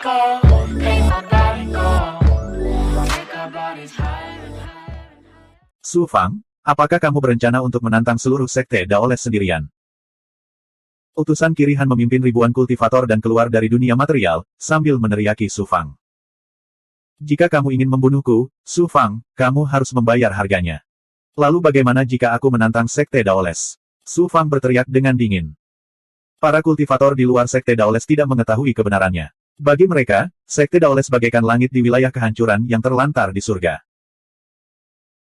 go, make my body go, make our bodies higher and higher. Su Fang, apakah kamu berencana untuk menantang seluruh sekte Daoles sendirian? Utusan Kirihan memimpin ribuan kultivator dan keluar dari dunia material, sambil meneriaki Su Fang. Jika kamu ingin membunuhku, Su Fang, kamu harus membayar harganya. Lalu bagaimana jika aku menantang sekte Daoles? Su Fang berteriak dengan dingin. Para kultivator di luar sekte Daoles tidak mengetahui kebenarannya. Bagi mereka, sekte Daoles bagaikan langit di wilayah kehancuran yang terlantar di surga.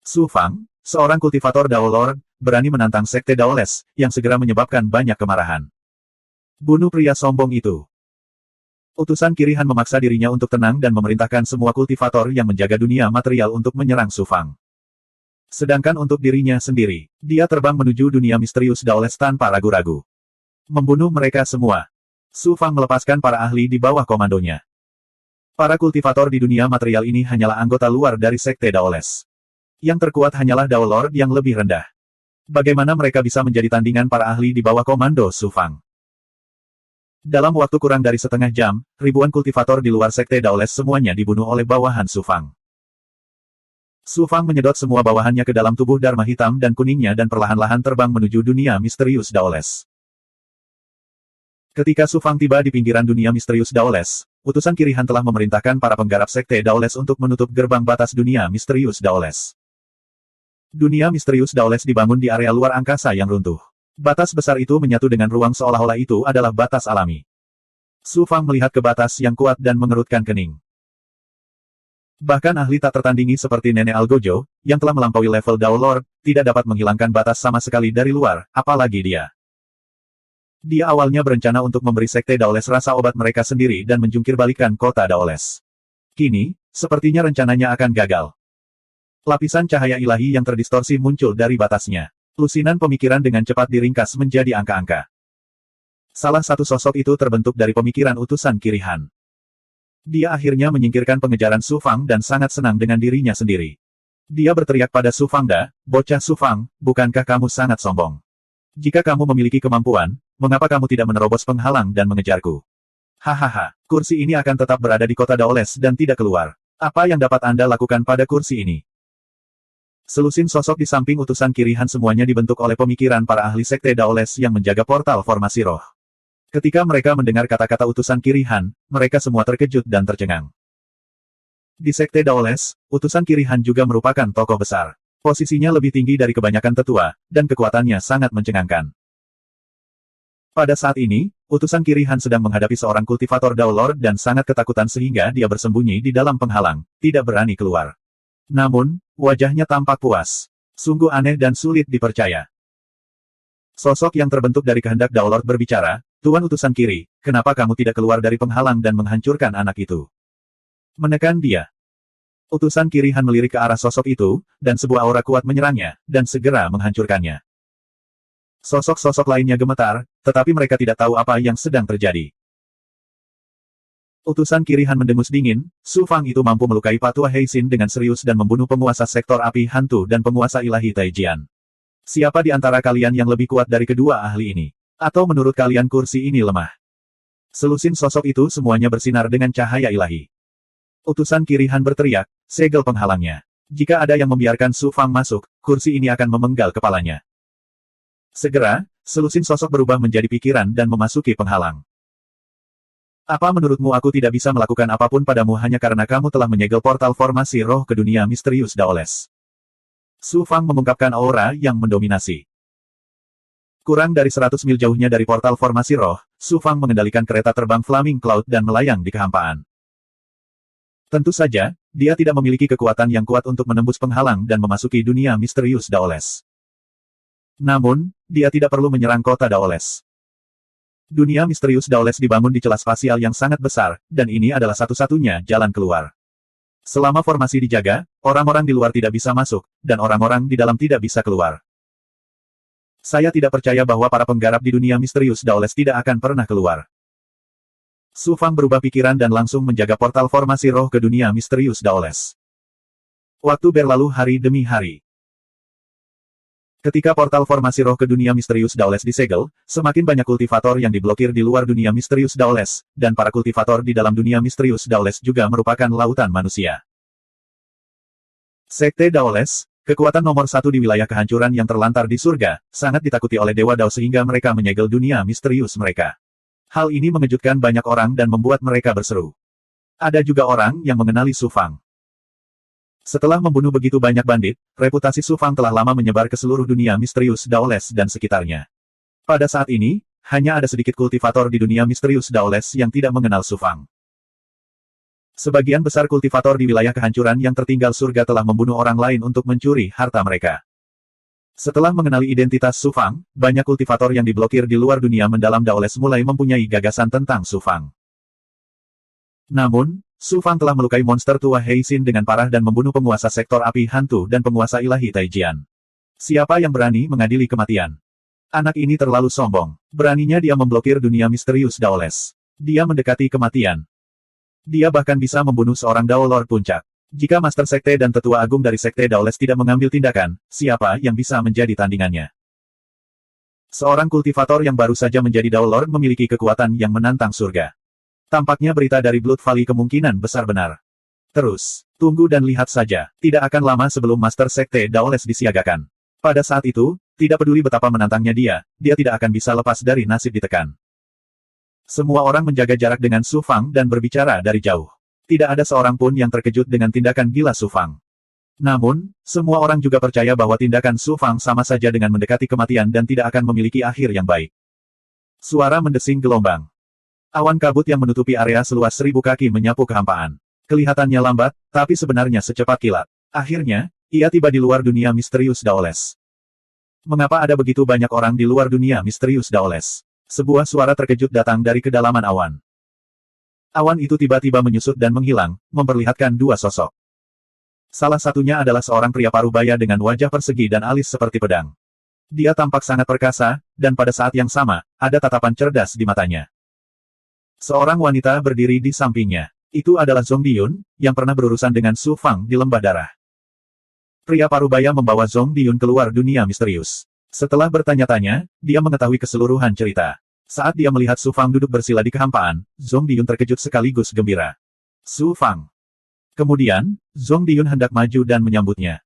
Su Fang, seorang kultivator Dao Lord, berani menantang sekte Daoles, yang segera menyebabkan banyak kemarahan. Bunuh pria sombong itu. Utusan Kirihan memaksa dirinya untuk tenang dan memerintahkan semua kultivator yang menjaga dunia material untuk menyerang Su Fang. Sedangkan untuk dirinya sendiri, dia terbang menuju dunia misterius Daoles tanpa ragu-ragu. Membunuh mereka semua. Su Fang melepaskan para ahli di bawah komandonya. Para kultivator di dunia material ini hanyalah anggota luar dari sekte Daoles. Yang terkuat hanyalah Dao Lord yang lebih rendah. Bagaimana mereka bisa menjadi tandingan para ahli di bawah komando Su Fang? Dalam waktu kurang dari setengah jam, ribuan kultivator di luar sekte Daoles semuanya dibunuh oleh bawahan Su Fang. Su Fang menyedot semua bawahannya ke dalam tubuh Dharma hitam dan kuningnya dan perlahan-lahan terbang menuju dunia misterius Daoles. Ketika Su Fang tiba di pinggiran dunia misterius Daoles, utusan Kirihan telah memerintahkan para penggarap sekte Daoles untuk menutup gerbang batas dunia misterius Daoles. Dunia misterius Daoles dibangun di area luar angkasa yang runtuh. Batas besar itu menyatu dengan ruang seolah-olah itu adalah batas alami. Su Fang melihat ke batas yang kuat dan mengerutkan kening. Bahkan ahli tak tertandingi seperti Nenek Algojo, yang telah melampaui level Dao Lord, tidak dapat menghilangkan batas sama sekali dari luar, apalagi dia. Dia awalnya berencana untuk memberi sekte Daoles rasa obat mereka sendiri dan menjungkir balikan kota Daoles. Kini, sepertinya rencananya akan gagal. Lapisan cahaya ilahi yang terdistorsi muncul dari batasnya. Lusinan pemikiran dengan cepat diringkas menjadi angka-angka. Salah satu sosok itu terbentuk dari pemikiran utusan Kirihan. Dia akhirnya menyingkirkan pengejaran Su Fang dan sangat senang dengan dirinya sendiri. Dia berteriak pada Su Fangda, "Bocah Su Fang, bukankah kamu sangat sombong? Jika kamu memiliki kemampuan, mengapa kamu tidak menerobos penghalang dan mengejarku? Hahaha, kursi ini akan tetap berada di kota Daoles dan tidak keluar. Apa yang dapat Anda lakukan pada kursi ini?" Selusin sosok di samping utusan Kirihan semuanya dibentuk oleh pemikiran para ahli sekte Daoles yang menjaga portal formasi roh. Ketika mereka mendengar kata-kata utusan Kirihan, mereka semua terkejut dan tercengang. Di sekte Daoles, utusan Kirihan juga merupakan tokoh besar. Posisinya lebih tinggi dari kebanyakan tetua, dan kekuatannya sangat mencengangkan. Pada saat ini, utusan Kirihan sedang menghadapi seorang kultivator Dao Lord dan sangat ketakutan sehingga dia bersembunyi di dalam penghalang, tidak berani keluar. Namun, wajahnya tampak puas. Sungguh aneh dan sulit dipercaya. Sosok yang terbentuk dari kehendak Dao Lord berbicara, "Tuan utusan Kiri, kenapa kamu tidak keluar dari penghalang dan menghancurkan anak itu?" Menekan dia. Utusan Kirihan melirik ke arah sosok itu, dan sebuah aura kuat menyerangnya, dan segera menghancurkannya. Sosok-sosok lainnya gemetar, tetapi mereka tidak tahu apa yang sedang terjadi. Utusan Kirihan mendengus dingin, Su Fang itu mampu melukai Patua Heisin dengan serius dan membunuh penguasa sektor api hantu dan penguasa ilahi Taijian. Siapa di antara kalian yang lebih kuat dari kedua ahli ini? Atau menurut kalian kursi ini lemah? Selusin sosok itu semuanya bersinar dengan cahaya ilahi. Utusan Kirihan berteriak, "Segel penghalangnya. Jika ada yang membiarkan Su Fang masuk, kursi ini akan memenggal kepalanya." Segera, selusin sosok berubah menjadi pikiran dan memasuki penghalang. "Apa menurutmu aku tidak bisa melakukan apapun padamu hanya karena kamu telah menyegel portal formasi roh ke dunia misterius Daoles?" Su Fang mengungkapkan aura yang mendominasi. Kurang dari 100 mil jauhnya dari portal formasi roh, Su Fang mengendalikan kereta terbang Flaming Cloud dan melayang di kehampaan. Tentu saja, dia tidak memiliki kekuatan yang kuat untuk menembus penghalang dan memasuki dunia misterius Daoles. Namun, dia tidak perlu menyerang kota Daoles. Dunia misterius Daoles dibangun di celah spasial yang sangat besar, dan ini adalah satu-satunya jalan keluar. Selama formasi dijaga, orang-orang di luar tidak bisa masuk, dan orang-orang di dalam tidak bisa keluar. Saya tidak percaya bahwa para penggarap di dunia misterius Daoles tidak akan pernah keluar. Su Fang berubah pikiran dan langsung menjaga portal formasi roh ke dunia misterius Daoles. Waktu berlalu hari demi hari. Ketika portal formasi roh ke dunia misterius Daoles disegel, semakin banyak kultivator yang diblokir di luar dunia misterius Daoles, dan para kultivator di dalam dunia misterius Daoles juga merupakan lautan manusia. Sekte Daoles, kekuatan nomor satu di wilayah kehancuran yang terlantar di surga, sangat ditakuti oleh Dewa Dao sehingga mereka menyegel dunia misterius mereka. Hal ini mengejutkan banyak orang dan membuat mereka berseru. Ada juga orang yang mengenali Su Fang. Setelah membunuh begitu banyak bandit, reputasi Su Fang telah lama menyebar ke seluruh dunia misterius Daoles dan sekitarnya. Pada saat ini, hanya ada sedikit kultivator di dunia misterius Daoles yang tidak mengenal Su Fang. Sebagian besar kultivator di wilayah kehancuran yang tertinggal surga telah membunuh orang lain untuk mencuri harta mereka. Setelah mengenali identitas Su Fang, banyak kultivator yang diblokir di luar dunia mendalam Daoles mulai mempunyai gagasan tentang Su Fang. Namun, Su Fang telah melukai monster tua Heixin dengan parah dan membunuh penguasa sektor api hantu dan penguasa ilahi Taijian. Siapa yang berani mengadili kematian? Anak ini terlalu sombong. Beraninya dia memblokir dunia misterius Daoles. Dia mendekati kematian. Dia bahkan bisa membunuh seorang Dao Lord Puncak. Jika Master Sekte dan Tetua Agung dari Sekte Daoles tidak mengambil tindakan, siapa yang bisa menjadi tandingannya? Seorang kultivator yang baru saja menjadi Dao Lord memiliki kekuatan yang menantang surga. Tampaknya berita dari Blood Valley kemungkinan besar benar. Terus, tunggu dan lihat saja, tidak akan lama sebelum Master Sekte Daoles disiagakan. Pada saat itu, tidak peduli betapa menantangnya dia tidak akan bisa lepas dari nasib ditekan. Semua orang menjaga jarak dengan Su Fang dan berbicara dari jauh. Tidak ada seorang pun yang terkejut dengan tindakan gila Su Fang. Namun, semua orang juga percaya bahwa tindakan Su Fang sama saja dengan mendekati kematian dan tidak akan memiliki akhir yang baik. Suara mendesing gelombang. Awan kabut yang menutupi area seluas 1000 kaki menyapu kehampaan. Kelihatannya lambat, tapi sebenarnya secepat kilat. Akhirnya, ia tiba di luar dunia misterius Daoles. Mengapa ada begitu banyak orang di luar dunia misterius Daoles? Sebuah suara terkejut datang dari kedalaman awan. Awan itu tiba-tiba menyusut dan menghilang, memperlihatkan dua sosok. Salah satunya adalah seorang pria parubaya dengan wajah persegi dan alis seperti pedang. Dia tampak sangat perkasa, dan pada saat yang sama, ada tatapan cerdas di matanya. Seorang wanita berdiri di sampingnya. Itu adalah Zhong Diyun, yang pernah berurusan dengan Su Fang di Lembah Darah. Pria parubaya membawa Zhong Diyun keluar dunia misterius. Setelah bertanya-tanya, dia mengetahui keseluruhan cerita. Saat dia melihat Su Fang duduk bersila di kehampaan, Zhong Diyun terkejut sekaligus gembira. Su Fang. Kemudian, Zhong Diyun hendak maju dan menyambutnya.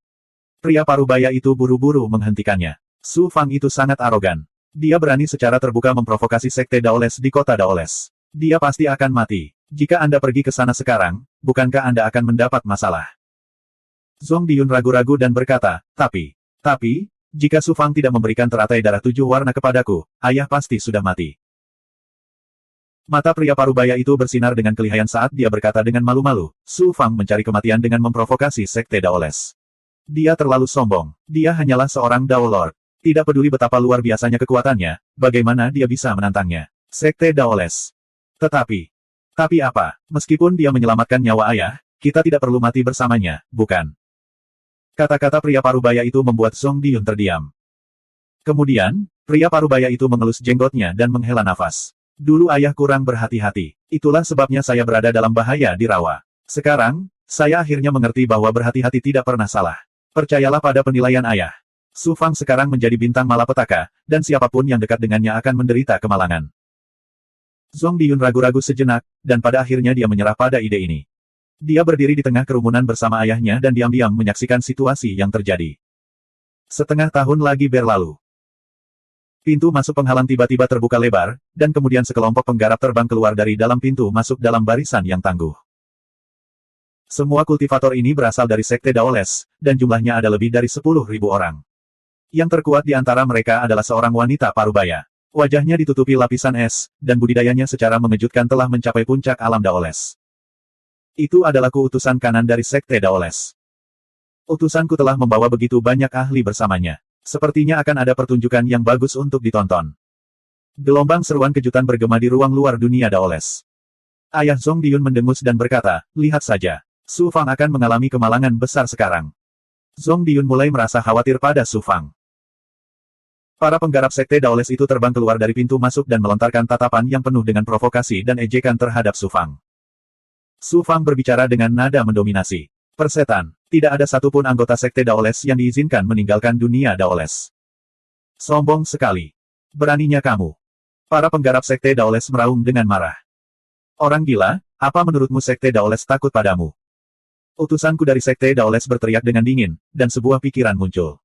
Pria parubaya itu buru-buru menghentikannya. Su Fang itu sangat arogan. Dia berani secara terbuka memprovokasi Sekte Daoles di kota Daoles. Dia pasti akan mati. Jika Anda pergi ke sana sekarang, bukankah Anda akan mendapat masalah? Zhong Diyun ragu-ragu dan berkata, tapi, jika Su Fang tidak memberikan teratai darah 7 warna kepadaku, ayah pasti sudah mati. Mata pria parubaya itu bersinar dengan kelihayan saat dia berkata dengan malu-malu, Su Fang mencari kematian dengan memprovokasi Sekte Daoles. Dia terlalu sombong. Dia hanyalah seorang Dao Lord. Tidak peduli betapa luar biasanya kekuatannya, bagaimana dia bisa menantangnya. Sekte Daoles. Tetapi apa? Meskipun dia menyelamatkan nyawa ayah, kita tidak perlu mati bersamanya, bukan? Kata-kata pria parubaya itu membuat Zhong Diyun terdiam. Kemudian, pria parubaya itu mengelus jenggotnya dan menghela nafas. Dulu ayah kurang berhati-hati. Itulah sebabnya saya berada dalam bahaya di rawa. Sekarang, saya akhirnya mengerti bahwa berhati-hati tidak pernah salah. Percayalah pada penilaian ayah. Su Fang sekarang menjadi bintang malapetaka, dan siapapun yang dekat dengannya akan menderita kemalangan. Zhong Diyun ragu-ragu sejenak, dan pada akhirnya dia menyerah pada ide ini. Dia berdiri di tengah kerumunan bersama ayahnya dan diam-diam menyaksikan situasi yang terjadi. Setengah tahun lagi berlalu. Pintu masuk penghalang tiba-tiba terbuka lebar, dan kemudian sekelompok penggarap terbang keluar dari dalam pintu masuk dalam barisan yang tangguh. Semua kultivator ini berasal dari Sekte Daoles, dan jumlahnya ada lebih dari 10.000 orang. Yang terkuat di antara mereka adalah seorang wanita parubaya. Wajahnya ditutupi lapisan es, dan budidayanya secara mengejutkan telah mencapai puncak alam Daoles. Itu adalah utusan kanan dari Sekte Daoles. Utusanku telah membawa begitu banyak ahli bersamanya. Sepertinya akan ada pertunjukan yang bagus untuk ditonton. Gelombang seruan kejutan bergema di ruang luar dunia Daoles. Ayah Zhong Diyun mendengus dan berkata, lihat saja. Su Fang akan mengalami kemalangan besar sekarang. Zhong Diyun mulai merasa khawatir pada Su Fang. Para penggarap Sekte Daoles itu terbang keluar dari pintu masuk dan melontarkan tatapan yang penuh dengan provokasi dan ejekan terhadap Su Fang. Su Fang berbicara dengan nada mendominasi. Persetan, tidak ada satupun anggota Sekte Daoles yang diizinkan meninggalkan dunia Daoles. Sombong sekali. Beraninya kamu. Para penggarap Sekte Daoles meraung dengan marah. Orang gila, apa menurutmu Sekte Daoles takut padamu? Utusanku dari Sekte Daoles berteriak dengan dingin, dan sebuah pikiran muncul.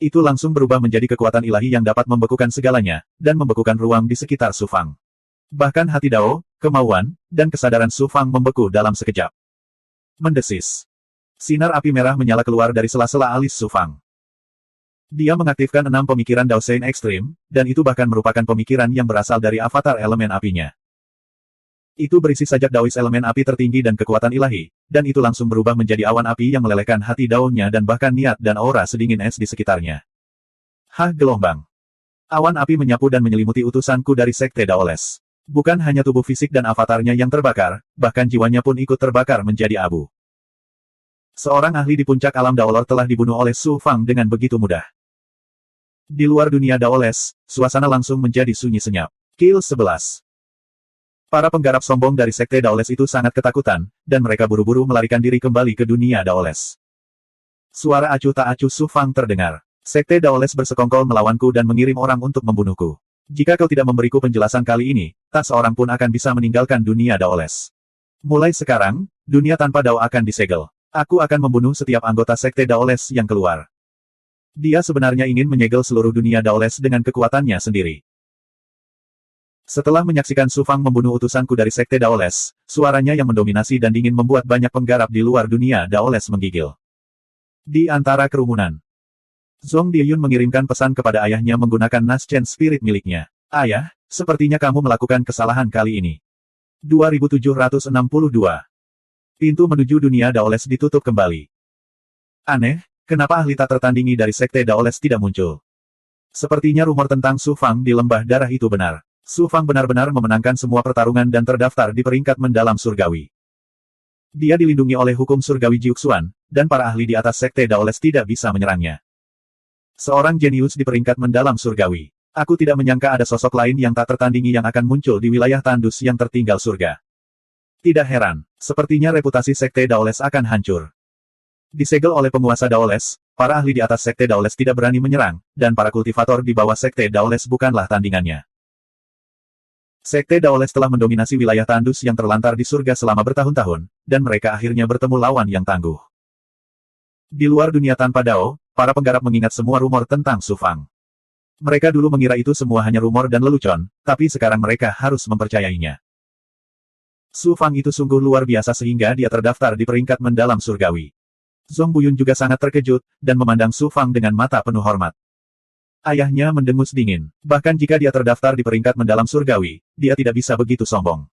Itu langsung berubah menjadi kekuatan ilahi yang dapat membekukan segalanya, dan membekukan ruang di sekitar Su Fang. Bahkan hati Dao, kemauan, dan kesadaran Su Fang membeku dalam sekejap. Mendesis. Sinar api merah menyala keluar dari sela-sela alis Su Fang. Dia mengaktifkan 6 pemikiran Dao Sein ekstrim, dan itu bahkan merupakan pemikiran yang berasal dari avatar elemen apinya. Itu berisi sajak Daois elemen api tertinggi dan kekuatan ilahi, dan itu langsung berubah menjadi awan api yang melelehkan hati Dao-nya dan bahkan niat dan aura sedingin es di sekitarnya. Hah, gelombang. Awan api menyapu dan menyelimuti utusanku dari Sekte Daoles. Bukan hanya tubuh fisik dan avatarnya yang terbakar, bahkan jiwanya pun ikut terbakar menjadi abu. Seorang ahli di puncak alam Daolor telah dibunuh oleh Su Fang dengan begitu mudah. Di luar dunia Daoles, suasana langsung menjadi sunyi senyap. Kill 11. Para penggarap sombong dari Sekte Daoles itu sangat ketakutan, dan mereka buru-buru melarikan diri kembali ke dunia Daoles. Suara acuh tak acuh Su Fang terdengar. Sekte Daoles bersekongkol melawanku dan mengirim orang untuk membunuhku. Jika kau tidak memberiku penjelasan kali ini, tak seorang pun akan bisa meninggalkan dunia Daoles. Mulai sekarang, dunia tanpa Dao akan disegel. Aku akan membunuh setiap anggota Sekte Daoles yang keluar. Dia sebenarnya ingin menyegel seluruh dunia Daoles dengan kekuatannya sendiri. Setelah menyaksikan Su Fang membunuh utusanku dari Sekte Daoles, suaranya yang mendominasi dan dingin membuat banyak penggarap di luar dunia Daoles menggigil. Di antara kerumunan, Zhong Diyun mengirimkan pesan kepada ayahnya menggunakan Naschen Spirit miliknya. Ayah, sepertinya kamu melakukan kesalahan kali ini. 2762. Pintu menuju dunia Daoles ditutup kembali. Aneh, kenapa ahli tak tertandingi dari Sekte Daoles tidak muncul? Sepertinya rumor tentang Su Fang di lembah darah itu benar. Su Fang benar-benar memenangkan semua pertarungan dan terdaftar di peringkat mendalam surgawi. Dia dilindungi oleh hukum surgawi Jiuxuan, dan para ahli di atas Sekte Daoles tidak bisa menyerangnya. Seorang jenius di peringkat mendalam surgawi. Aku tidak menyangka ada sosok lain yang tak tertandingi yang akan muncul di wilayah tandus yang tertinggal surga. Tidak heran, sepertinya reputasi Sekte Daoles akan hancur. Disegel oleh penguasa Daoles, para ahli di atas Sekte Daoles tidak berani menyerang, dan para kultivator di bawah Sekte Daoles bukanlah tandingannya. Sekte Daoles telah mendominasi wilayah tandus yang terlantar di surga selama bertahun-tahun, dan mereka akhirnya bertemu lawan yang tangguh. Di luar dunia tanpa Dao, para penggarap mengingat semua rumor tentang Su Fang. Mereka dulu mengira itu semua hanya rumor dan lelucon, tapi sekarang mereka harus mempercayainya. Su Fang itu sungguh luar biasa sehingga dia terdaftar di peringkat mendalam surgawi. Zhong Buyun juga sangat terkejut, dan memandang Su Fang dengan mata penuh hormat. Ayahnya mendengus dingin. Bahkan jika dia terdaftar di peringkat mendalam surgawi, dia tidak bisa begitu sombong.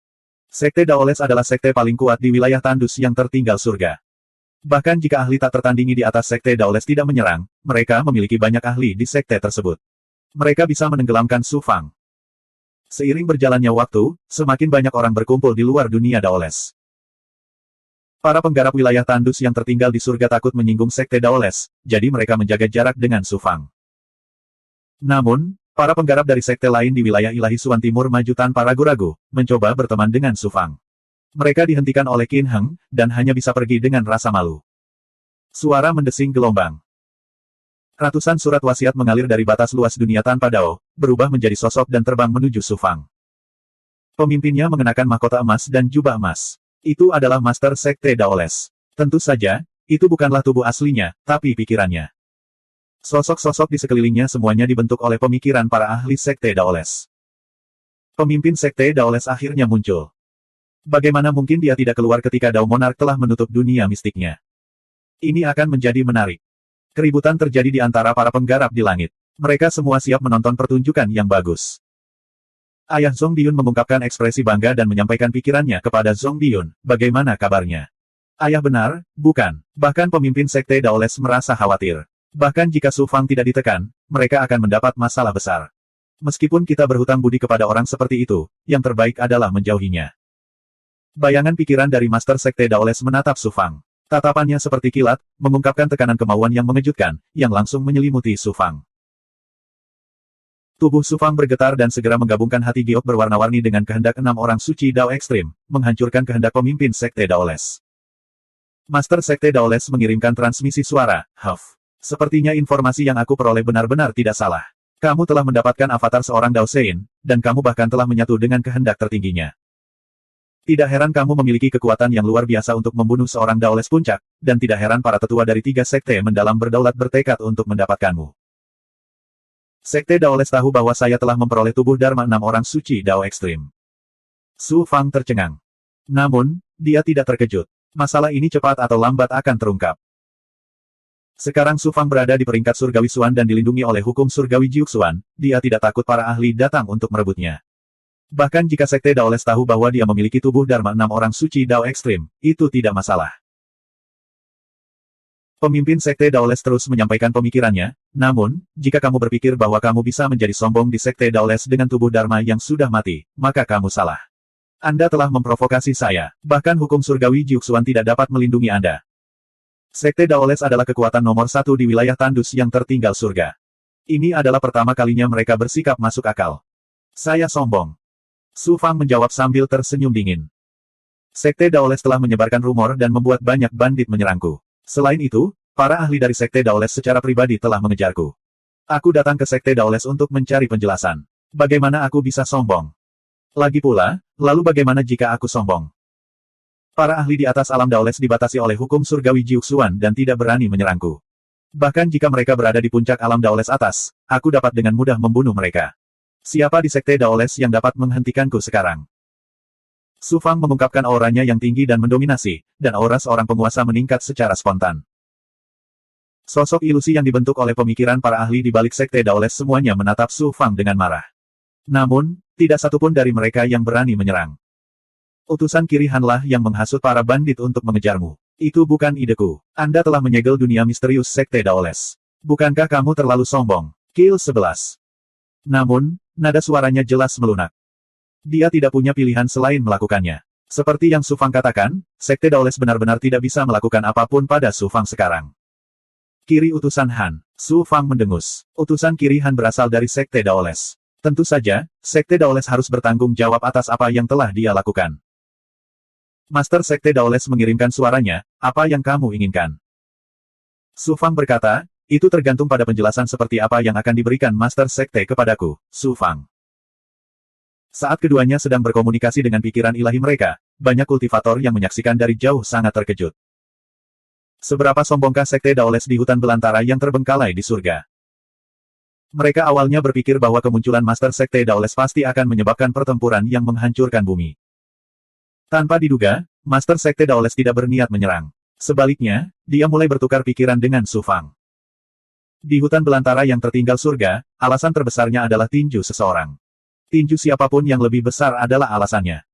Sekte Daoles adalah sekte paling kuat di wilayah tandus yang tertinggal surga. Bahkan jika ahli tak tertandingi di atas Sekte Daoles tidak menyerang, mereka memiliki banyak ahli di sekte tersebut. Mereka bisa menenggelamkan Su Fang. Seiring berjalannya waktu, semakin banyak orang berkumpul di luar dunia Daoles. Para penggarap wilayah tandus yang tertinggal di surga takut menyinggung Sekte Daoles, jadi mereka menjaga jarak dengan Su Fang. Namun, para penggarap dari sekte lain di wilayah ilahi Suan Timur maju tanpa ragu-ragu, mencoba berteman dengan Su Fang. Mereka dihentikan oleh Qin Heng, dan hanya bisa pergi dengan rasa malu. Suara mendesing gelombang. Ratusan surat wasiat mengalir dari batas luas dunia tanpa Dao, berubah menjadi sosok dan terbang menuju Su Fang. Pemimpinnya mengenakan mahkota emas dan jubah emas. Itu adalah Master Sekte Daoles. Tentu saja, itu bukanlah tubuh aslinya, tapi pikirannya. Sosok-sosok di sekelilingnya semuanya dibentuk oleh pemikiran para ahli Sekte Daoles. Pemimpin Sekte Daoles akhirnya muncul. Bagaimana mungkin dia tidak keluar ketika Dao Monarch telah menutup dunia mistiknya? Ini akan menjadi menarik. Keributan terjadi di antara para penggarap di langit. Mereka semua siap menonton pertunjukan yang bagus. Ayah Zhong Diyun mengungkapkan ekspresi bangga dan menyampaikan pikirannya kepada Zhong Diyun, bagaimana kabarnya? Ayah benar, bukan. Bahkan pemimpin Sekte Daoles merasa khawatir. Bahkan jika Su Fang tidak ditekan, mereka akan mendapat masalah besar. Meskipun kita berhutang budi kepada orang seperti itu, yang terbaik adalah menjauhinya. Bayangan pikiran dari Master Sekte Daoles menatap Su Fang. Tatapannya seperti kilat, mengungkapkan tekanan kemauan yang mengejutkan, yang langsung menyelimuti Su Fang. Tubuh Su Fang bergetar dan segera menggabungkan hati giok berwarna-warni dengan kehendak 6 orang suci Dao ekstrim, menghancurkan kehendak pemimpin Sekte Daoles. Master Sekte Daoles mengirimkan transmisi suara, Huff. Sepertinya informasi yang aku peroleh benar-benar tidak salah. Kamu telah mendapatkan avatar seorang Dao Sein, dan kamu bahkan telah menyatu dengan kehendak tertingginya. Tidak heran kamu memiliki kekuatan yang luar biasa untuk membunuh seorang Daoles puncak, dan tidak heran para tetua dari 3 sekte mendalam berdaulat bertekad untuk mendapatkanmu. Sekte Daoles tahu bahwa saya telah memperoleh tubuh Dharma 6 orang suci Dao ekstrim. Su Fang tercengang. Namun, dia tidak terkejut. Masalah ini cepat atau lambat akan terungkap. Sekarang Su Fang berada di peringkat surgawi Xuan dan dilindungi oleh hukum surgawi Jiuxuan, dia tidak takut para ahli datang untuk merebutnya. Bahkan jika Sekte Daoles tahu bahwa dia memiliki tubuh Dharma 6 orang suci Dao ekstrim, itu tidak masalah. Pemimpin Sekte Daoles terus menyampaikan pemikirannya, namun, jika kamu berpikir bahwa kamu bisa menjadi sombong di Sekte Daoles dengan tubuh Dharma yang sudah mati, maka kamu salah. Anda telah memprovokasi saya, bahkan hukum surgawi Jiuxuan tidak dapat melindungi Anda. Sekte Daoles adalah kekuatan nomor 1 di wilayah tandus yang tertinggal surga. Ini adalah pertama kalinya mereka bersikap masuk akal. Saya sombong. Su Fang menjawab sambil tersenyum dingin. Sekte Daoles telah menyebarkan rumor dan membuat banyak bandit menyerangku. Selain itu, para ahli dari Sekte Daoles secara pribadi telah mengejarku. Aku datang ke Sekte Daoles untuk mencari penjelasan. Bagaimana aku bisa sombong? Lagi pula, lalu bagaimana jika aku sombong? Para ahli di atas alam Daoles dibatasi oleh hukum surgawi Jiuxuan dan tidak berani menyerangku. Bahkan jika mereka berada di puncak alam Daoles atas, aku dapat dengan mudah membunuh mereka. Siapa di Sekte Daoles yang dapat menghentikanku sekarang? Su Fang mengungkapkan auranya yang tinggi dan mendominasi, dan aura seorang penguasa meningkat secara spontan. Sosok ilusi yang dibentuk oleh pemikiran para ahli di balik Sekte Daoles semuanya menatap Su Fang dengan marah. Namun, tidak satupun dari mereka yang berani menyerang. Utusan Kiri Hanlah yang menghasut para bandit untuk mengejarmu. Itu bukan ideku. Anda telah menyegel dunia misterius Sekte Daoles. Bukankah kamu terlalu sombong? Kill 11. Namun, nada suaranya jelas melunak. Dia tidak punya pilihan selain melakukannya. Seperti yang Su Fang katakan, Sekte Daoles benar-benar tidak bisa melakukan apapun pada Su Fang sekarang. Kiri Utusan Han. Su Fang mendengus. Utusan Kiri Han berasal dari Sekte Daoles. Tentu saja, Sekte Daoles harus bertanggung jawab atas apa yang telah dia lakukan. Master Sekte Daoles mengirimkan suaranya, apa yang kamu inginkan? Su Fang berkata, itu tergantung pada penjelasan seperti apa yang akan diberikan Master Sekte kepadaku, Su Fang. Saat keduanya sedang berkomunikasi dengan pikiran ilahi mereka, banyak kultivator yang menyaksikan dari jauh sangat terkejut. Seberapa sombongkah Sekte Daoles di hutan belantara yang terbengkalai di surga? Mereka awalnya berpikir bahwa kemunculan Master Sekte Daoles pasti akan menyebabkan pertempuran yang menghancurkan bumi. Tanpa diduga, Master Sekte Daoles tidak berniat menyerang. Sebaliknya, dia mulai bertukar pikiran dengan Su Fang. Di hutan belantara yang tertinggal surga, alasan terbesarnya adalah tinju seseorang. Tinju siapapun yang lebih besar adalah alasannya.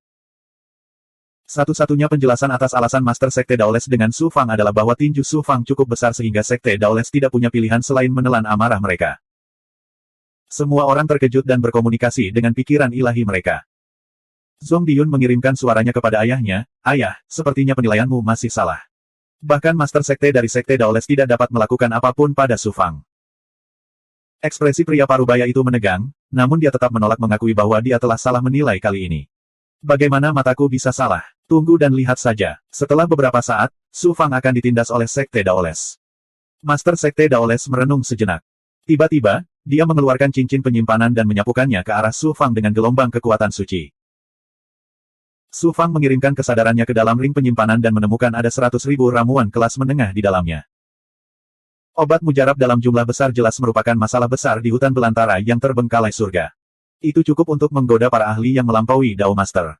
Satu-satunya penjelasan atas alasan Master Sekte Daoles dengan Su Fang adalah bahwa tinju Su Fang cukup besar sehingga Sekte Daoles tidak punya pilihan selain menelan amarah mereka. Semua orang terkejut dan berkomunikasi dengan pikiran ilahi mereka. Zhong Diyun mengirimkan suaranya kepada ayahnya, "Ayah, sepertinya penilaianmu masih salah. Bahkan Master Sekte dari Sekte Daoles tidak dapat melakukan apapun pada Su Fang." Ekspresi pria parubaya itu menegang, namun dia tetap menolak mengakui bahwa dia telah salah menilai kali ini. Bagaimana mataku bisa salah? Tunggu dan lihat saja. Setelah beberapa saat, Su Fang akan ditindas oleh Sekte Daoles. Master Sekte Daoles merenung sejenak. Tiba-tiba, dia mengeluarkan cincin penyimpanan dan menyapukannya ke arah Su Fang dengan gelombang kekuatan suci. Su Fang mengirimkan kesadarannya ke dalam ring penyimpanan dan menemukan ada 100.000 ramuan kelas menengah di dalamnya. Obat mujarab dalam jumlah besar jelas merupakan masalah besar di hutan belantara yang terbengkalai surga. Itu cukup untuk menggoda para ahli yang melampaui Dao Master.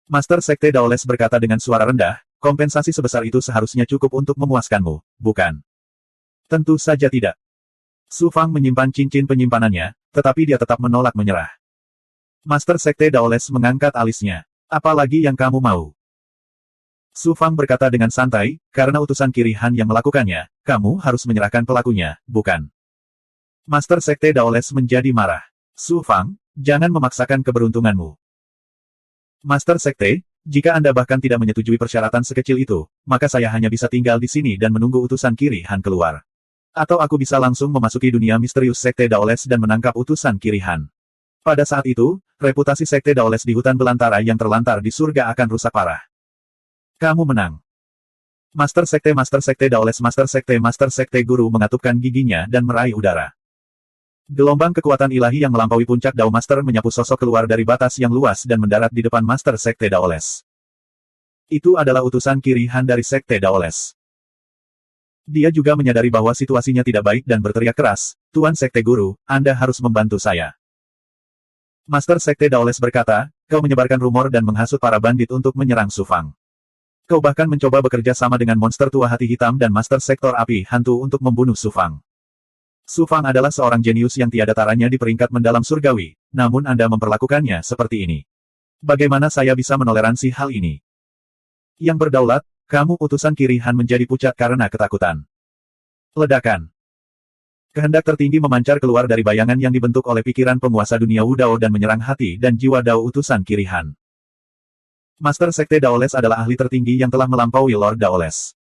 Master Sekte Daoles berkata dengan suara rendah, kompensasi sebesar itu seharusnya cukup untuk memuaskanmu, bukan? Tentu saja tidak. Su Fang menyimpan cincin penyimpanannya, tetapi dia tetap menolak menyerah. Master Sekte Daoles mengangkat alisnya. Apalagi yang kamu mau? Su Fang berkata dengan santai, karena utusan Kiri Han yang melakukannya, kamu harus menyerahkan pelakunya, bukan? Master Sekte Daoles menjadi marah. Su Fang, jangan memaksakan keberuntunganmu. Master Sekte, jika Anda bahkan tidak menyetujui persyaratan sekecil itu, maka saya hanya bisa tinggal di sini dan menunggu utusan Kiri Han keluar. Atau aku bisa langsung memasuki dunia misterius Sekte Daoles dan menangkap utusan Kiri Han. Pada saat itu, reputasi Sekte Daoles di hutan belantara yang terlantar di surga akan rusak parah. Kamu menang. Master Sekte Daoles Master Sekte Guru mengatupkan giginya dan meraih udara. Gelombang kekuatan ilahi yang melampaui puncak Dao Master menyapu sosok keluar dari batas yang luas dan mendarat di depan Master Sekte Daoles. Itu adalah utusan Kiri Han dari Sekte Daoles. Dia juga menyadari bahwa situasinya tidak baik dan berteriak keras, "Tuan Sekte Guru, Anda harus membantu saya." Master Sekte Daoles berkata, "Kau menyebarkan rumor dan menghasut para bandit untuk menyerang Su Fang. Kau bahkan mencoba bekerja sama dengan monster tua hati hitam dan Master Sektor Api Hantu untuk membunuh Su Fang. Su Fang adalah seorang jenius yang tiada taranya di peringkat mendalam surgawi, namun Anda memperlakukannya seperti ini. Bagaimana saya bisa menoleransi hal ini? Yang berdaulat, kamu utusan Kiri Han menjadi pucat karena ketakutan." Ledakan. Kehendak tertinggi memancar keluar dari bayangan yang dibentuk oleh pikiran penguasa dunia Wu Dao dan menyerang hati dan jiwa Dao utusan Kiri Han. Master Sekte Daoles adalah ahli tertinggi yang telah melampaui Lord Daoles.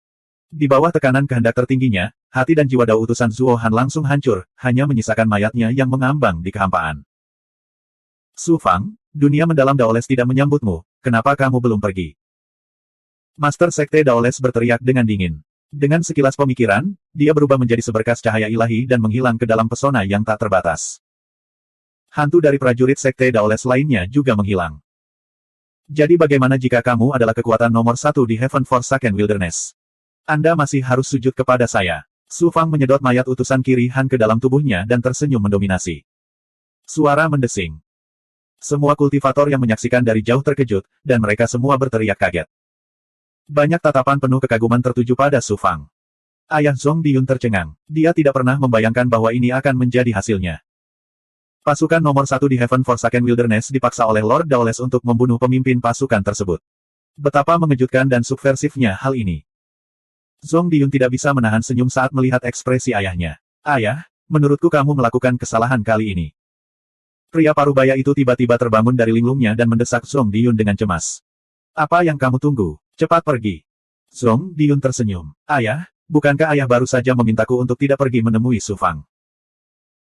Di bawah tekanan kehendak tertingginya, hati dan jiwa Dao utusan Zuo Han langsung hancur, hanya menyisakan mayatnya yang mengambang di kehampaan. "Su Fang, dunia mendalam Daoles tidak menyambutmu, kenapa kamu belum pergi?" Master Sekte Daoles berteriak dengan dingin. Dengan sekilas pemikiran, dia berubah menjadi seberkas cahaya ilahi dan menghilang ke dalam pesona yang tak terbatas. Hantu dari prajurit Sekte Daoles lainnya juga menghilang. "Jadi bagaimana jika kamu adalah kekuatan nomor 1 di Heaven Forsaken Wilderness? Anda masih harus sujud kepada saya." Su Fang menyedot mayat utusan Kiri Han ke dalam tubuhnya dan tersenyum mendominasi. Suara mendesing. Semua kultivator yang menyaksikan dari jauh terkejut, dan mereka semua berteriak kaget. Banyak tatapan penuh kekaguman tertuju pada Su Fang. Ayah Zhong Diyun tercengang. Dia tidak pernah membayangkan bahwa ini akan menjadi hasilnya. Pasukan nomor 1 di Heaven Forsaken Wilderness dipaksa oleh Lord Daoles untuk membunuh pemimpin pasukan tersebut. Betapa mengejutkan dan subversifnya hal ini. Zhong Diyun tidak bisa menahan senyum saat melihat ekspresi ayahnya. "Ayah, menurutku kamu melakukan kesalahan kali ini." Pria parubaya itu tiba-tiba terbangun dari linglungnya dan mendesak Zhong Diyun dengan cemas. "Apa yang kamu tunggu? Cepat pergi." Zhong Diyun tersenyum. "Ayah, bukankah ayah baru saja memintaku untuk tidak pergi menemui Su Fang?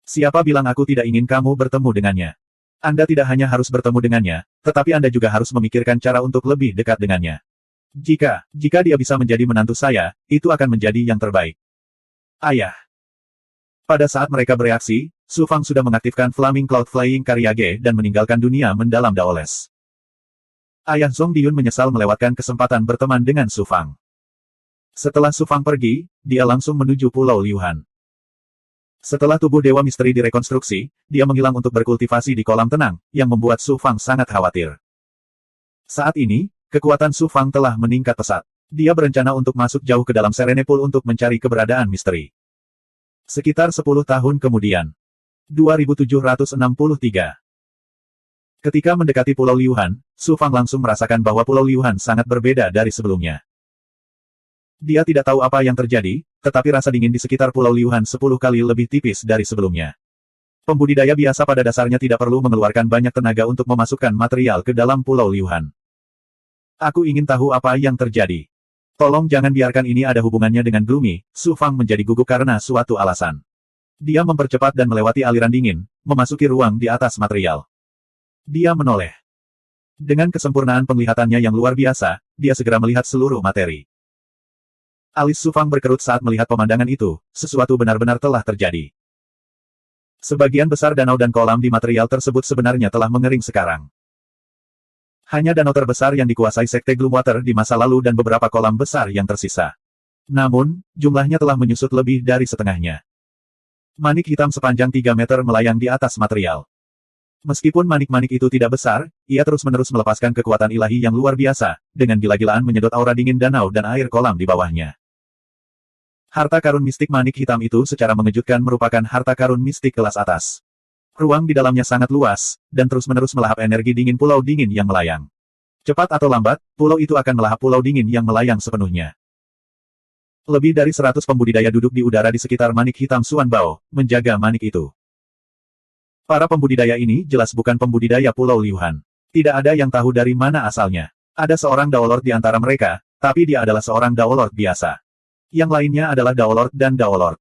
Siapa bilang aku tidak ingin kamu bertemu dengannya? Anda tidak hanya harus bertemu dengannya, tetapi Anda juga harus memikirkan cara untuk lebih dekat dengannya. Jika dia bisa menjadi menantu saya, itu akan menjadi yang terbaik." "Ayah." Pada saat mereka bereaksi, Su Fang sudah mengaktifkan Flaming Cloud Flying Karyage dan meninggalkan dunia mendalam Daoles. Ayah Zhong Diyun menyesal melewatkan kesempatan berteman dengan Su Fang. Setelah Su Fang pergi, dia langsung menuju Pulau Liuhan. Setelah tubuh Dewa Misteri direkonstruksi, dia menghilang untuk berkultivasi di kolam tenang, yang membuat Su Fang sangat khawatir. Saat ini, kekuatan Su Fang telah meningkat pesat. Dia berencana untuk masuk jauh ke dalam Serene Pool untuk mencari keberadaan misteri. Sekitar 10 tahun kemudian. 2763. Ketika mendekati Pulau Liuhan, Su Fang langsung merasakan bahwa Pulau Liuhan sangat berbeda dari sebelumnya. Dia tidak tahu apa yang terjadi, tetapi rasa dingin di sekitar Pulau Liuhan 10 kali lebih tipis dari sebelumnya. Pembudidaya biasa pada dasarnya tidak perlu mengeluarkan banyak tenaga untuk memasukkan material ke dalam Pulau Liuhan. "Aku ingin tahu apa yang terjadi. Tolong jangan biarkan ini ada hubungannya dengan Gloomy." Su Fang menjadi gugup karena suatu alasan. Dia mempercepat dan melewati aliran dingin, memasuki ruang di atas material. Dia menoleh. Dengan kesempurnaan penglihatannya yang luar biasa, dia segera melihat seluruh materi. Alis Su Fang berkerut saat melihat pemandangan itu, sesuatu benar-benar telah terjadi. Sebagian besar danau dan kolam di material tersebut sebenarnya telah mengering sekarang. Hanya danau terbesar yang dikuasai Sekte Gloomwater di masa lalu dan beberapa kolam besar yang tersisa. Namun, jumlahnya telah menyusut lebih dari setengahnya. Manik hitam sepanjang 3 meter melayang di atas material. Meskipun manik-manik itu tidak besar, ia terus-menerus melepaskan kekuatan ilahi yang luar biasa, dengan gila-gilaan menyedot aura dingin danau dan air kolam di bawahnya. Harta karun mistik manik hitam itu secara mengejutkan merupakan harta karun mistik kelas atas. Ruang di dalamnya sangat luas, dan terus-menerus melahap energi dingin pulau dingin yang melayang. Cepat atau lambat, pulau itu akan melahap pulau dingin yang melayang sepenuhnya. Lebih dari 100 pembudidaya duduk di udara di sekitar manik hitam Suan Bao, menjaga manik itu. Para pembudidaya ini jelas bukan pembudidaya Pulau Liuhan. Tidak ada yang tahu dari mana asalnya. Ada seorang Daolord di antara mereka, tapi dia adalah seorang Daolord biasa. Yang lainnya adalah Daolord dan Daolord.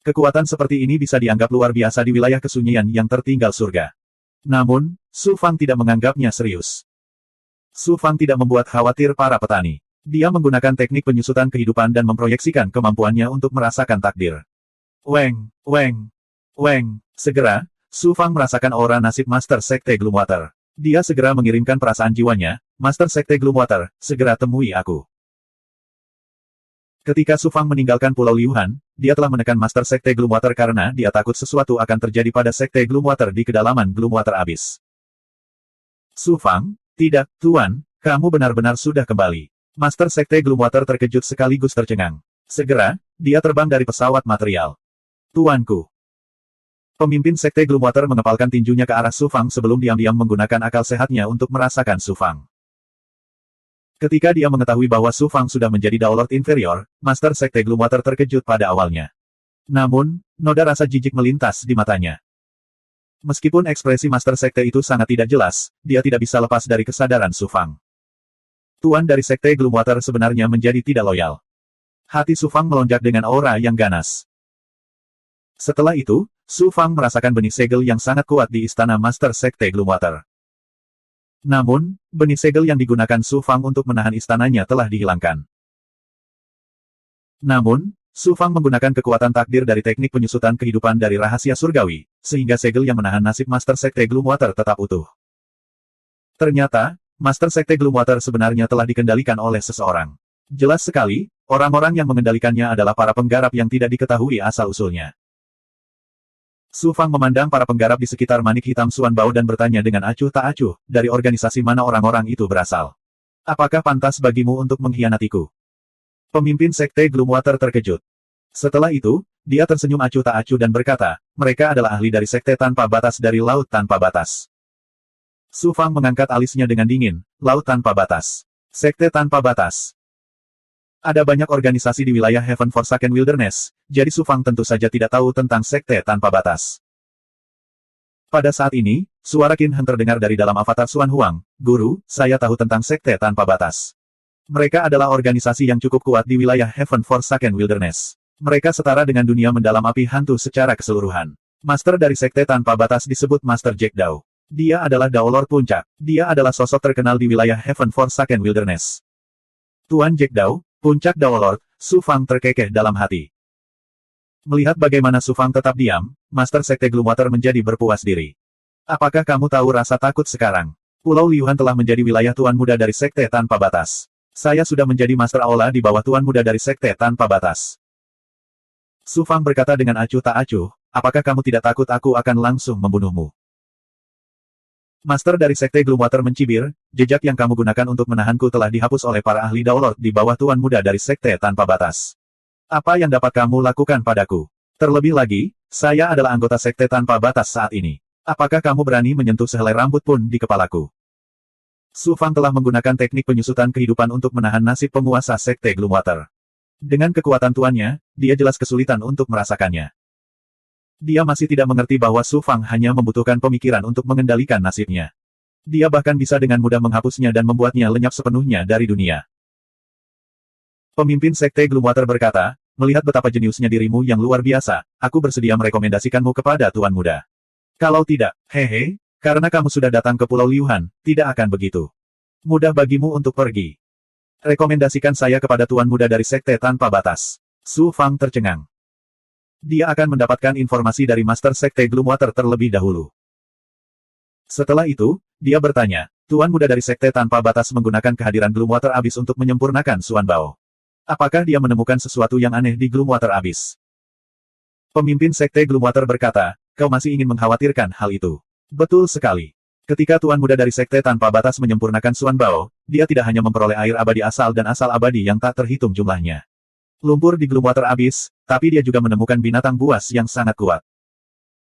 Kekuatan seperti ini bisa dianggap luar biasa di wilayah kesunyian yang tertinggal surga. Namun, Su Fang tidak menganggapnya serius. Su Fang tidak membuat khawatir para petani. Dia menggunakan teknik penyusutan kehidupan dan memproyeksikan kemampuannya untuk merasakan takdir. Weng, weng, weng. Segera, Su Fang merasakan aura nasib Master Sekte Gloomwater. Dia segera mengirimkan perasaan jiwanya, Master Sekte Gloomwater, segera temui aku. Ketika Su Fang meninggalkan Pulau Liuhan, dia telah menekan Master Sekte Gloomwater karena dia takut sesuatu akan terjadi pada Sekte Gloomwater di kedalaman Gloomwater Abyss. Su Fang, tidak, Tuan, kamu benar-benar sudah kembali. Master Sekte Gloomwater terkejut sekaligus tercengang. Segera, dia terbang dari pesawat material. Tuanku. Pemimpin Sekte Gloomwater mengepalkan tinjunya ke arah Su Fang sebelum diam-diam menggunakan akal sehatnya untuk merasakan Su Fang. Ketika dia mengetahui bahwa Su Fang sudah menjadi Daolord inferior, Master Sekte Gloomwater terkejut pada awalnya. Namun, noda rasa jijik melintas di matanya. Meskipun ekspresi Master Sekte itu sangat tidak jelas, dia tidak bisa lepas dari kesadaran Su Fang. Tuan dari Sekte Gloomwater sebenarnya menjadi tidak loyal. Hati Su Fang melonjak dengan aura yang ganas. Setelah itu, Su Fang merasakan benih segel yang sangat kuat di istana Master Sekte Gloomwater. Namun, benih segel yang digunakan Su Fang untuk menahan istananya telah dihilangkan. Namun, Su Fang menggunakan kekuatan takdir dari teknik penyusutan kehidupan dari rahasia surgawi, sehingga segel yang menahan nasib Master Sekte Gloomwater tetap utuh. Ternyata, Master Sekte Gloomwater sebenarnya telah dikendalikan oleh seseorang. Jelas sekali, orang-orang yang mengendalikannya adalah para penggarap yang tidak diketahui asal-usulnya. Su Fang memandang para penggarap di sekitar manik hitam Suan Bao dan bertanya dengan acuh tak acuh, dari organisasi mana orang-orang itu berasal? Apakah pantas bagimu untuk mengkhianatiku? Pemimpin Sekte Gloomwater terkejut. Setelah itu, dia tersenyum acuh tak acuh dan berkata, mereka adalah ahli dari Sekte Tanpa Batas dari Laut Tanpa Batas. Su Fang mengangkat alisnya dengan dingin, Laut Tanpa Batas. Sekte Tanpa Batas. Ada banyak organisasi di wilayah Heaven Forsaken Wilderness, jadi Su Fang tentu saja tidak tahu tentang Sekte Tanpa Batas. Pada saat ini, suara Qin Heng terdengar dari dalam avatar Suan Huang, Guru, saya tahu tentang Sekte Tanpa Batas. Mereka adalah organisasi yang cukup kuat di wilayah Heaven Forsaken Wilderness. Mereka setara dengan dunia mendalam api hantu secara keseluruhan. Master dari Sekte Tanpa Batas disebut Master Jack Dao. Dia adalah Daolord Puncak. Dia adalah sosok terkenal di wilayah Heaven Forsaken Wilderness. Tuan Jack Dao, Puncak Daolord, Su Fang terkekeh dalam hati. Melihat bagaimana Su Fang tetap diam, Master Sekte Gloomwater menjadi berpuas diri. Apakah kamu tahu rasa takut sekarang? Pulau Liuhan telah menjadi wilayah Tuan Muda dari Sekte Tanpa Batas. Saya sudah menjadi Master Aula di bawah Tuan Muda dari Sekte Tanpa Batas. Su Fang berkata dengan acuh tak acuh, apakah kamu tidak takut aku akan langsung membunuhmu? Master dari Sekte Gloomwater mencibir, jejak yang kamu gunakan untuk menahanku telah dihapus oleh para ahli Daolord di bawah Tuan Muda dari Sekte Tanpa Batas. Apa yang dapat kamu lakukan padaku? Terlebih lagi, saya adalah anggota Sekte Tanpa Batas saat ini. Apakah kamu berani menyentuh sehelai rambut pun di kepalaku? Su Fang telah menggunakan teknik penyusutan kehidupan untuk menahan nasib penguasa Sekte Gloomwater. Dengan kekuatan tuannya, dia jelas kesulitan untuk merasakannya. Dia masih tidak mengerti bahwa Su Fang hanya membutuhkan pemikiran untuk mengendalikan nasibnya. Dia bahkan bisa dengan mudah menghapusnya dan membuatnya lenyap sepenuhnya dari dunia. Pemimpin Sekte Gloomwater berkata, melihat betapa jeniusnya dirimu yang luar biasa, aku bersedia merekomendasikanmu kepada Tuan Muda. Kalau tidak, hehe, karena kamu sudah datang ke Pulau Liuhan, tidak akan begitu. Mudah bagimu untuk pergi. Rekomendasikan saya kepada Tuan Muda dari Sekte Tanpa Batas. Su Fang tercengang. Dia akan mendapatkan informasi dari Master Sekte Gloomwater terlebih dahulu. Setelah itu, dia bertanya, Tuan Muda dari Sekte Tanpa Batas menggunakan kehadiran Gloomwater Abyss untuk menyempurnakan Suan Bao. Apakah dia menemukan sesuatu yang aneh di Gloomwater Abyss? Pemimpin Sekte Gloomwater berkata, kau masih ingin mengkhawatirkan hal itu. Betul sekali. Ketika Tuan Muda dari Sekte Tanpa Batas menyempurnakan Suan Bao, dia tidak hanya memperoleh air abadi asal dan asal abadi yang tak terhitung jumlahnya. Lumpur di Gloomwater Abyss, tapi dia juga menemukan binatang buas yang sangat kuat.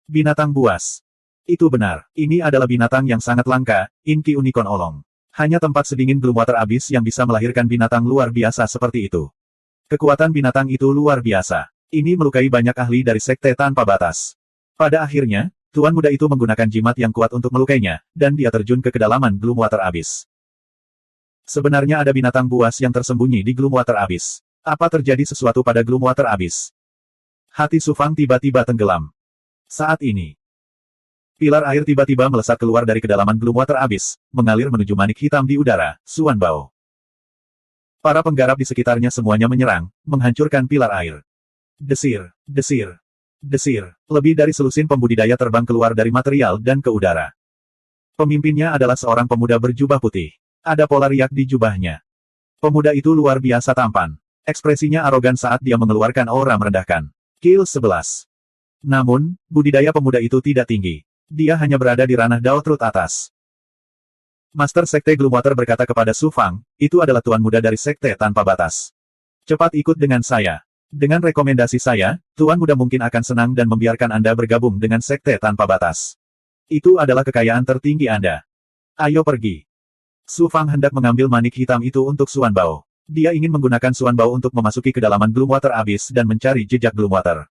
Binatang buas. Itu benar, ini adalah binatang yang sangat langka, Inki Unicorn Olong. Hanya tempat sedingin Gloomwater Abyss yang bisa melahirkan binatang luar biasa seperti itu. Kekuatan binatang itu luar biasa. Ini melukai banyak ahli dari Sekte Tanpa Batas. Pada akhirnya, Tuan Muda itu menggunakan jimat yang kuat untuk melukainya, dan dia terjun ke kedalaman Gloomwater Abyss. Sebenarnya ada binatang buas yang tersembunyi di Gloomwater Abyss. Apa terjadi sesuatu pada Gloomwater Abyss? Hati Su Fang tiba-tiba tenggelam. Saat ini, pilar air tiba-tiba melesat keluar dari kedalaman Gloomwater Abyss, mengalir menuju manik hitam di udara, Suan Bao. Para penggarap di sekitarnya semuanya menyerang, menghancurkan pilar air. Desir, desir. Desir. Lebih dari selusin pembudidaya terbang keluar dari material dan ke udara. Pemimpinnya adalah seorang pemuda berjubah putih. Ada pola riak di jubahnya. Pemuda itu luar biasa tampan. Ekspresinya arogan saat dia mengeluarkan aura merendahkan. Kill 11. Namun, budidaya pemuda itu tidak tinggi. Dia hanya berada di ranah Dao Truth atas. Master Sekte Gloomwater berkata kepada Su Fang, itu adalah tuan muda dari Sekte Tanpa Batas. Cepat ikut dengan saya. Dengan rekomendasi saya, tuan muda mungkin akan senang dan membiarkan Anda bergabung dengan Sekte Tanpa Batas. Itu adalah kekayaan tertinggi Anda. Ayo pergi. Su Fang hendak mengambil manik hitam itu untuk Suan Bao. Dia ingin menggunakan Suan Bao untuk memasuki kedalaman Gloomwater Abyss dan mencari jejak Gloomwater.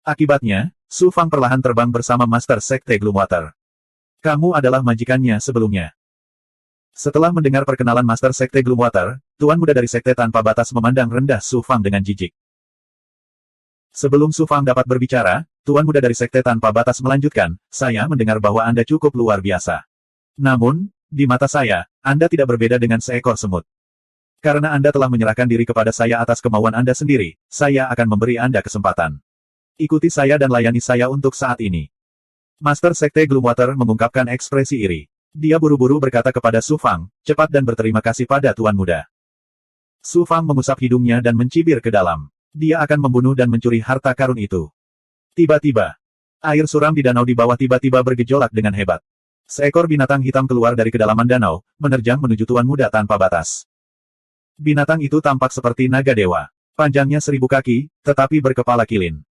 Akibatnya, Su Fang perlahan terbang bersama Master Sekte Gloomwater. Kamu adalah majikannya sebelumnya. Setelah mendengar perkenalan Master Sekte Gloomwater, tuan muda dari Sekte Tanpa Batas memandang rendah Su Fang dengan jijik. Sebelum Su Fang dapat berbicara, tuan muda dari Sekte Tanpa Batas melanjutkan, saya mendengar bahwa Anda cukup luar biasa. Namun, di mata saya, Anda tidak berbeda dengan seekor semut. Karena Anda telah menyerahkan diri kepada saya atas kemauan Anda sendiri, saya akan memberi Anda kesempatan. Ikuti saya dan layani saya untuk saat ini. Master Sekte Gloomwater mengungkapkan ekspresi iri. Dia buru-buru berkata kepada Su Fang, cepat dan berterima kasih pada tuan muda. Su Fang mengusap hidungnya dan mencibir ke dalam. Dia akan membunuh dan mencuri harta karun itu. Tiba-tiba, air suram di danau di bawah tiba-tiba bergejolak dengan hebat. Seekor binatang hitam keluar dari kedalaman danau, menerjang menuju tuan muda tanpa batas. Binatang itu tampak seperti naga dewa. Panjangnya 1000 kaki, tetapi berkepala kilin.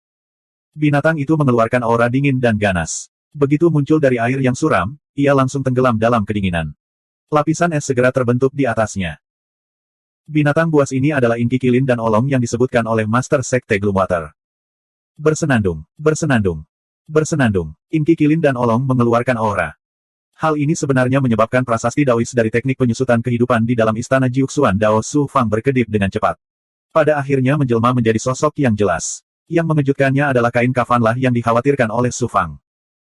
Binatang itu mengeluarkan aura dingin dan ganas. Begitu muncul dari air yang suram, ia langsung tenggelam dalam kedinginan. Lapisan es segera terbentuk di atasnya. Binatang buas ini adalah inki kilin dan olong yang disebutkan oleh Master Sekte Gloomwater. Bersenandung, bersenandung, bersenandung. Inki kilin dan olong mengeluarkan aura. Hal ini sebenarnya menyebabkan prasasti Daois dari teknik penyusutan kehidupan di dalam istana Jiuxuan Dao Su Fang berkedip dengan cepat. Pada akhirnya menjelma menjadi sosok yang jelas. Yang mengejutkannya adalah kain kafanlah yang dikhawatirkan oleh Su Fang.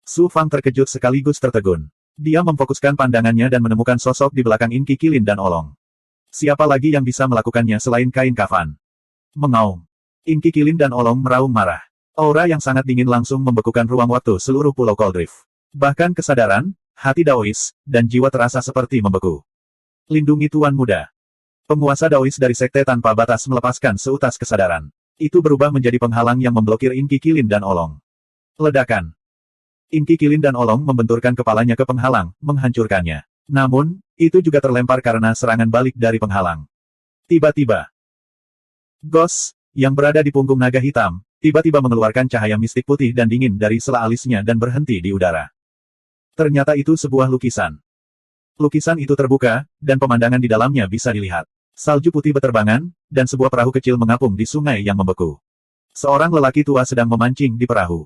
Su Fang terkejut sekaligus tertegun. Dia memfokuskan pandangannya dan menemukan sosok di belakang inki kilin dan olong. Siapa lagi yang bisa melakukannya selain kain kafan? Mengaum. Inki kilin dan olong meraung marah. Aura yang sangat dingin langsung membekukan ruang waktu seluruh pulau Coldrift. Bahkan kesadaran, hati Daois, dan jiwa terasa seperti membeku. Lindungi tuan muda. Penguasa Daois dari Sekte Tanpa Batas melepaskan seutas kesadaran. Itu berubah menjadi penghalang yang memblokir inki kilin dan olong. Ledakan. Inki kilin dan olong membenturkan kepalanya ke penghalang, menghancurkannya. Namun, itu juga terlempar karena serangan balik dari penghalang. Tiba-tiba, Ghost, yang berada di punggung naga hitam, tiba-tiba mengeluarkan cahaya mistik putih dan dingin dari sela alisnya dan berhenti di udara. Ternyata itu sebuah lukisan. Lukisan itu terbuka, dan pemandangan di dalamnya bisa dilihat. Salju putih beterbangan, dan sebuah perahu kecil mengapung di sungai yang membeku. Seorang lelaki tua sedang memancing di perahu.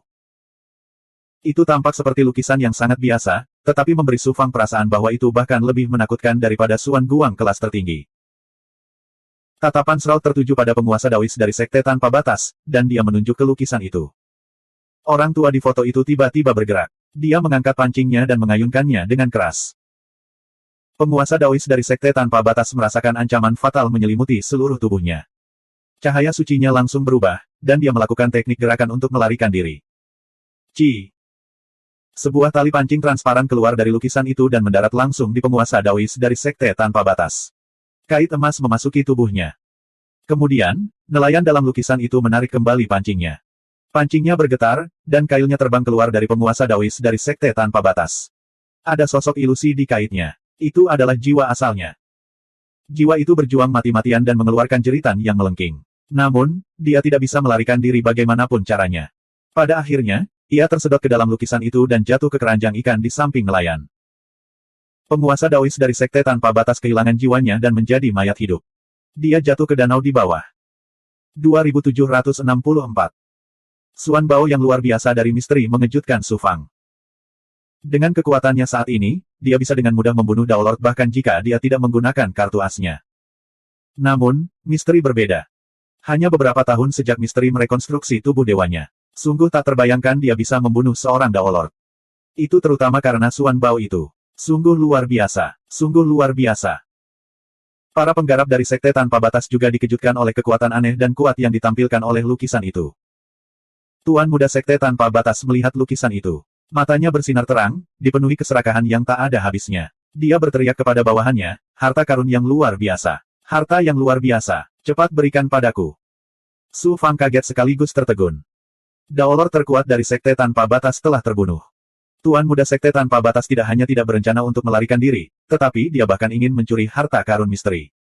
Itu tampak seperti lukisan yang sangat biasa, tetapi memberi Su Fang perasaan bahwa itu bahkan lebih menakutkan daripada Suan Guang kelas tertinggi. Tatapan Shroud tertuju pada penguasa Daois dari Sekte Tanpa Batas, dan dia menunjuk ke lukisan itu. Orang tua di foto itu tiba-tiba bergerak. Dia mengangkat pancingnya dan mengayunkannya dengan keras. Penguasa Daois dari Sekte Tanpa Batas merasakan ancaman fatal menyelimuti seluruh tubuhnya. Cahaya sucinya langsung berubah, dan dia melakukan teknik gerakan untuk melarikan diri. Ci. Sebuah tali pancing transparan keluar dari lukisan itu dan mendarat langsung di penguasa Daois dari Sekte Tanpa Batas. Kait emas memasuki tubuhnya. Kemudian, nelayan dalam lukisan itu menarik kembali pancingnya. Pancingnya bergetar, dan kailnya terbang keluar dari penguasa Daois dari Sekte Tanpa Batas. Ada sosok ilusi di kaitnya. Itu adalah jiwa asalnya. Jiwa itu berjuang mati-matian dan mengeluarkan jeritan yang melengking. Namun, dia tidak bisa melarikan diri bagaimanapun caranya. Pada akhirnya, ia tersedot ke dalam lukisan itu dan jatuh ke keranjang ikan di samping nelayan. Penguasa Daois dari Sekte Tanpa Batas kehilangan jiwanya dan menjadi mayat hidup. Dia jatuh ke danau di bawah. 2764. Suan Bao yang luar biasa dari misteri mengejutkan Su Fang. Dengan kekuatannya saat ini, dia bisa dengan mudah membunuh Daolord bahkan jika dia tidak menggunakan kartu asnya. Namun, misteri berbeda. Hanya beberapa tahun sejak misteri merekonstruksi tubuh dewanya. Sungguh tak terbayangkan dia bisa membunuh seorang Daolord. Itu terutama karena Suan Bao itu. Sungguh luar biasa. Sungguh luar biasa. Para penggarap dari Sekte Tanpa Batas juga dikejutkan oleh kekuatan aneh dan kuat yang ditampilkan oleh lukisan itu. Tuan Muda Sekte Tanpa Batas melihat lukisan itu. Matanya bersinar terang, dipenuhi keserakahan yang tak ada habisnya. Dia berteriak kepada bawahannya, harta karun yang luar biasa. Harta yang luar biasa. Cepat berikan padaku. Su Fang kaget sekaligus tertegun. Daolor terkuat dari Sekte Tanpa Batas telah terbunuh. Tuan Muda Sekte Tanpa Batas tidak hanya tidak berencana untuk melarikan diri, tetapi dia bahkan ingin mencuri harta karun misteri.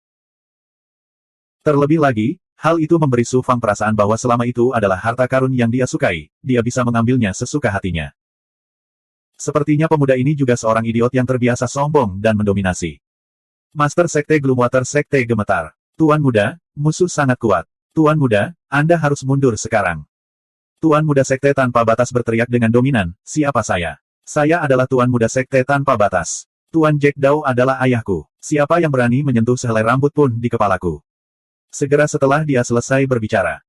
Terlebih lagi, hal itu memberi Su Fang perasaan bahwa selama itu adalah harta karun yang dia sukai, dia bisa mengambilnya sesuka hatinya. Sepertinya pemuda ini juga seorang idiot yang terbiasa sombong dan mendominasi. Master Sekte Gloomwater Sekte gemetar. Tuan Muda, musuh sangat kuat. Tuan Muda, Anda harus mundur sekarang. Tuan Muda Sekte Tanpa Batas berteriak dengan dominan, siapa saya? Saya adalah Tuan Muda Sekte Tanpa Batas. Tuan Jack Dao adalah ayahku. Siapa yang berani menyentuh sehelai rambut pun di kepalaku. Segera setelah dia selesai berbicara.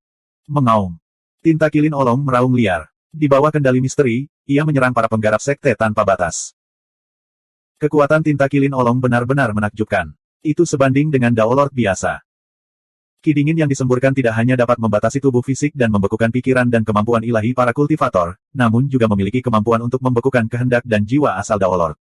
Mengaum. Tinta kilin olong meraung liar. Di bawah kendali misteri, ia menyerang para penggarap Sekte Tanpa Batas. Kekuatan tinta kilin olong benar-benar menakjubkan. Itu sebanding dengan Daolord biasa. Ki dingin yang disemburkan tidak hanya dapat membatasi tubuh fisik dan membekukan pikiran dan kemampuan ilahi para kultivator, namun juga memiliki kemampuan untuk membekukan kehendak dan jiwa asal Daolord.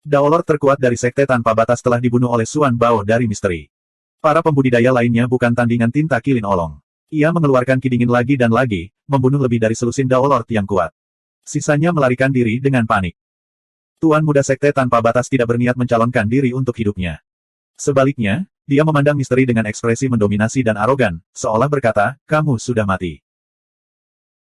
Daolord terkuat dari Sekte Tanpa Batas telah dibunuh oleh Suan Bao dari misteri. Para pembudidaya lainnya bukan tandingan tinta kilin olong. Ia mengeluarkan ki dingin lagi dan lagi, membunuh lebih dari selusin Daolord yang kuat. Sisanya melarikan diri dengan panik. Tuan Muda Sekte Tanpa Batas tidak berniat mencalonkan diri untuk hidupnya. Sebaliknya, dia memandang misteri dengan ekspresi mendominasi dan arogan, seolah berkata, kamu sudah mati.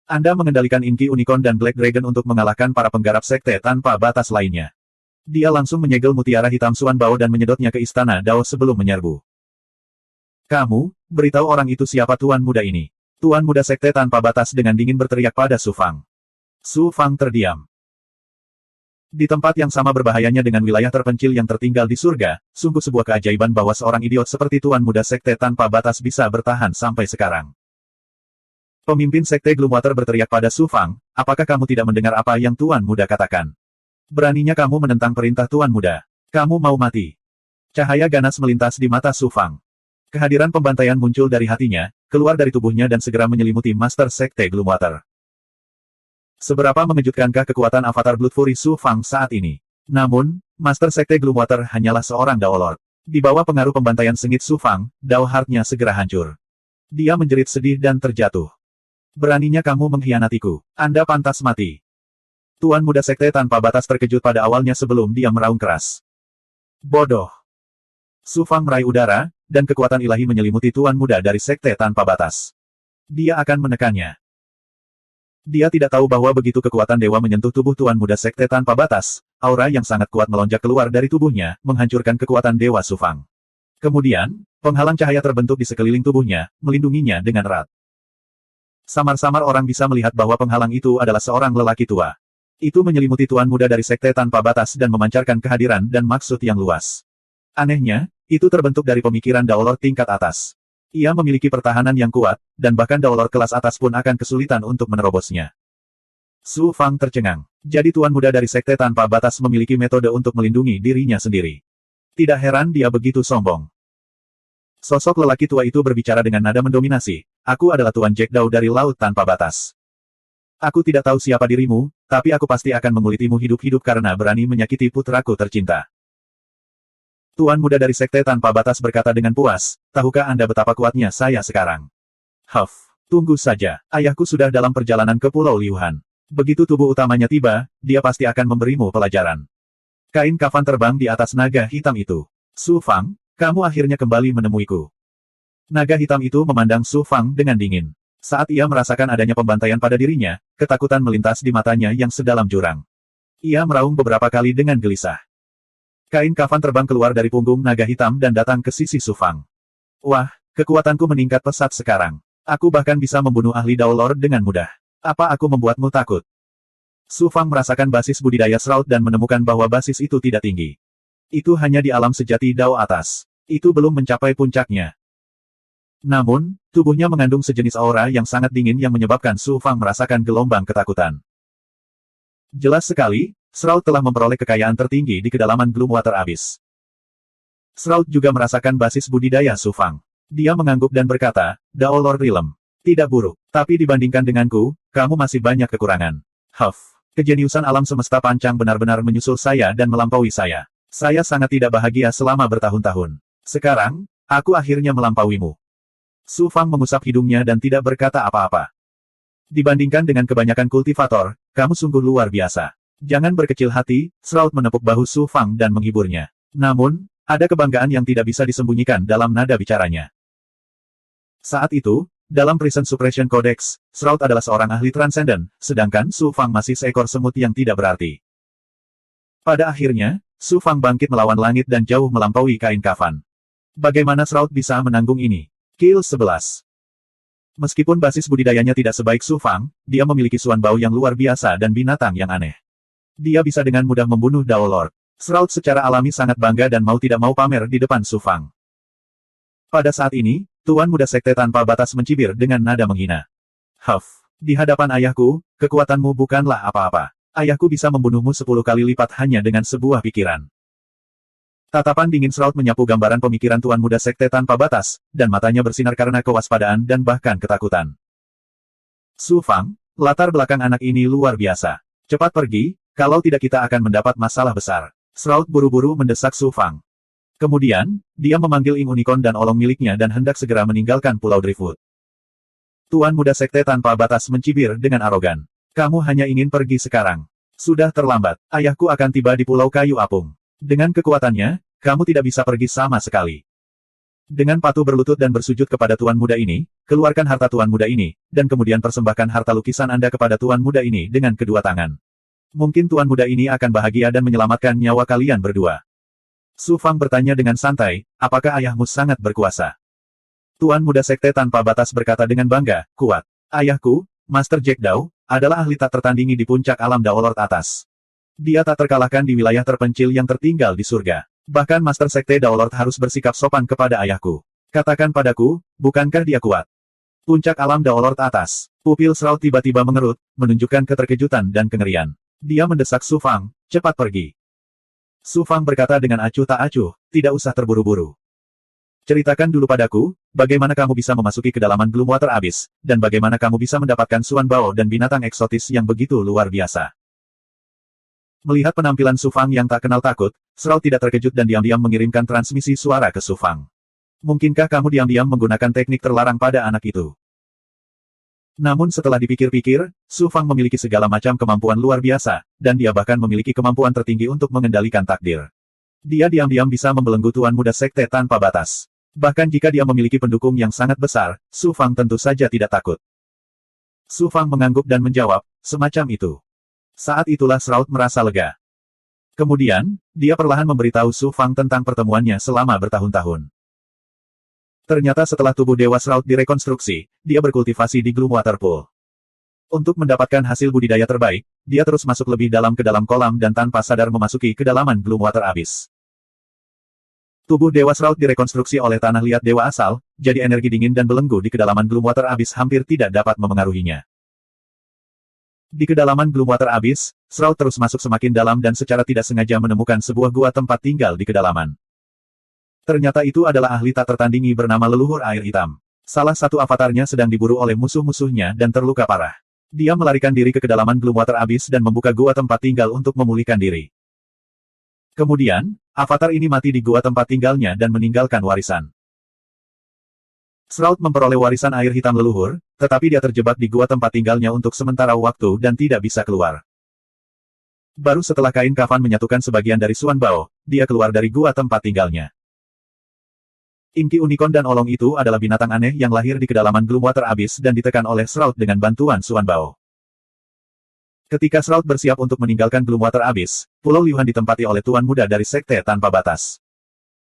Anda mengendalikan Inki Unicorn dan Black Dragon untuk mengalahkan para penggarap Sekte Tanpa Batas lainnya. Dia langsung menyegel mutiara hitam Suan Bao dan menyedotnya ke istana Dao sebelum menyerbu. Kamu, beritahu orang itu siapa Tuan Muda ini. Tuan Muda Sekte Tanpa Batas dengan dingin berteriak pada Su Fang. Su Fang terdiam. Di tempat yang sama berbahayanya dengan wilayah terpencil yang tertinggal di surga, sungguh sebuah keajaiban bahwa seorang idiot seperti Tuan Muda Sekte Tanpa Batas bisa bertahan sampai sekarang. Pemimpin Sekte Gloomwater berteriak pada Su Fang, apakah kamu tidak mendengar apa yang Tuan Muda katakan? Beraninya kamu menentang perintah Tuan Muda. Kamu mau mati. Cahaya ganas melintas di mata Su Fang. Kehadiran pembantaian muncul dari hatinya, keluar dari tubuhnya dan segera menyelimuti Master Sekte Gloomwater. Seberapa mengejutkankah kekuatan avatar Blood Fury Su Fang saat ini? Namun, Master Sekte Gloomwater hanyalah seorang Daolord. Di bawah pengaruh pembantaian sengit Su Fang, Dao Heart-nya segera hancur. Dia menjerit sedih dan terjatuh. Beraninya kamu mengkhianatiku. Anda pantas mati. Tuan Muda Sekte Tanpa Batas terkejut pada awalnya sebelum dia meraung keras. Bodoh. Su Fang meraih udara, dan kekuatan ilahi menyelimuti Tuan Muda dari Sekte Tanpa Batas. Dia akan menekannya. Dia tidak tahu bahwa begitu kekuatan dewa menyentuh tubuh Tuan Muda Sekte Tanpa Batas, aura yang sangat kuat melonjak keluar dari tubuhnya, menghancurkan kekuatan Dewa Su Fang. Kemudian, penghalang cahaya terbentuk di sekeliling tubuhnya, melindunginya dengan erat. Samar-samar orang bisa melihat bahwa penghalang itu adalah seorang lelaki tua. Itu menyelimuti Tuan Muda dari Sekte Tanpa Batas dan memancarkan kehadiran dan maksud yang luas. Anehnya, itu terbentuk dari pemikiran Daolord tingkat atas. Ia memiliki pertahanan yang kuat, dan bahkan Daolord kelas atas pun akan kesulitan untuk menerobosnya. Su Fang tercengang. Jadi Tuan Muda dari Sekte Tanpa Batas memiliki metode untuk melindungi dirinya sendiri. Tidak heran dia begitu sombong. Sosok lelaki tua itu berbicara dengan nada mendominasi. Aku adalah Tuan Jack Dao dari Laut Tanpa Batas. Aku tidak tahu siapa dirimu, tapi aku pasti akan mengulitimu hidup-hidup karena berani menyakiti putraku tercinta. Tuan Muda dari Sekte Tanpa Batas berkata dengan puas, tahukah Anda betapa kuatnya saya sekarang? Huff, tunggu saja, ayahku sudah dalam perjalanan ke Pulau Liuhan. Begitu tubuh utamanya tiba, dia pasti akan memberimu pelajaran. Kain kafan terbang di atas naga hitam itu. Su Fang, kamu akhirnya kembali menemuiku. Naga hitam itu memandang Su Fang dengan dingin. Saat ia merasakan adanya pembantaian pada dirinya, ketakutan melintas di matanya yang sedalam jurang. Ia meraung beberapa kali dengan gelisah. Kain kafan terbang keluar dari punggung naga hitam dan datang ke sisi Su Fang. Wah, kekuatanku meningkat pesat sekarang. Aku bahkan bisa membunuh ahli Daolord dengan mudah. Apa aku membuatmu takut? Su Fang merasakan basis budidaya Shroud dan menemukan bahwa basis itu tidak tinggi. Itu hanya di alam sejati Dao atas. Itu belum mencapai puncaknya. Namun, tubuhnya mengandung sejenis aura yang sangat dingin yang menyebabkan Su Fang merasakan gelombang ketakutan. Jelas sekali, Shroud telah memperoleh kekayaan tertinggi di kedalaman Gloomwater Abyss. Shroud juga merasakan basis budidaya Su Fang. Dia mengangguk dan berkata, Daolord Realm. Tidak buruk, tapi dibandingkan denganku, kamu masih banyak kekurangan. Kejeniusan alam semesta pancang benar-benar menyusul saya dan melampaui saya. Saya sangat tidak bahagia selama bertahun-tahun. Sekarang, aku akhirnya melampauimu. Su Fang mengusap hidungnya dan tidak berkata apa-apa. Dibandingkan dengan kebanyakan kultivator, kamu sungguh luar biasa. Jangan berkecil hati, Shroud menepuk bahu Su Fang dan menghiburnya. Namun, ada kebanggaan yang tidak bisa disembunyikan dalam nada bicaranya. Saat itu, dalam Prison Suppression Codex, Shroud adalah seorang ahli transenden, sedangkan Su Fang masih seekor semut yang tidak berarti. Pada akhirnya, Su Fang bangkit melawan langit dan jauh melampaui kain kafan. Bagaimana Shroud bisa menanggung ini? Kill 11. Meskipun basis budidayanya tidak sebaik Su Fang, dia memiliki Suan Bao yang luar biasa dan binatang yang aneh. Dia bisa dengan mudah membunuh Dao Lord. Shroud secara alami sangat bangga dan mau tidak mau pamer di depan Su Fang. Pada saat ini, Tuan Muda Sekte Tanpa Batas mencibir dengan nada menghina. Di hadapan ayahku, kekuatanmu bukanlah apa-apa. Ayahku bisa membunuhmu 10 kali lipat hanya dengan sebuah pikiran. Tatapan dingin Shroud menyapu gambaran pemikiran Tuan Muda Sekte Tanpa Batas, dan matanya bersinar karena kewaspadaan dan bahkan ketakutan. Su Fang, latar belakang anak ini luar biasa. Cepat pergi, kalau tidak kita akan mendapat masalah besar. Shroud buru-buru mendesak Su Fang. Kemudian, dia memanggil Ing Unicorn dan olong miliknya dan hendak segera meninggalkan Pulau Driftwood. Tuan Muda Sekte Tanpa Batas mencibir dengan arogan. Kamu hanya ingin pergi sekarang. Sudah terlambat, ayahku akan tiba di Pulau Kayu Apung. Dengan kekuatannya, kamu tidak bisa pergi sama sekali. Dengan patuh berlutut dan bersujud kepada Tuan Muda ini, keluarkan harta Tuan Muda ini, dan kemudian persembahkan harta lukisan Anda kepada Tuan Muda ini dengan kedua tangan. Mungkin Tuan Muda ini akan bahagia dan menyelamatkan nyawa kalian berdua. Su Fang bertanya dengan santai, apakah ayahmu sangat berkuasa? Tuan Muda Sekte Tanpa Batas berkata dengan bangga, kuat. Ayahku, Master Jack Dao, adalah ahli tak tertandingi di puncak alam Dao Lord atas. Dia tak terkalahkan di wilayah terpencil yang tertinggal di surga. Bahkan Master Sekte Dao Lord harus bersikap sopan kepada ayahku. Katakan padaku, bukankah dia kuat? Puncak alam Dao Lord atas. Pupil Shroud tiba-tiba mengerut, menunjukkan keterkejutan dan kengerian. Dia mendesak Su Fang, cepat pergi. Su Fang berkata dengan acuh tak acuh, tidak usah terburu-buru. Ceritakan dulu padaku, bagaimana kamu bisa memasuki kedalaman Gloomwater Abyss, dan bagaimana kamu bisa mendapatkan Suan Bao dan binatang eksotis yang begitu luar biasa. Melihat penampilan Su Fang yang tak kenal takut, Shroud tidak terkejut dan diam-diam mengirimkan transmisi suara ke Su Fang. Mungkinkah kamu diam-diam menggunakan teknik terlarang pada anak itu? Namun setelah dipikir-pikir, Su Fang memiliki segala macam kemampuan luar biasa, dan dia bahkan memiliki kemampuan tertinggi untuk mengendalikan takdir. Dia diam-diam bisa membelenggu Tuan Muda Sekte Tanpa Batas. Bahkan jika dia memiliki pendukung yang sangat besar, Su Fang tentu saja tidak takut. Su Fang mengangguk dan menjawab, semacam itu. Saat itulah Shroud merasa lega. Kemudian, dia perlahan memberitahu Su Fang tentang pertemuannya selama bertahun-tahun. Ternyata setelah tubuh Dewa Shroud direkonstruksi, dia berkultivasi di Gloomwater Pool. Untuk mendapatkan hasil budidaya terbaik, dia terus masuk lebih dalam ke dalam kolam dan tanpa sadar memasuki kedalaman Gloomwater Abyss. Tubuh Dewa Shroud direkonstruksi oleh tanah liat Dewa Asal, jadi energi dingin dan belenggu di kedalaman Gloomwater Abyss hampir tidak dapat memengaruhinya. Di kedalaman Gloomwater Abyss, Shroud terus masuk semakin dalam dan secara tidak sengaja menemukan sebuah gua tempat tinggal di kedalaman. Ternyata itu adalah ahli tak tertandingi bernama Leluhur Air Hitam. Salah satu avatarnya sedang diburu oleh musuh-musuhnya dan terluka parah. Dia melarikan diri ke kedalaman Gloomwater Abyss dan membuka gua tempat tinggal untuk memulihkan diri. Kemudian, avatar ini mati di gua tempat tinggalnya dan meninggalkan warisan. Shroud memperoleh warisan air hitam leluhur, tetapi dia terjebak di gua tempat tinggalnya untuk sementara waktu dan tidak bisa keluar. Baru setelah kain kafan menyatukan sebagian dari Suan Bao, dia keluar dari gua tempat tinggalnya. Inki Unicorn dan Olong itu adalah binatang aneh yang lahir di kedalaman Gloomwater Abyss dan ditekan oleh Shroud dengan bantuan Suan Bao. Ketika Shroud bersiap untuk meninggalkan Gloomwater Abyss, Pulau Liuhan ditempati oleh Tuan Muda dari Sekte Tanpa Batas.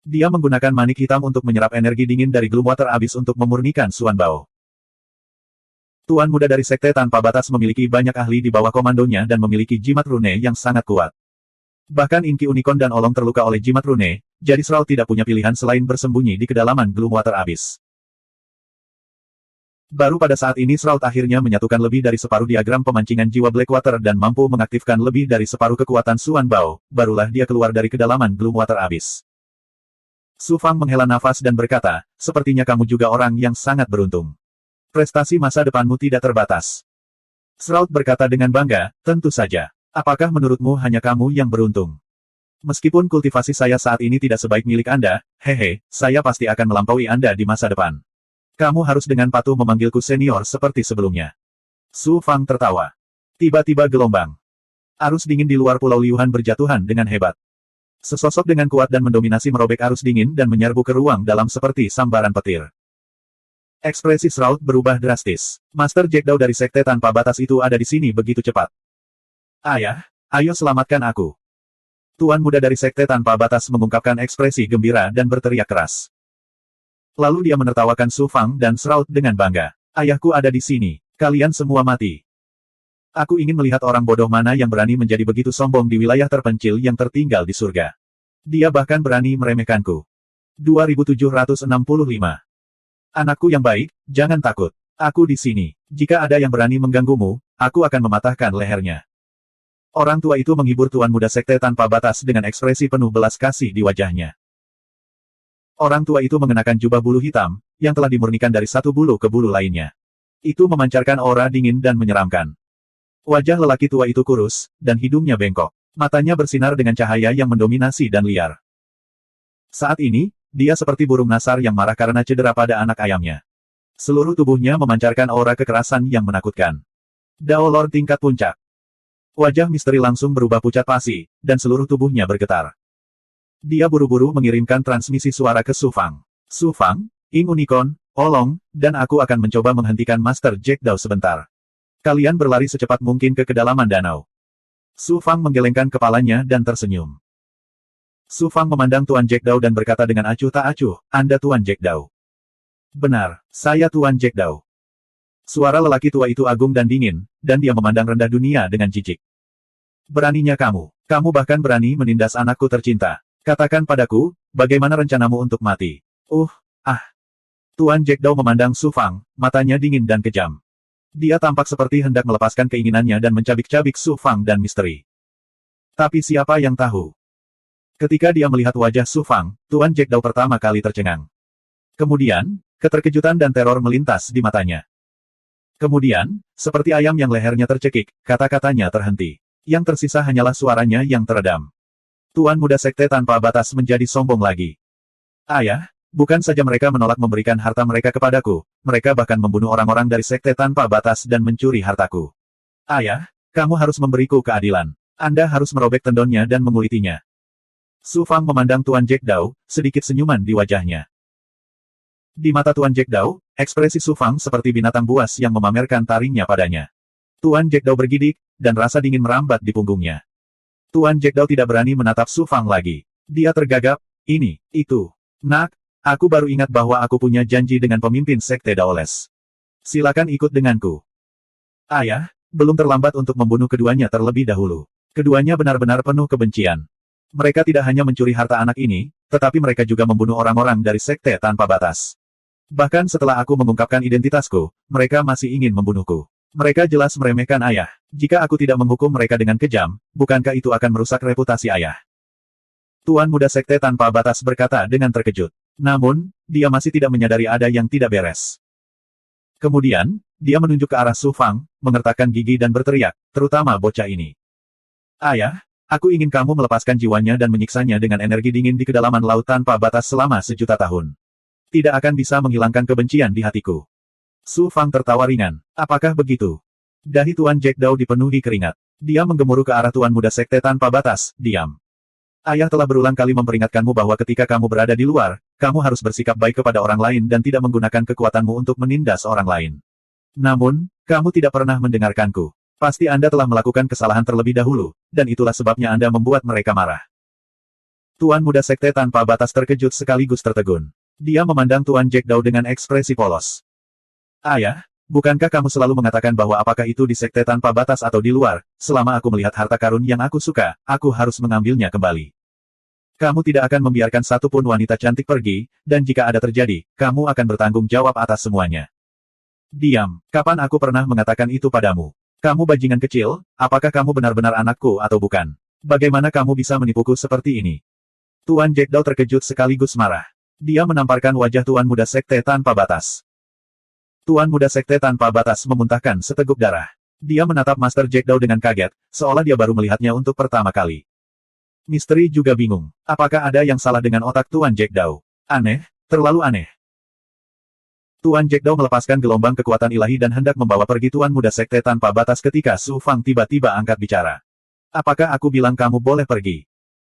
Dia menggunakan manik hitam untuk menyerap energi dingin dari Gloomwater Abyss untuk memurnikan Suan Bao. Tuan Muda dari Sekte Tanpa Batas memiliki banyak ahli di bawah komandonya dan memiliki jimat rune yang sangat kuat. Bahkan Inki Unicorn dan Olong terluka oleh jimat rune, jadi Shroud tidak punya pilihan selain bersembunyi di kedalaman Gloomwater Abyss. Baru pada saat ini Shroud akhirnya menyatukan lebih dari separuh diagram pemancingan jiwa Blackwater dan mampu mengaktifkan lebih dari separuh kekuatan Suan Bao, barulah dia keluar dari kedalaman Gloomwater Abyss. Su Fang menghela nafas dan berkata, sepertinya kamu juga orang yang sangat beruntung. Prestasi masa depanmu tidak terbatas. Shroud berkata dengan bangga, tentu saja. Apakah menurutmu hanya kamu yang beruntung? Meskipun kultivasi saya saat ini tidak sebaik milik Anda, hehe, saya pasti akan melampaui Anda di masa depan. Kamu harus dengan patuh memanggilku senior seperti sebelumnya. Su Fang tertawa. Tiba-tiba gelombang arus dingin di luar Pulau Liuhan berjatuhan dengan hebat. Sesosok dengan kuat dan mendominasi merobek arus dingin dan menyerbu ke ruang dalam seperti sambaran petir. Ekspresi Shroud berubah drastis. Master Jack Dao dari Sekte Tanpa Batas itu ada di sini begitu cepat. Ayah, ayo selamatkan aku. Tuan muda dari Sekte Tanpa Batas mengungkapkan ekspresi gembira dan berteriak keras. Lalu dia menertawakan Su Fang dan Shroud dengan bangga. Ayahku ada di sini. Kalian semua mati. Aku ingin melihat orang bodoh mana yang berani menjadi begitu sombong di wilayah terpencil yang tertinggal di surga. Dia bahkan berani meremehkanku. 2765. Anakku yang baik, jangan takut. Aku di sini. Jika ada yang berani mengganggumu, aku akan mematahkan lehernya. Orang tua itu menghibur Tuan Muda Sekte Tanpa Batas dengan ekspresi penuh belas kasih di wajahnya. Orang tua itu mengenakan jubah bulu hitam, yang telah dimurnikan dari satu bulu ke bulu lainnya. Itu memancarkan aura dingin dan menyeramkan. Wajah lelaki tua itu kurus, dan hidungnya bengkok. Matanya bersinar dengan cahaya yang mendominasi dan liar. Saat ini, dia seperti burung nasar yang marah karena cedera pada anak ayamnya. Seluruh tubuhnya memancarkan aura kekerasan yang menakutkan. Dao Lord tingkat puncak. Wajah misteri langsung berubah pucat pasi, dan seluruh tubuhnya bergetar. Dia buru-buru mengirimkan transmisi suara ke Su Fang. Su Fang, Ing Unicorn, Olong, dan aku akan mencoba menghentikan Master Jack Dao sebentar. Kalian berlari secepat mungkin ke kedalaman danau. Su Fang menggelengkan kepalanya dan tersenyum. Su Fang memandang Tuan Jack Dao dan berkata dengan acuh tak acuh, Anda Tuan Jack Dao. Benar, saya Tuan Jack Dao. Suara lelaki tua itu agung dan dingin, dan dia memandang rendah dunia dengan jijik. Beraninya kamu bahkan berani menindas anakku tercinta. Katakan padaku, bagaimana rencanamu untuk mati? Tuan Jack Dao memandang Su Fang, matanya dingin dan kejam. Dia tampak seperti hendak melepaskan keinginannya dan mencabik-cabik Su Fang dan misteri. Tapi siapa yang tahu? Ketika dia melihat wajah Su Fang, Tuan Jack Dao pertama kali tercengang. Kemudian, keterkejutan dan teror melintas di matanya. Kemudian, seperti ayam yang lehernya tercekik, kata-katanya terhenti. Yang tersisa hanyalah suaranya yang teredam. Tuan Muda Sekte Tanpa Batas menjadi sombong lagi. Ayah, bukan saja mereka menolak memberikan harta mereka kepadaku, mereka bahkan membunuh orang-orang dari Sekte Tanpa Batas dan mencuri hartaku. Ayah, kamu harus memberiku keadilan. Anda harus merobek tendonnya dan mengulitinya. Su Fang memandang Tuan Jack Dao, sedikit senyuman di wajahnya. Di mata Tuan Jack Dao, ekspresi Su Fang seperti binatang buas yang memamerkan taringnya padanya. Tuan Jack Dao bergidik, dan rasa dingin merambat di punggungnya. Tuan Jack Dao tidak berani menatap Su Fang lagi. Dia tergagap, ini, itu. Nak, aku baru ingat bahwa aku punya janji dengan pemimpin Sekte Daoles. Silakan ikut denganku. Ayah, belum terlambat untuk membunuh keduanya terlebih dahulu. Keduanya benar-benar penuh kebencian. Mereka tidak hanya mencuri harta anak ini, tetapi mereka juga membunuh orang-orang dari Sekte Tanpa Batas. Bahkan setelah aku mengungkapkan identitasku, mereka masih ingin membunuhku. Mereka jelas meremehkan ayah. Jika aku tidak menghukum mereka dengan kejam, bukankah itu akan merusak reputasi ayah? Tuan Muda Sekte Tanpa Batas berkata dengan terkejut. Namun, dia masih tidak menyadari ada yang tidak beres. Kemudian, dia menunjuk ke arah Su Fang, mengertakkan gigi dan berteriak, terutama bocah ini. Ayah, aku ingin kamu melepaskan jiwanya dan menyiksanya dengan energi dingin di kedalaman laut tanpa batas selama 1.000.000 tahun. Tidak akan bisa menghilangkan kebencian di hatiku. Su Fang tertawa ringan. Apakah begitu? Dahi Tuan Jack Dao dipenuhi keringat. Dia menggemuruh ke arah Tuan Muda Sekte Tanpa Batas, diam. Ayah telah berulang kali memperingatkanmu bahwa ketika kamu berada di luar, kamu harus bersikap baik kepada orang lain dan tidak menggunakan kekuatanmu untuk menindas orang lain. Namun, kamu tidak pernah mendengarkanku. Pasti Anda telah melakukan kesalahan terlebih dahulu, dan itulah sebabnya Anda membuat mereka marah. Tuan Muda Sekte Tanpa Batas terkejut sekaligus tertegun. Dia memandang Tuan Jack Dao dengan ekspresi polos. Ayah, bukankah kamu selalu mengatakan bahwa apakah itu di Sekte Tanpa Batas atau di luar, selama aku melihat harta karun yang aku suka, aku harus mengambilnya kembali. Kamu tidak akan membiarkan satupun wanita cantik pergi, dan jika ada terjadi, kamu akan bertanggung jawab atas semuanya. Diam, kapan aku pernah mengatakan itu padamu? Kamu bajingan kecil, apakah kamu benar-benar anakku atau bukan? Bagaimana kamu bisa menipuku seperti ini? Tuan Jack Dao terkejut sekaligus marah. Dia menamparkan wajah Tuan Muda Sekte Tanpa Batas. Tuan muda sekte tanpa batas memuntahkan seteguk darah. Dia menatap Master Jack Dao dengan kaget, seolah dia baru melihatnya untuk pertama kali. Misteri juga bingung. Apakah ada yang salah dengan otak Tuan Jack Dao? Aneh, terlalu aneh. Tuan Jack Dao melepaskan gelombang kekuatan ilahi dan hendak membawa pergi Tuan muda sekte tanpa batas ketika Su Fang tiba-tiba angkat bicara. Apakah aku bilang kamu boleh pergi?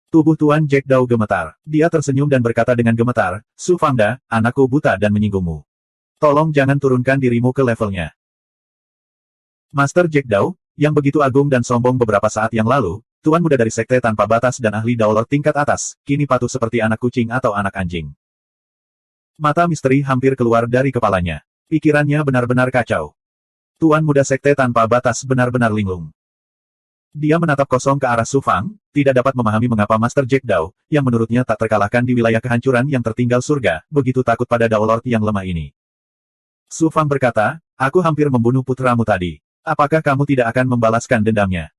Tubuh Tuan Jack Dao gemetar. Dia tersenyum dan berkata dengan gemetar, Su Fangda, anakku buta dan menyinggungmu. Tolong jangan turunkan dirimu ke levelnya. Master Jack Dao, yang begitu agung dan sombong beberapa saat yang lalu, tuan muda dari sekte tanpa batas dan ahli Daolord tingkat atas, kini patuh seperti anak kucing atau anak anjing. Mata misteri hampir keluar dari kepalanya. Pikirannya benar-benar kacau. Tuan muda sekte tanpa batas benar-benar linglung. Dia menatap kosong ke arah Su Fang, tidak dapat memahami mengapa Master Jack Dao, yang menurutnya tak terkalahkan di wilayah kehancuran yang tertinggal surga, begitu takut pada Daolord yang lemah ini. Su Fang berkata, aku hampir membunuh putramu tadi. Apakah kamu tidak akan membalaskan dendamnya?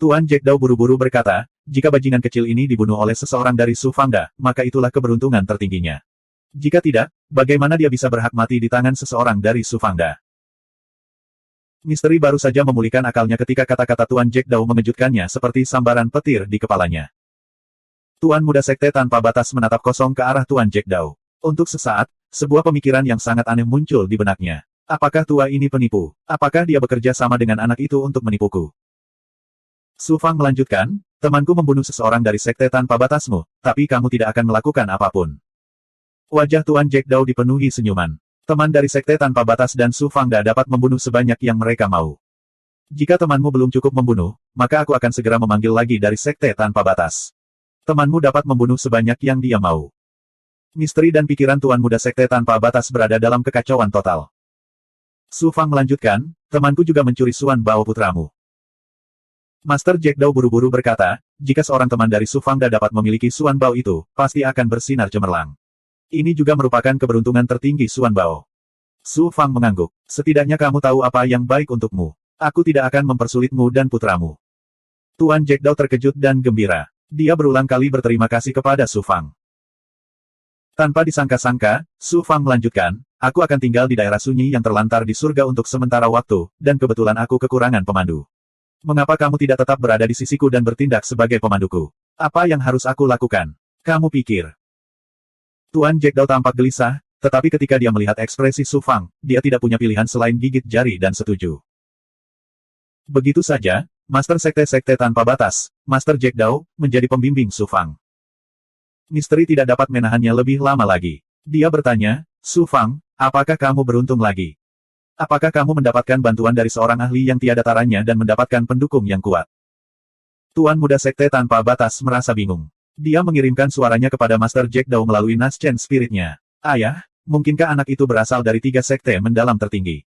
Tuan Jack Dao buru-buru berkata, jika bajingan kecil ini dibunuh oleh seseorang dari Su Fangda, maka itulah keberuntungan tertingginya. Jika tidak, bagaimana dia bisa berhak mati di tangan seseorang dari Su Fangda? Misteri baru saja memulihkan akalnya ketika kata-kata Tuan Jack Dao mengejutkannya seperti sambaran petir di kepalanya. Tuan muda sekte tanpa batas menatap kosong ke arah Tuan Jack Dao. Untuk sesaat, sebuah pemikiran yang sangat aneh muncul di benaknya. Apakah tua ini penipu? Apakah dia bekerja sama dengan anak itu untuk menipuku? Su Fang melanjutkan, temanku membunuh seseorang dari sekte tanpa batasmu, tapi kamu tidak akan melakukan apapun. Wajah Tuan Jack Dao dipenuhi senyuman. Teman dari sekte tanpa batas dan Su Fangda dapat membunuh sebanyak yang mereka mau. Jika temanmu belum cukup membunuh, maka aku akan segera memanggil lagi dari sekte tanpa batas. Temanmu dapat membunuh sebanyak yang dia mau. Misteri dan pikiran Tuan muda sekte tanpa batas berada dalam kekacauan total. Su Fang melanjutkan, temanku juga mencuri Suan Bao putramu. Master Jack Dao buru-buru berkata, jika seorang teman dari Su Fangda dapat memiliki Suan Bao itu, pasti akan bersinar cemerlang. Ini juga merupakan keberuntungan tertinggi Suan Bao. Su Fang mengangguk. Setidaknya kamu tahu apa yang baik untukmu. Aku tidak akan mempersulitmu dan putramu. Tuan Jack Dao terkejut dan gembira. Dia berulang kali berterima kasih kepada Su Fang. Tanpa disangka-sangka, Su Fang melanjutkan, aku akan tinggal di daerah sunyi yang terlantar di surga untuk sementara waktu, dan kebetulan aku kekurangan pemandu. Mengapa kamu tidak tetap berada di sisiku dan bertindak sebagai pemanduku? Apa yang harus aku lakukan? Kamu pikir? Tuan Jack Dao tampak gelisah, tetapi ketika dia melihat ekspresi Su Fang, dia tidak punya pilihan selain gigit jari dan setuju. Begitu saja, Master Sekte-Sekte Tanpa Batas, Master Jack Dao, menjadi pembimbing Su Fang. Misteri tidak dapat menahannya lebih lama lagi. Dia bertanya, Su Fang, apakah kamu beruntung lagi? Apakah kamu mendapatkan bantuan dari seorang ahli yang tiada taranya dan mendapatkan pendukung yang kuat? Tuan muda Sekte Tanpa Batas merasa bingung. Dia mengirimkan suaranya kepada Master Jack Dao melalui Naschen Spirit-nya. Ayah, mungkinkah anak itu berasal dari 3 sekte mendalam tertinggi?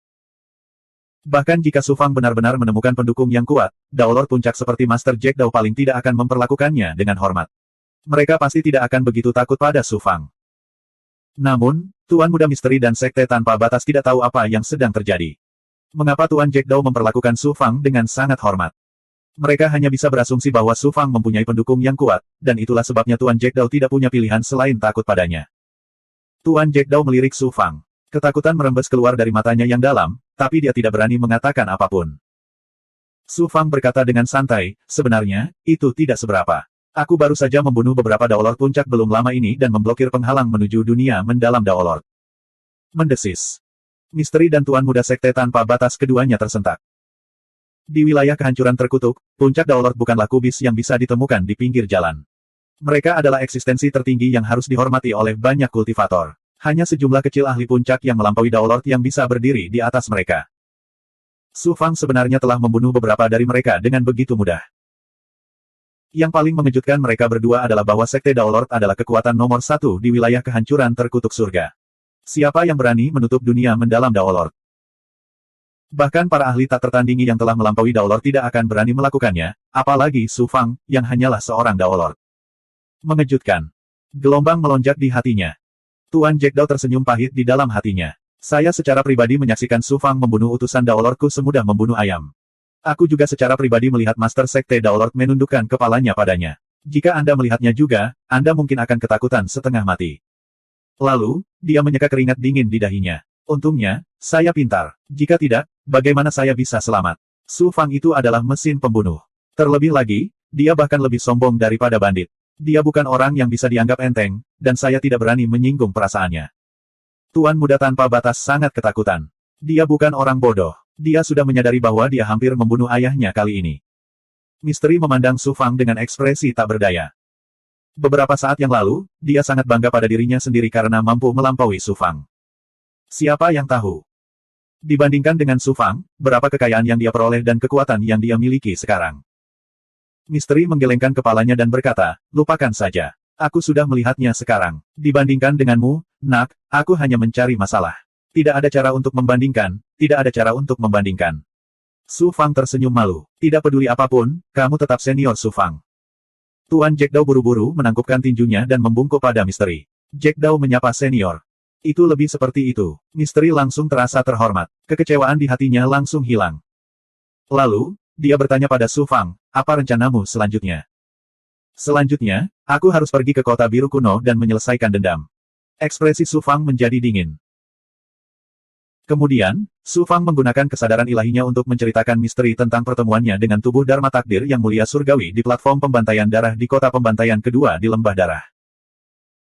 Bahkan jika Su Fang benar-benar menemukan pendukung yang kuat, Daolord puncak seperti Master Jack Dao paling tidak akan memperlakukannya dengan hormat. Mereka pasti tidak akan begitu takut pada Su Fang. Namun, Tuan Muda Misteri dan Sekte Tanpa Batas tidak tahu apa yang sedang terjadi. Mengapa Tuan Jack Dao memperlakukan Su Fang dengan sangat hormat? Mereka hanya bisa berasumsi bahwa Su Fang mempunyai pendukung yang kuat, dan itulah sebabnya Tuan Jack Dao tidak punya pilihan selain takut padanya. Tuan Jack Dao melirik Su Fang. Ketakutan merembes keluar dari matanya yang dalam, tapi dia tidak berani mengatakan apapun. Su Fang berkata dengan santai, sebenarnya, itu tidak seberapa. Aku baru saja membunuh beberapa Daolord puncak belum lama ini dan memblokir penghalang menuju dunia mendalam Daolord. Mendesis. Misteri dan Tuan Muda Sekte Tanpa Batas keduanya tersentak. Di wilayah kehancuran terkutuk, puncak Daolord bukanlah kubis yang bisa ditemukan di pinggir jalan. Mereka adalah eksistensi tertinggi yang harus dihormati oleh banyak kultivator. Hanya sejumlah kecil ahli puncak yang melampaui Daolord yang bisa berdiri di atas mereka. Su Fang sebenarnya telah membunuh beberapa dari mereka dengan begitu mudah. Yang paling mengejutkan mereka berdua adalah bahwa Sekte Daolord adalah kekuatan nomor 1 di wilayah kehancuran terkutuk surga. Siapa yang berani menutup dunia mendalam Daolord? Bahkan para ahli tak tertandingi yang telah melampaui Daolord tidak akan berani melakukannya, apalagi Su Fang, yang hanyalah seorang Daolord. Mengejutkan. Gelombang melonjak di hatinya. Tuan Jack Dao tersenyum pahit di dalam hatinya. Saya secara pribadi menyaksikan Su Fang membunuh utusan Daolordku semudah membunuh ayam. Aku juga secara pribadi melihat Master Sekte Daolord menundukkan kepalanya padanya. Jika Anda melihatnya juga, Anda mungkin akan ketakutan setengah mati. Lalu, dia menyeka keringat dingin di dahinya. Untungnya, saya pintar. Jika tidak, bagaimana saya bisa selamat? Su Fang itu adalah mesin pembunuh. Terlebih lagi, dia bahkan lebih sombong daripada bandit. Dia bukan orang yang bisa dianggap enteng, dan saya tidak berani menyinggung perasaannya. Tuan muda tanpa batas sangat ketakutan. Dia bukan orang bodoh. Dia sudah menyadari bahwa dia hampir membunuh ayahnya kali ini. Misteri memandang Su Fang dengan ekspresi tak berdaya. Beberapa saat yang lalu, dia sangat bangga pada dirinya sendiri karena mampu melampaui Su Fang. Siapa yang tahu? Dibandingkan dengan Su Fang, berapa kekayaan yang dia peroleh dan kekuatan yang dia miliki sekarang. Misteri menggelengkan kepalanya dan berkata, lupakan saja. Aku sudah melihatnya sekarang. Dibandingkan denganmu, Nak, aku hanya mencari masalah. Tidak ada cara untuk membandingkan, tidak ada cara untuk membandingkan. Su Fang tersenyum malu. Tidak peduli apapun, kamu tetap senior Su Fang. Tuan Jack Dao buru-buru menangkupkan tinjunya dan membungkuk pada Misteri. Jack Dao menyapa senior. Itu lebih seperti itu. Misteri langsung terasa terhormat. Kekecewaan di hatinya langsung hilang. Lalu, dia bertanya pada Su Fang, apa rencanamu selanjutnya? Selanjutnya, aku harus pergi ke kota biru kuno dan menyelesaikan dendam. Ekspresi Su Fang menjadi dingin. Kemudian, Su Fang menggunakan kesadaran ilahinya untuk menceritakan misteri tentang pertemuannya dengan tubuh Dharma Takdir yang mulia surgawi di platform pembantaian darah di kota pembantaian kedua di Lembah Darah.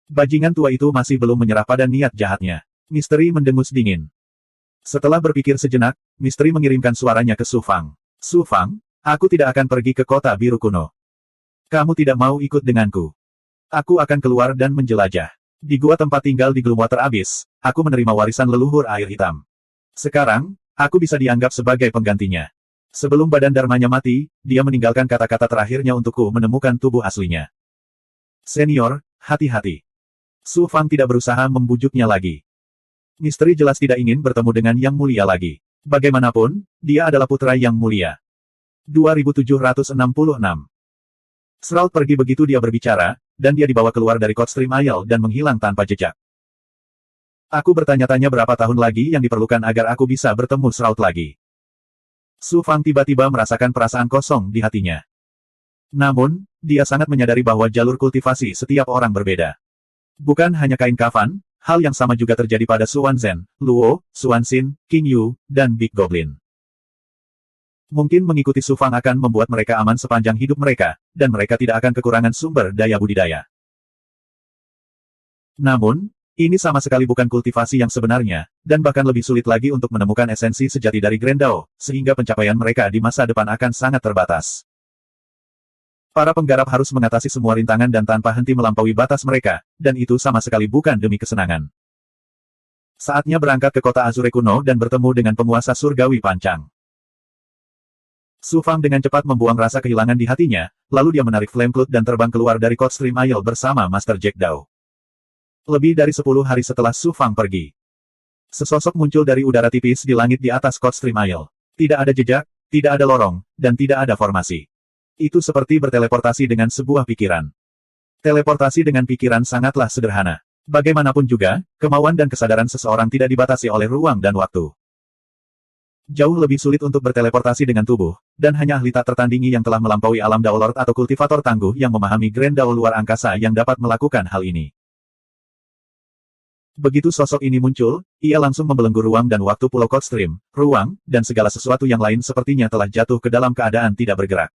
Bajingan tua itu masih belum menyerah pada niat jahatnya. Misteri mendengus dingin. Setelah berpikir sejenak, Misteri mengirimkan suaranya ke Su Fang. Su Fang, aku tidak akan pergi ke kota biru kuno. Kamu tidak mau ikut denganku. Aku akan keluar dan menjelajah. Di gua tempat tinggal di Gloomwater Abyss, aku menerima warisan leluhur air hitam. Sekarang, aku bisa dianggap sebagai penggantinya. Sebelum badan Dharmanya mati, dia meninggalkan kata-kata terakhirnya untukku menemukan tubuh aslinya. Senior, hati-hati. Su Fang tidak berusaha membujuknya lagi. Misteri jelas tidak ingin bertemu dengan Yang Mulia lagi. Bagaimanapun, dia adalah putra Yang Mulia. 2766. Shroud pergi begitu dia berbicara, dan dia dibawa keluar dari Coldstream Isle dan menghilang tanpa jejak. Aku bertanya-tanya berapa tahun lagi yang diperlukan agar aku bisa bertemu Shroud lagi. Su Fang tiba-tiba merasakan perasaan kosong di hatinya. Namun, dia sangat menyadari bahwa jalur kultivasi setiap orang berbeda. Bukan hanya kain kafan, hal yang sama juga terjadi pada Su Wanzhen, Luo, Su Wanxin, King Yu, dan Big Goblin. Mungkin mengikuti Su Fang akan membuat mereka aman sepanjang hidup mereka, dan mereka tidak akan kekurangan sumber daya budidaya. Namun, ini sama sekali bukan kultivasi yang sebenarnya, dan bahkan lebih sulit lagi untuk menemukan esensi sejati dari Grand Dao, sehingga pencapaian mereka di masa depan akan sangat terbatas. Para penggarap harus mengatasi semua rintangan dan tanpa henti melampaui batas mereka, dan itu sama sekali bukan demi kesenangan. Saatnya berangkat ke kota Azure kuno dan bertemu dengan penguasa surgawi Pancang. Su Fang dengan cepat membuang rasa kehilangan di hatinya, lalu dia menarik Flame Cloud dan terbang keluar dari Coldstream Isle bersama Master Jack Dao. Lebih dari 10 hari setelah Su Fang pergi, sesosok muncul dari udara tipis di langit di atas Coldstream Isle. Tidak ada jejak, tidak ada lorong, dan tidak ada formasi. Itu seperti berteleportasi dengan sebuah pikiran. Teleportasi dengan pikiran sangatlah sederhana. Bagaimanapun juga, kemauan dan kesadaran seseorang tidak dibatasi oleh ruang dan waktu. Jauh lebih sulit untuk berteleportasi dengan tubuh, dan hanya ahli tak tertandingi yang telah melampaui alam Dao Lord atau kultivator tangguh yang memahami Grand Dao luar angkasa yang dapat melakukan hal ini. Begitu sosok ini muncul, ia langsung membelenggu ruang dan waktu Pulau Coldstream, ruang, dan segala sesuatu yang lain sepertinya telah jatuh ke dalam keadaan tidak bergerak.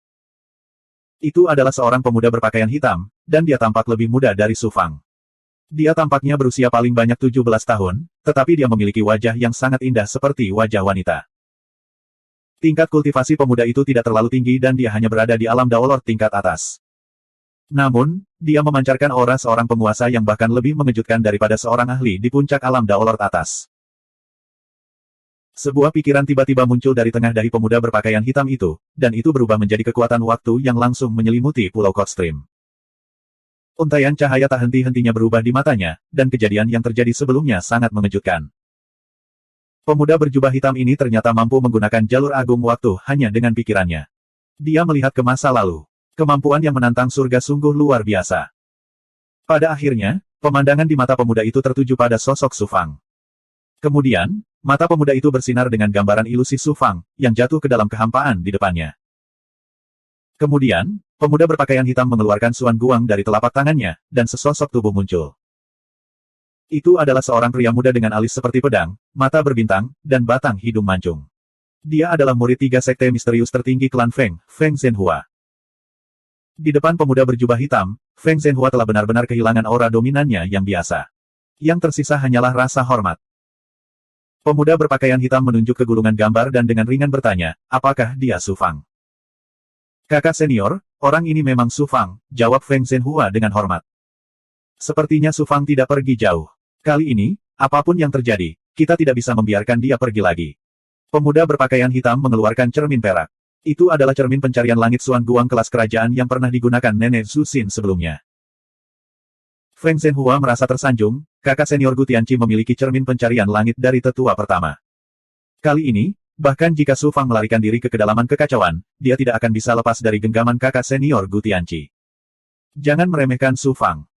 Itu adalah seorang pemuda berpakaian hitam, dan dia tampak lebih muda dari Su Fang. Dia tampaknya berusia paling banyak 17 tahun, tetapi dia memiliki wajah yang sangat indah seperti wajah wanita. Tingkat kultivasi pemuda itu tidak terlalu tinggi dan dia hanya berada di alam Dao Lord tingkat atas. Namun, dia memancarkan aura seorang penguasa yang bahkan lebih mengejutkan daripada seorang ahli di puncak alam Dao Lord atas. Sebuah pikiran tiba-tiba muncul dari tengah dahi pemuda berpakaian hitam itu, dan itu berubah menjadi kekuatan waktu yang langsung menyelimuti Pulau Coldstream. Untaian cahaya tak henti-hentinya berubah di matanya, dan kejadian yang terjadi sebelumnya sangat mengejutkan. Pemuda berjubah hitam ini ternyata mampu menggunakan jalur agung waktu hanya dengan pikirannya. Dia melihat ke masa lalu. Kemampuan yang menantang surga sungguh luar biasa. Pada akhirnya, pemandangan di mata pemuda itu tertuju pada sosok Su Fang. Kemudian, mata pemuda itu bersinar dengan gambaran ilusi Su Fang, yang jatuh ke dalam kehampaan di depannya. Kemudian, pemuda berpakaian hitam mengeluarkan Suan Guang dari telapak tangannya, dan sesosok tubuh muncul. Itu adalah seorang pria muda dengan alis seperti pedang, mata berbintang, dan batang hidung mancung. Dia adalah murid tiga sekte misterius tertinggi klan Feng, Feng Zhenhua. Di depan pemuda berjubah hitam, Feng Zhenhua telah benar-benar kehilangan aura dominannya yang biasa. Yang tersisa hanyalah rasa hormat. Pemuda berpakaian hitam menunjuk ke gulungan gambar dan dengan ringan bertanya, apakah dia Su Fang? Kakak senior, orang ini memang Su Fang, jawab Feng Zhenhua dengan hormat. Sepertinya Su Fang tidak pergi jauh. Kali ini, apapun yang terjadi, kita tidak bisa membiarkan dia pergi lagi. Pemuda berpakaian hitam mengeluarkan cermin perak. Itu adalah cermin pencarian langit Suan Guang kelas kerajaan yang pernah digunakan nenek Zhu Xin sebelumnya. Feng Zhenhua merasa tersanjung, kakak senior Gu Tianqi memiliki cermin pencarian langit dari tetua pertama. Kali ini, bahkan jika Su Fang melarikan diri ke kedalaman kekacauan, dia tidak akan bisa lepas dari genggaman kakak senior Gu Tianqi. Jangan meremehkan Su Fang.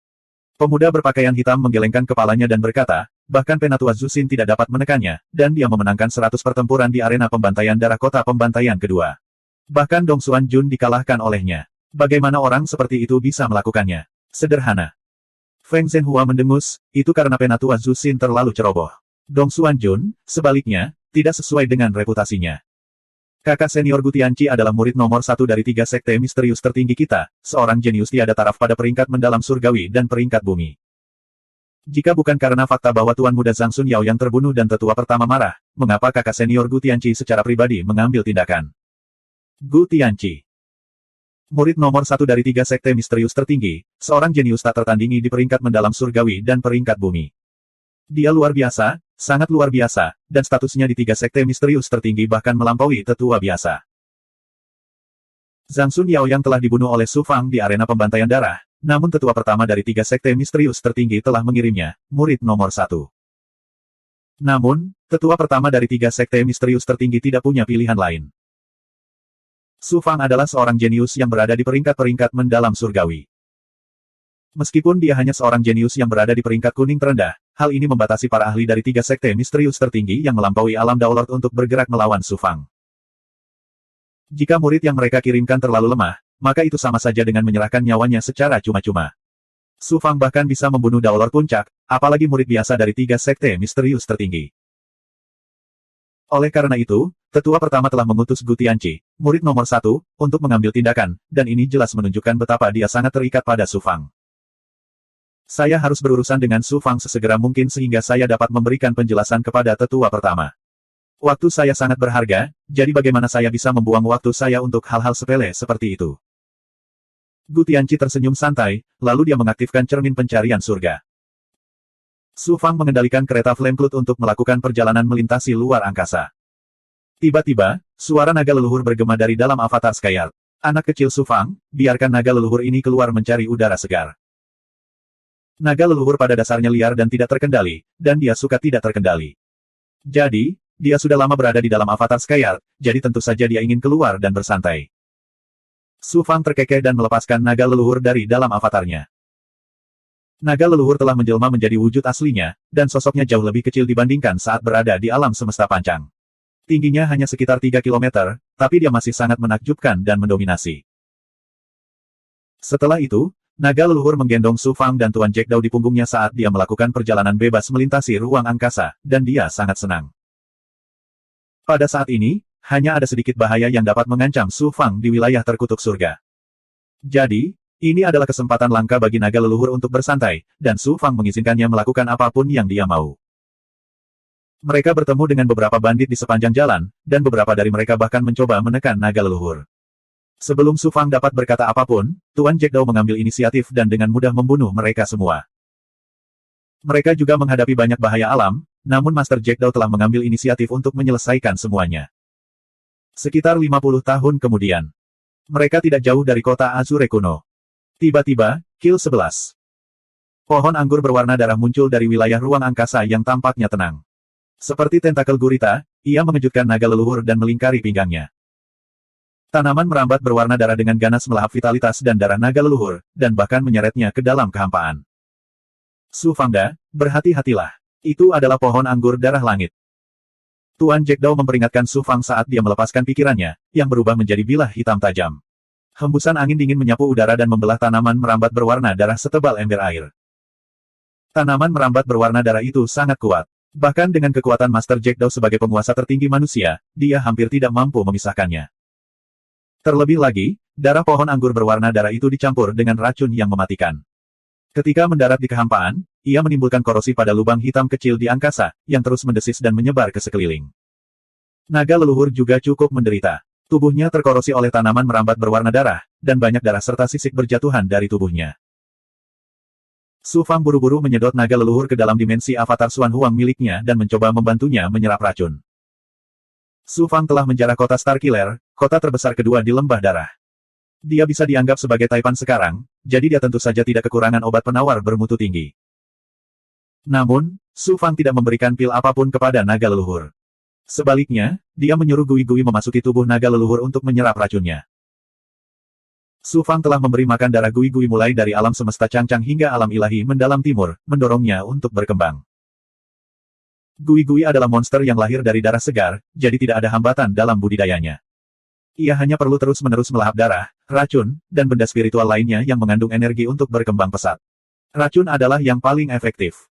Pemuda berpakaian hitam menggelengkan kepalanya dan berkata, bahkan penatua Zhu Xin tidak dapat menekannya, dan dia memenangkan 100 pertempuran di arena pembantaian darah kota pembantaian kedua. Bahkan Dong Xuan Jun dikalahkan olehnya. Bagaimana orang seperti itu bisa melakukannya? Sederhana. Feng Zhenhua mendengus, itu karena penatua Zhu Xin terlalu ceroboh. Dong Xuan Jun, sebaliknya, tidak sesuai dengan reputasinya. Kakak senior Gu Tianqi adalah murid nomor 1 dari 3 sekte misterius tertinggi kita, seorang jenius tiada taraf pada peringkat mendalam surgawi dan peringkat bumi. Jika bukan karena fakta bahwa Tuan Muda Zhang Sun Yao yang terbunuh dan tetua pertama marah, mengapa kakak senior Gu Tianqi secara pribadi mengambil tindakan? Gu Tianqi, murid nomor 1 dari 3 sekte misterius tertinggi, seorang jenius tak tertandingi di peringkat mendalam surgawi dan peringkat bumi. Dia luar biasa, sangat luar biasa, dan statusnya di 3 sekte misterius tertinggi bahkan melampaui tetua biasa. Zhang Sun Yao yang telah dibunuh oleh Su Fang di arena pembantaian darah, namun tetua pertama dari 3 sekte misterius tertinggi telah mengirimnya, murid nomor 1. Namun, tetua pertama dari 3 sekte misterius tertinggi tidak punya pilihan lain. Su Fang adalah seorang jenius yang berada di peringkat-peringkat mendalam surgawi. Meskipun dia hanya seorang jenius yang berada di peringkat kuning terendah, hal ini membatasi para ahli dari 3 sekte misterius tertinggi yang melampaui alam Daolord untuk bergerak melawan Su Fang. Jika murid yang mereka kirimkan terlalu lemah, maka itu sama saja dengan menyerahkan nyawanya secara cuma-cuma. Su Fang bahkan bisa membunuh Daolord puncak, apalagi murid biasa dari 3 sekte misterius tertinggi. Oleh karena itu, tetua pertama telah mengutus Gu Tianqi, murid nomor 1, untuk mengambil tindakan, dan ini jelas menunjukkan betapa dia sangat terikat pada Su Fang. Saya harus berurusan dengan Su Fang sesegera mungkin sehingga saya dapat memberikan penjelasan kepada tetua pertama. Waktu saya sangat berharga, jadi bagaimana saya bisa membuang waktu saya untuk hal-hal sepele seperti itu? Gu Tianqi tersenyum santai, lalu dia mengaktifkan cermin pencarian surga. Su Fang mengendalikan kereta Flame Cloud untuk melakukan perjalanan melintasi luar angkasa. Tiba-tiba, suara naga leluhur bergema dari dalam avatar Skyard. Anak kecil Su Fang, biarkan naga leluhur ini keluar mencari udara segar. Naga leluhur pada dasarnya liar dan tidak terkendali, dan dia suka tidak terkendali. Jadi, dia sudah lama berada di dalam avatar Skyard, jadi tentu saja dia ingin keluar dan bersantai. Su Fang terkekeh dan melepaskan naga leluhur dari dalam avatarnya. Naga leluhur telah menjelma menjadi wujud aslinya, dan sosoknya jauh lebih kecil dibandingkan saat berada di alam semesta pancang. Tingginya hanya sekitar 3 km, tapi dia masih sangat menakjubkan dan mendominasi. Setelah itu, naga leluhur menggendong Su Fang dan Tuan Jack Dao di punggungnya saat dia melakukan perjalanan bebas melintasi ruang angkasa, dan dia sangat senang. Pada saat ini, hanya ada sedikit bahaya yang dapat mengancam Su Fang di wilayah terkutuk surga. Jadi, ini adalah kesempatan langka bagi naga leluhur untuk bersantai, dan Su Fang mengizinkannya melakukan apapun yang dia mau. Mereka bertemu dengan beberapa bandit di sepanjang jalan, dan beberapa dari mereka bahkan mencoba menekan naga leluhur. Sebelum Su Fang dapat berkata apapun, Tuan Jack Dao mengambil inisiatif dan dengan mudah membunuh mereka semua. Mereka juga menghadapi banyak bahaya alam, namun Master Jack Dao telah mengambil inisiatif untuk menyelesaikan semuanya. Sekitar 50 tahun kemudian, mereka tidak jauh dari kota Azure kuno. Tiba-tiba, Kill 11. Pohon anggur berwarna darah muncul dari wilayah ruang angkasa yang tampaknya tenang. Seperti tentakel gurita, ia mengejutkan naga leluhur dan melingkari pinggangnya. Tanaman merambat berwarna darah dengan ganas melahap vitalitas dan darah naga leluhur, dan bahkan menyeretnya ke dalam kehampaan. Su Fangda, berhati-hatilah. Itu adalah pohon anggur darah langit. Tuan Jack Dao memperingatkan Su Fang saat dia melepaskan pikirannya, yang berubah menjadi bilah hitam tajam. Hembusan angin dingin menyapu udara dan membelah tanaman merambat berwarna darah setebal ember air. Tanaman merambat berwarna darah itu sangat kuat. Bahkan dengan kekuatan Master Jack Daw sebagai penguasa tertinggi manusia, dia hampir tidak mampu memisahkannya. Terlebih lagi, darah pohon anggur berwarna darah itu dicampur dengan racun yang mematikan. Ketika mendarat di kehampaan, ia menimbulkan korosi pada lubang hitam kecil di angkasa, yang terus mendesis dan menyebar ke sekeliling. Naga leluhur juga cukup menderita. Tubuhnya terkorosi oleh tanaman merambat berwarna darah, dan banyak darah serta sisik berjatuhan dari tubuhnya. Su Fang buru-buru menyedot naga leluhur ke dalam dimensi avatar Xuan Huang miliknya dan mencoba membantunya menyerap racun. Su Fang telah menjarah kota Starkiller, kota terbesar kedua di lembah darah. Dia bisa dianggap sebagai Taipan sekarang, jadi dia tentu saja tidak kekurangan obat penawar bermutu tinggi. Namun, Su Fang tidak memberikan pil apapun kepada naga leluhur. Sebaliknya, dia menyuruh Gui-Gui memasuki tubuh naga leluhur untuk menyerap racunnya. Su Fang telah memberi makan darah Gui-Gui mulai dari alam semesta Changchang hingga alam ilahi mendalam timur, mendorongnya untuk berkembang. Gui-Gui adalah monster yang lahir dari darah segar, jadi tidak ada hambatan dalam budidayanya. Ia hanya perlu terus-menerus melahap darah, racun, dan benda spiritual lainnya yang mengandung energi untuk berkembang pesat. Racun adalah yang paling efektif.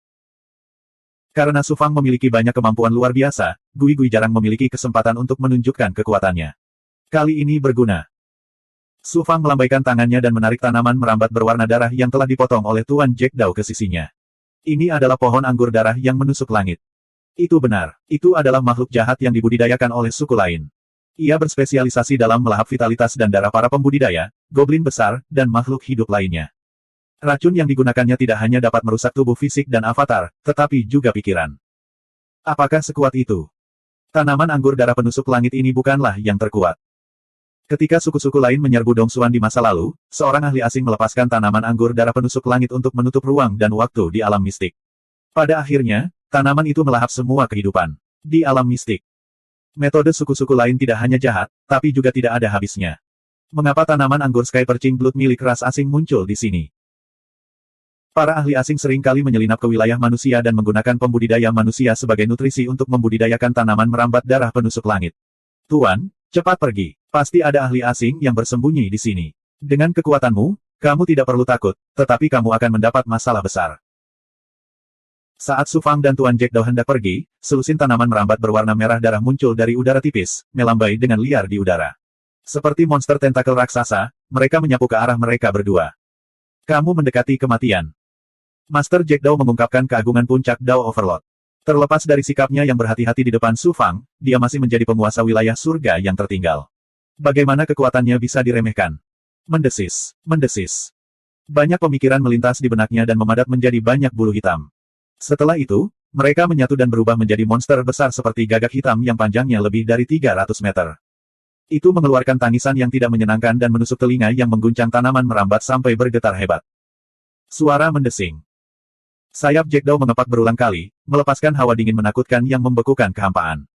Karena Su Fang memiliki banyak kemampuan luar biasa, Gui-Gui jarang memiliki kesempatan untuk menunjukkan kekuatannya. Kali ini berguna. Su Fang melambaikan tangannya dan menarik tanaman merambat berwarna darah yang telah dipotong oleh Tuan Jack Daw ke sisinya. Ini adalah pohon anggur darah yang menusuk langit. Itu benar, itu adalah makhluk jahat yang dibudidayakan oleh suku lain. Ia berspesialisasi dalam melahap vitalitas dan darah para pembudidaya, goblin besar, dan makhluk hidup lainnya. Racun yang digunakannya tidak hanya dapat merusak tubuh fisik dan avatar, tetapi juga pikiran. Apakah sekuat itu? Tanaman anggur darah penusuk langit ini bukanlah yang terkuat. Ketika suku-suku lain menyerbu Dongsuan di masa lalu, seorang ahli asing melepaskan tanaman anggur darah penusuk langit untuk menutup ruang dan waktu di alam mistik. Pada akhirnya, tanaman itu melahap semua kehidupan di alam mistik. Metode suku-suku lain tidak hanya jahat, tapi juga tidak ada habisnya. Mengapa tanaman anggur Sky Perching Blood milik ras asing muncul di sini? Para ahli asing sering kali menyelinap ke wilayah manusia dan menggunakan pembudidaya manusia sebagai nutrisi untuk membudidayakan tanaman merambat darah penusuk langit. Tuan, cepat pergi. Pasti ada ahli asing yang bersembunyi di sini. Dengan kekuatanmu, kamu tidak perlu takut, tetapi kamu akan mendapat masalah besar. Saat Su Fang dan Tuan Jack Daw hendak pergi, selusin tanaman merambat berwarna merah darah muncul dari udara tipis, melambai dengan liar di udara. Seperti monster tentakel raksasa, mereka menyapu ke arah mereka berdua. Kamu mendekati kematian. Master Jack Daw mengungkapkan keagungan puncak Daw Overlord. Terlepas dari sikapnya yang berhati-hati di depan Su Fang, dia masih menjadi penguasa wilayah surga yang tertinggal. Bagaimana kekuatannya bisa diremehkan? Mendesis, mendesis. Banyak pemikiran melintas di benaknya dan memadat menjadi banyak bulu hitam. Setelah itu, mereka menyatu dan berubah menjadi monster besar seperti gagak hitam yang panjangnya lebih dari 300 meter. Itu mengeluarkan tangisan yang tidak menyenangkan dan menusuk telinga yang mengguncang tanaman merambat sampai bergetar hebat. Suara mendesing. Sayap Jack Daw mengepak berulang kali, melepaskan hawa dingin menakutkan yang membekukan kehampaan.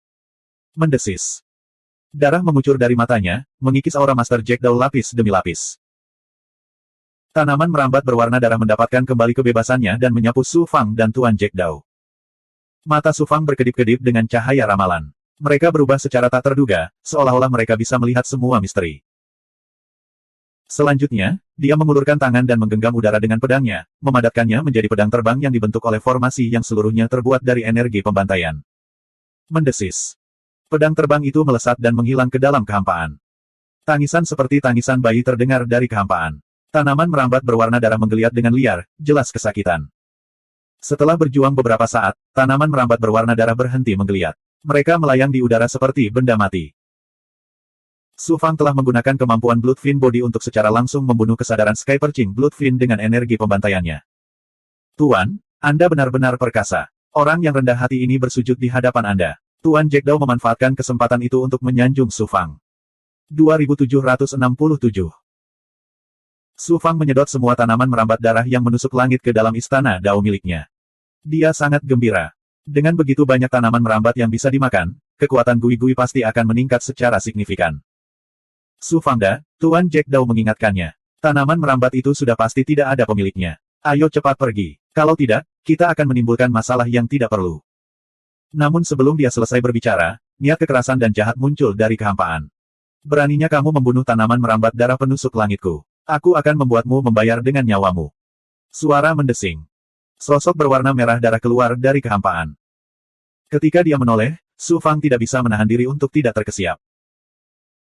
Mendesis. Darah mengucur dari matanya, mengikis aura Master Jack Daw lapis demi lapis. Tanaman merambat berwarna darah mendapatkan kembali kebebasannya dan menyapu Su Fang dan Tuan Jack Daw. Mata Su Fang berkedip-kedip dengan cahaya ramalan. Mereka berubah secara tak terduga, seolah-olah mereka bisa melihat semua misteri. Selanjutnya, dia mengulurkan tangan dan menggenggam udara dengan pedangnya, memadatkannya menjadi pedang terbang yang dibentuk oleh formasi yang seluruhnya terbuat dari energi pembantaian. Mendesis. Pedang terbang itu melesat dan menghilang ke dalam kehampaan. Tangisan seperti tangisan bayi terdengar dari kehampaan. Tanaman merambat berwarna darah menggeliat dengan liar, jelas kesakitan. Setelah berjuang beberapa saat, tanaman merambat berwarna darah berhenti menggeliat. Mereka melayang di udara seperti benda mati. Su Fang telah menggunakan kemampuan Bloodfiend Body untuk secara langsung membunuh kesadaran Sky Perching Bloodfiend dengan energi pembantaiannya. Tuan, Anda benar-benar perkasa. Orang yang rendah hati ini bersujud di hadapan Anda. Tuan Jack Daw memanfaatkan kesempatan itu untuk menyanjung Su Fang. 2767 Su Fang menyedot semua tanaman merambat darah yang menusuk langit ke dalam istana Dao miliknya. Dia sangat gembira. Dengan begitu banyak tanaman merambat yang bisa dimakan, kekuatan Gui-Gui pasti akan meningkat secara signifikan. Su Fangda, Tuan Jack Daw mengingatkannya. Tanaman merambat itu sudah pasti tidak ada pemiliknya. Ayo cepat pergi. Kalau tidak, kita akan menimbulkan masalah yang tidak perlu. Namun sebelum dia selesai berbicara, niat kekerasan dan jahat muncul dari kehampaan. Beraninya kamu membunuh tanaman merambat darah penusuk langitku. Aku akan membuatmu membayar dengan nyawamu. Suara mendesing. Sosok berwarna merah darah keluar dari kehampaan. Ketika dia menoleh, Su Fang tidak bisa menahan diri untuk tidak terkesiap.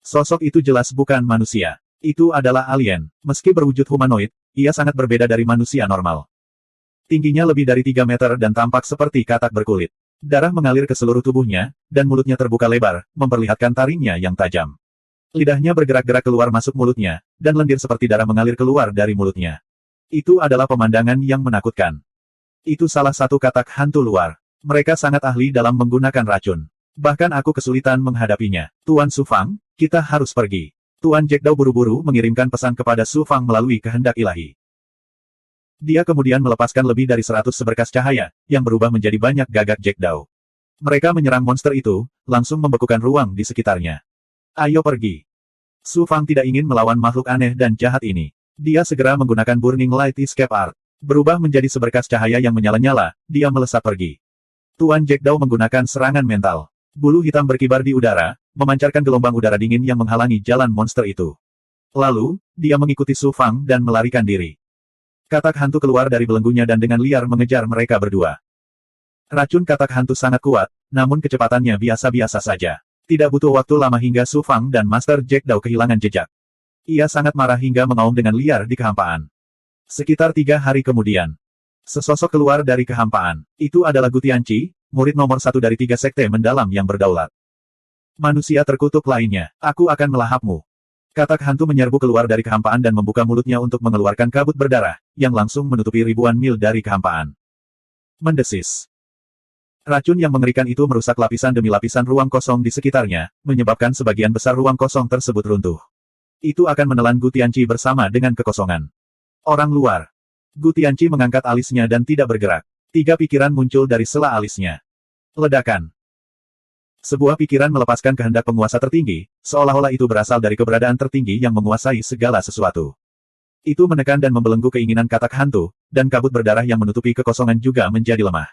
Sosok itu jelas bukan manusia. Itu adalah alien. Meski berwujud humanoid, ia sangat berbeda dari manusia normal. Tingginya lebih dari 3 meter dan tampak seperti katak berkulit. Darah mengalir ke seluruh tubuhnya, dan mulutnya terbuka lebar, memperlihatkan taringnya yang tajam. Lidahnya bergerak-gerak keluar masuk mulutnya, dan lendir seperti darah mengalir keluar dari mulutnya. Itu adalah pemandangan yang menakutkan. Itu salah satu katak hantu luar. Mereka sangat ahli dalam menggunakan racun. Bahkan aku kesulitan menghadapinya. Tuan Su Fang, kita harus pergi. Tuan Jack Dao buru-buru mengirimkan pesan kepada Su Fang melalui kehendak ilahi. Dia kemudian melepaskan lebih dari 100 seberkas cahaya, yang berubah menjadi banyak gagak Jack Dao. Mereka menyerang monster itu, langsung membekukan ruang di sekitarnya. Ayo pergi. Su Fang tidak ingin melawan makhluk aneh dan jahat ini. Dia segera menggunakan Burning Light Escape Art. Berubah menjadi seberkas cahaya yang menyala-nyala, dia melesat pergi. Tuan Jack Dao menggunakan serangan mental. Bulu hitam berkibar di udara, memancarkan gelombang udara dingin yang menghalangi jalan monster itu. Lalu, dia mengikuti Su Fang dan melarikan diri. Katak hantu keluar dari belenggunya dan dengan liar mengejar mereka berdua. Racun katak hantu sangat kuat, namun kecepatannya biasa-biasa saja. Tidak butuh waktu lama hingga Su Fang dan Master Jack Dao kehilangan jejak. Ia sangat marah hingga mengaum dengan liar di kehampaan. Sekitar 3 hari kemudian, sesosok keluar dari kehampaan. Itu adalah Gu Tianqi, murid nomor 1 dari 3 sekte mendalam yang berdaulat. Manusia terkutuk lainnya, aku akan melahapmu. Katak hantu menyerbu keluar dari kehampaan dan membuka mulutnya untuk mengeluarkan kabut berdarah, yang langsung menutupi ribuan mil dari kehampaan. Mendesis. Racun yang mengerikan itu merusak lapisan demi lapisan ruang kosong di sekitarnya, menyebabkan sebagian besar ruang kosong tersebut runtuh. Itu akan menelan Gu Tianqi bersama dengan kekosongan. Orang luar. Gu Tianqi mengangkat alisnya dan tidak bergerak. 3 pikiran muncul dari sela alisnya. Ledakan. Sebuah pikiran melepaskan kehendak penguasa tertinggi, seolah-olah itu berasal dari keberadaan tertinggi yang menguasai segala sesuatu. Itu menekan dan membelenggu keinginan katak hantu, dan kabut berdarah yang menutupi kekosongan juga menjadi lemah.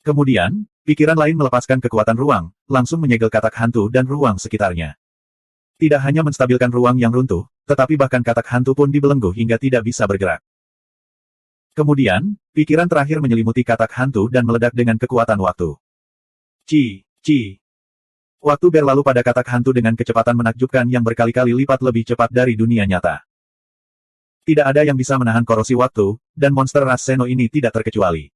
Kemudian, pikiran lain melepaskan kekuatan ruang, langsung menyegel katak hantu dan ruang sekitarnya. Tidak hanya menstabilkan ruang yang runtuh, tetapi bahkan katak hantu pun dibelenggu hingga tidak bisa bergerak. Kemudian, pikiran terakhir menyelimuti katak hantu dan meledak dengan kekuatan waktu. Ci. Waktu berlalu pada katak hantu dengan kecepatan menakjubkan yang berkali-kali lipat lebih cepat dari dunia nyata. Tidak ada yang bisa menahan korosi waktu, dan monster ras Seno ini tidak terkecuali.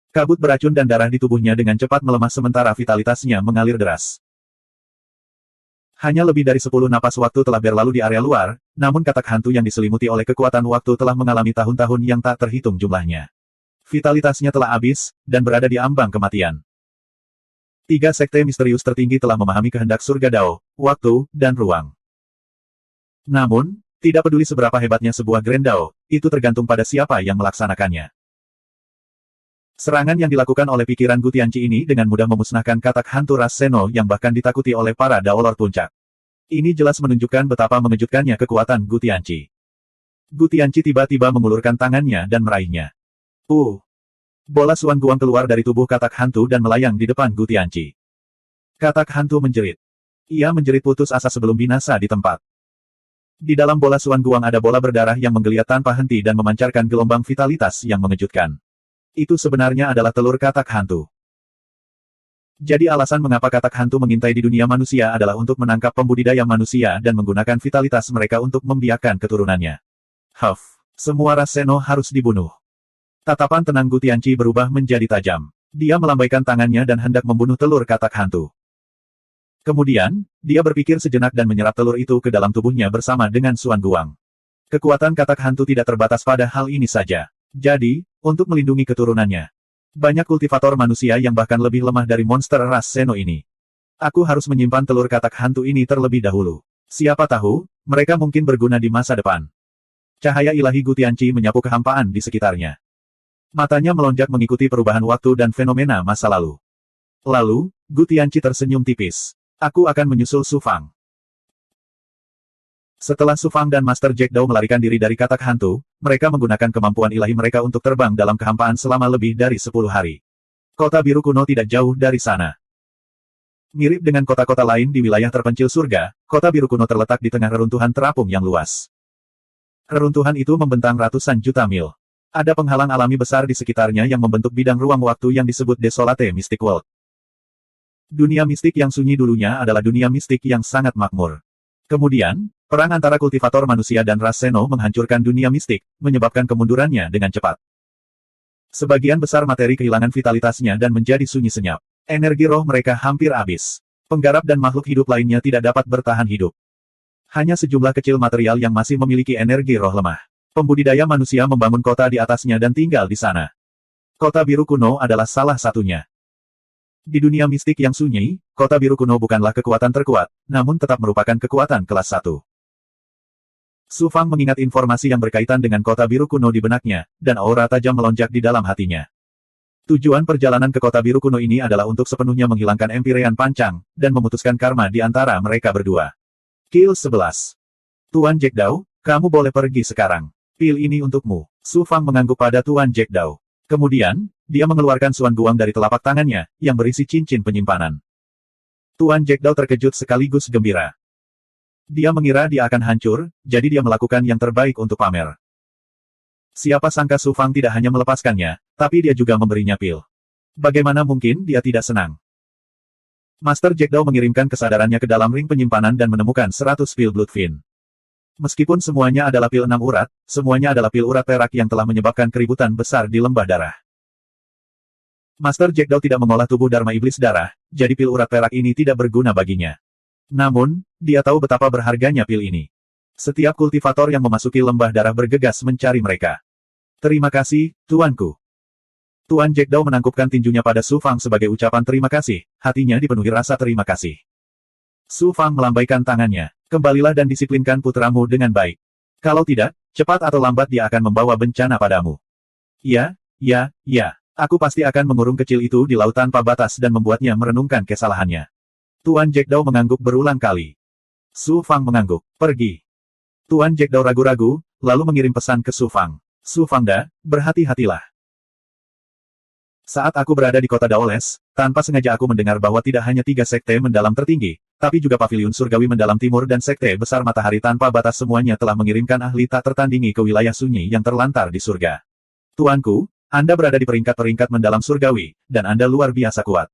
Kabut beracun dan darah di tubuhnya dengan cepat melemah sementara vitalitasnya mengalir deras. Hanya lebih dari 10 napas waktu telah berlalu di area luar, namun katak hantu yang diselimuti oleh kekuatan waktu telah mengalami tahun-tahun yang tak terhitung jumlahnya. Vitalitasnya telah habis, dan berada di ambang kematian. 3 sekte misterius tertinggi telah memahami kehendak surga Dao, waktu, dan ruang. Namun, tidak peduli seberapa hebatnya sebuah Grand Dao, itu tergantung pada siapa yang melaksanakannya. Serangan yang dilakukan oleh pikiran Gu Tianqi ini dengan mudah memusnahkan katak hantu ras Seno yang bahkan ditakuti oleh para Daolor puncak. Ini jelas menunjukkan betapa mengejutkannya kekuatan Gu Tianqi. Gu Tianqi tiba-tiba mengulurkan tangannya dan meraihnya. Bola Suan Guang keluar dari tubuh katak hantu dan melayang di depan Gu Tianqi. Katak hantu menjerit. Ia menjerit putus asa sebelum binasa di tempat. Di dalam bola Suan Guang ada bola berdarah yang menggeliat tanpa henti dan memancarkan gelombang vitalitas yang mengejutkan. Itu sebenarnya adalah telur katak hantu. Jadi alasan mengapa katak hantu mengintai di dunia manusia adalah untuk menangkap pembudidaya manusia dan menggunakan vitalitas mereka untuk membiakkan keturunannya. Semua ras Seno harus dibunuh. Tatapan tenang Gu Tianqi berubah menjadi tajam. Dia melambaikan tangannya dan hendak membunuh telur katak hantu. Kemudian, dia berpikir sejenak dan menyerap telur itu ke dalam tubuhnya bersama dengan Suan Guang. Kekuatan katak hantu tidak terbatas pada hal ini saja. Jadi, untuk melindungi keturunannya, banyak kultivator manusia yang bahkan lebih lemah dari monster ras Seno ini. Aku harus menyimpan telur katak hantu ini terlebih dahulu. Siapa tahu, mereka mungkin berguna di masa depan. Cahaya ilahi Gu Tianqi menyapu kehampaan di sekitarnya. Matanya melonjak mengikuti perubahan waktu dan fenomena masa lalu. Lalu, Gu Tianqi tersenyum tipis. Aku akan menyusul Su Fang. Setelah Su Fang dan Master Jack Dao melarikan diri dari katak hantu, mereka menggunakan kemampuan ilahi mereka untuk terbang dalam kehampaan selama lebih dari 10 hari. Kota biru kuno tidak jauh dari sana. Mirip dengan kota-kota lain di wilayah terpencil surga, kota biru kuno terletak di tengah reruntuhan terapung yang luas. Reruntuhan itu membentang ratusan juta mil. Ada penghalang alami besar di sekitarnya yang membentuk bidang ruang waktu yang disebut Desolate Mystic World. Dunia mistik yang sunyi dulunya adalah dunia mistik yang sangat makmur. Kemudian, perang antara kultivator manusia dan ras Seno menghancurkan dunia mistik, menyebabkan kemundurannya dengan cepat. Sebagian besar materi kehilangan vitalitasnya dan menjadi sunyi senyap. Energi roh mereka hampir habis. Penggarap dan makhluk hidup lainnya tidak dapat bertahan hidup. Hanya sejumlah kecil material yang masih memiliki energi roh lemah. Pembudidaya manusia membangun kota di atasnya dan tinggal di sana. Kota biru kuno adalah salah satunya. Di dunia mistik yang sunyi, kota biru kuno bukanlah kekuatan terkuat, namun tetap merupakan kekuatan kelas 1. Su Fang mengingat informasi yang berkaitan dengan kota biru kuno di benaknya, dan aura tajam melonjak di dalam hatinya. Tujuan perjalanan ke kota biru kuno ini adalah untuk sepenuhnya menghilangkan empirean pancang, dan memutuskan karma di antara mereka berdua. Kill 11. Tuan Jack Dao, kamu boleh pergi sekarang. Pil ini untukmu. Su Fang mengangguk pada Tuan Jack Dao. Kemudian, dia mengeluarkan suan guang dari telapak tangannya, yang berisi cincin penyimpanan. Tuan Jack Dao terkejut sekaligus gembira. Dia mengira dia akan hancur, jadi dia melakukan yang terbaik untuk pamer. Siapa sangka Su Fang tidak hanya melepaskannya, tapi dia juga memberinya pil. Bagaimana mungkin dia tidak senang? Master Jack Dao mengirimkan kesadarannya ke dalam ring penyimpanan dan menemukan 100 pil Blood Fin. Meskipun semuanya adalah pil 6 urat, semuanya adalah pil urat perak yang telah menyebabkan keributan besar di lembah darah. Master Jack Dao tidak mengolah tubuh Dharma Iblis Darah, jadi pil urat perak ini tidak berguna baginya. Namun, dia tahu betapa berharganya pil ini. Setiap kultivator yang memasuki lembah darah bergegas mencari mereka. Terima kasih, tuanku. Tuan Jack Dao menangkupkan tinjunya pada Su Fang sebagai ucapan terima kasih, hatinya dipenuhi rasa terima kasih. Su Fang melambaikan tangannya. Kembalilah dan disiplinkan putramu dengan baik. Kalau tidak, cepat atau lambat dia akan membawa bencana padamu. Ya. Aku pasti akan mengurung kecil itu di laut tanpa batas dan membuatnya merenungkan kesalahannya. Tuan Jack Dao mengangguk berulang kali. Su Fang mengangguk. Pergi. Tuan Jack Dao ragu-ragu, lalu mengirim pesan ke Su Fang. Su Fangda, berhati-hatilah. Saat aku berada di kota Daoles, tanpa sengaja aku mendengar bahwa tidak hanya 3 sekte mendalam tertinggi, tapi juga paviliun surgawi mendalam timur dan sekte besar matahari tanpa batas semuanya telah mengirimkan ahli tak tertandingi ke wilayah sunyi yang terlantar di surga. Tuanku, Anda berada di peringkat-peringkat mendalam surgawi, dan Anda luar biasa kuat.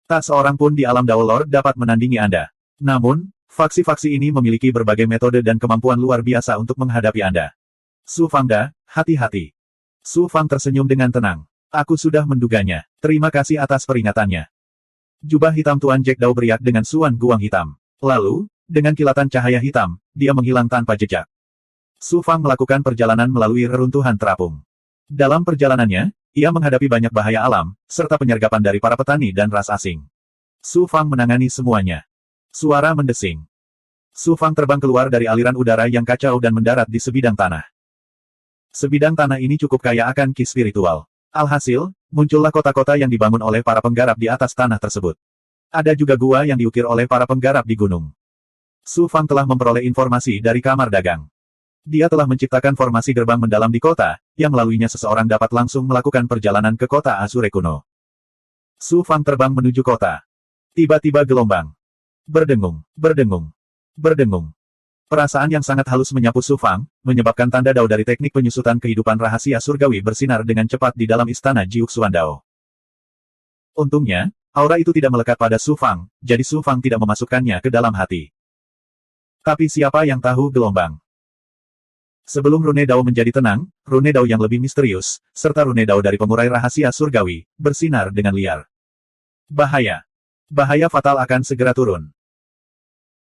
Tak seorang pun di alam Dao Lord dapat menandingi Anda. Namun, faksi-faksi ini memiliki berbagai metode dan kemampuan luar biasa untuk menghadapi Anda. Su Fangda, hati-hati. Su Fang tersenyum dengan tenang. Aku sudah menduganya. Terima kasih atas peringatannya. Jubah hitam Tuan Jack Dao beriak dengan suan guang hitam. Lalu, dengan kilatan cahaya hitam, dia menghilang tanpa jejak. Su Fang melakukan perjalanan melalui reruntuhan terapung. Dalam perjalanannya, ia menghadapi banyak bahaya alam, serta penyergapan dari para petani dan ras asing. Su Fang menangani semuanya. Suara mendesing. Su Fang terbang keluar dari aliran udara yang kacau dan mendarat di sebidang tanah. Sebidang tanah ini cukup kaya akan ki spiritual. Alhasil, muncullah kota-kota yang dibangun oleh para penggarap di atas tanah tersebut. Ada juga gua yang diukir oleh para penggarap di gunung. Su Fang telah memperoleh informasi dari kamar dagang. Dia telah menciptakan formasi gerbang mendalam di kota, yang melaluinya seseorang dapat langsung melakukan perjalanan ke kota Azure kuno. Su Fang terbang menuju kota. Tiba-tiba gelombang. Berdengung. Perasaan yang sangat halus menyapu Su Fang, menyebabkan tanda Dao dari teknik penyusutan kehidupan rahasia surgawi bersinar dengan cepat di dalam istana Jiuxuan Dao. Untungnya, aura itu tidak melekat pada Su Fang, jadi Su Fang tidak memasukkannya ke dalam hati. Tapi siapa yang tahu gelombang? Sebelum rune Dao menjadi tenang, rune Dao yang lebih misterius, serta rune Dao dari pengurai rahasia surgawi, bersinar dengan liar. Bahaya. Bahaya fatal akan segera turun.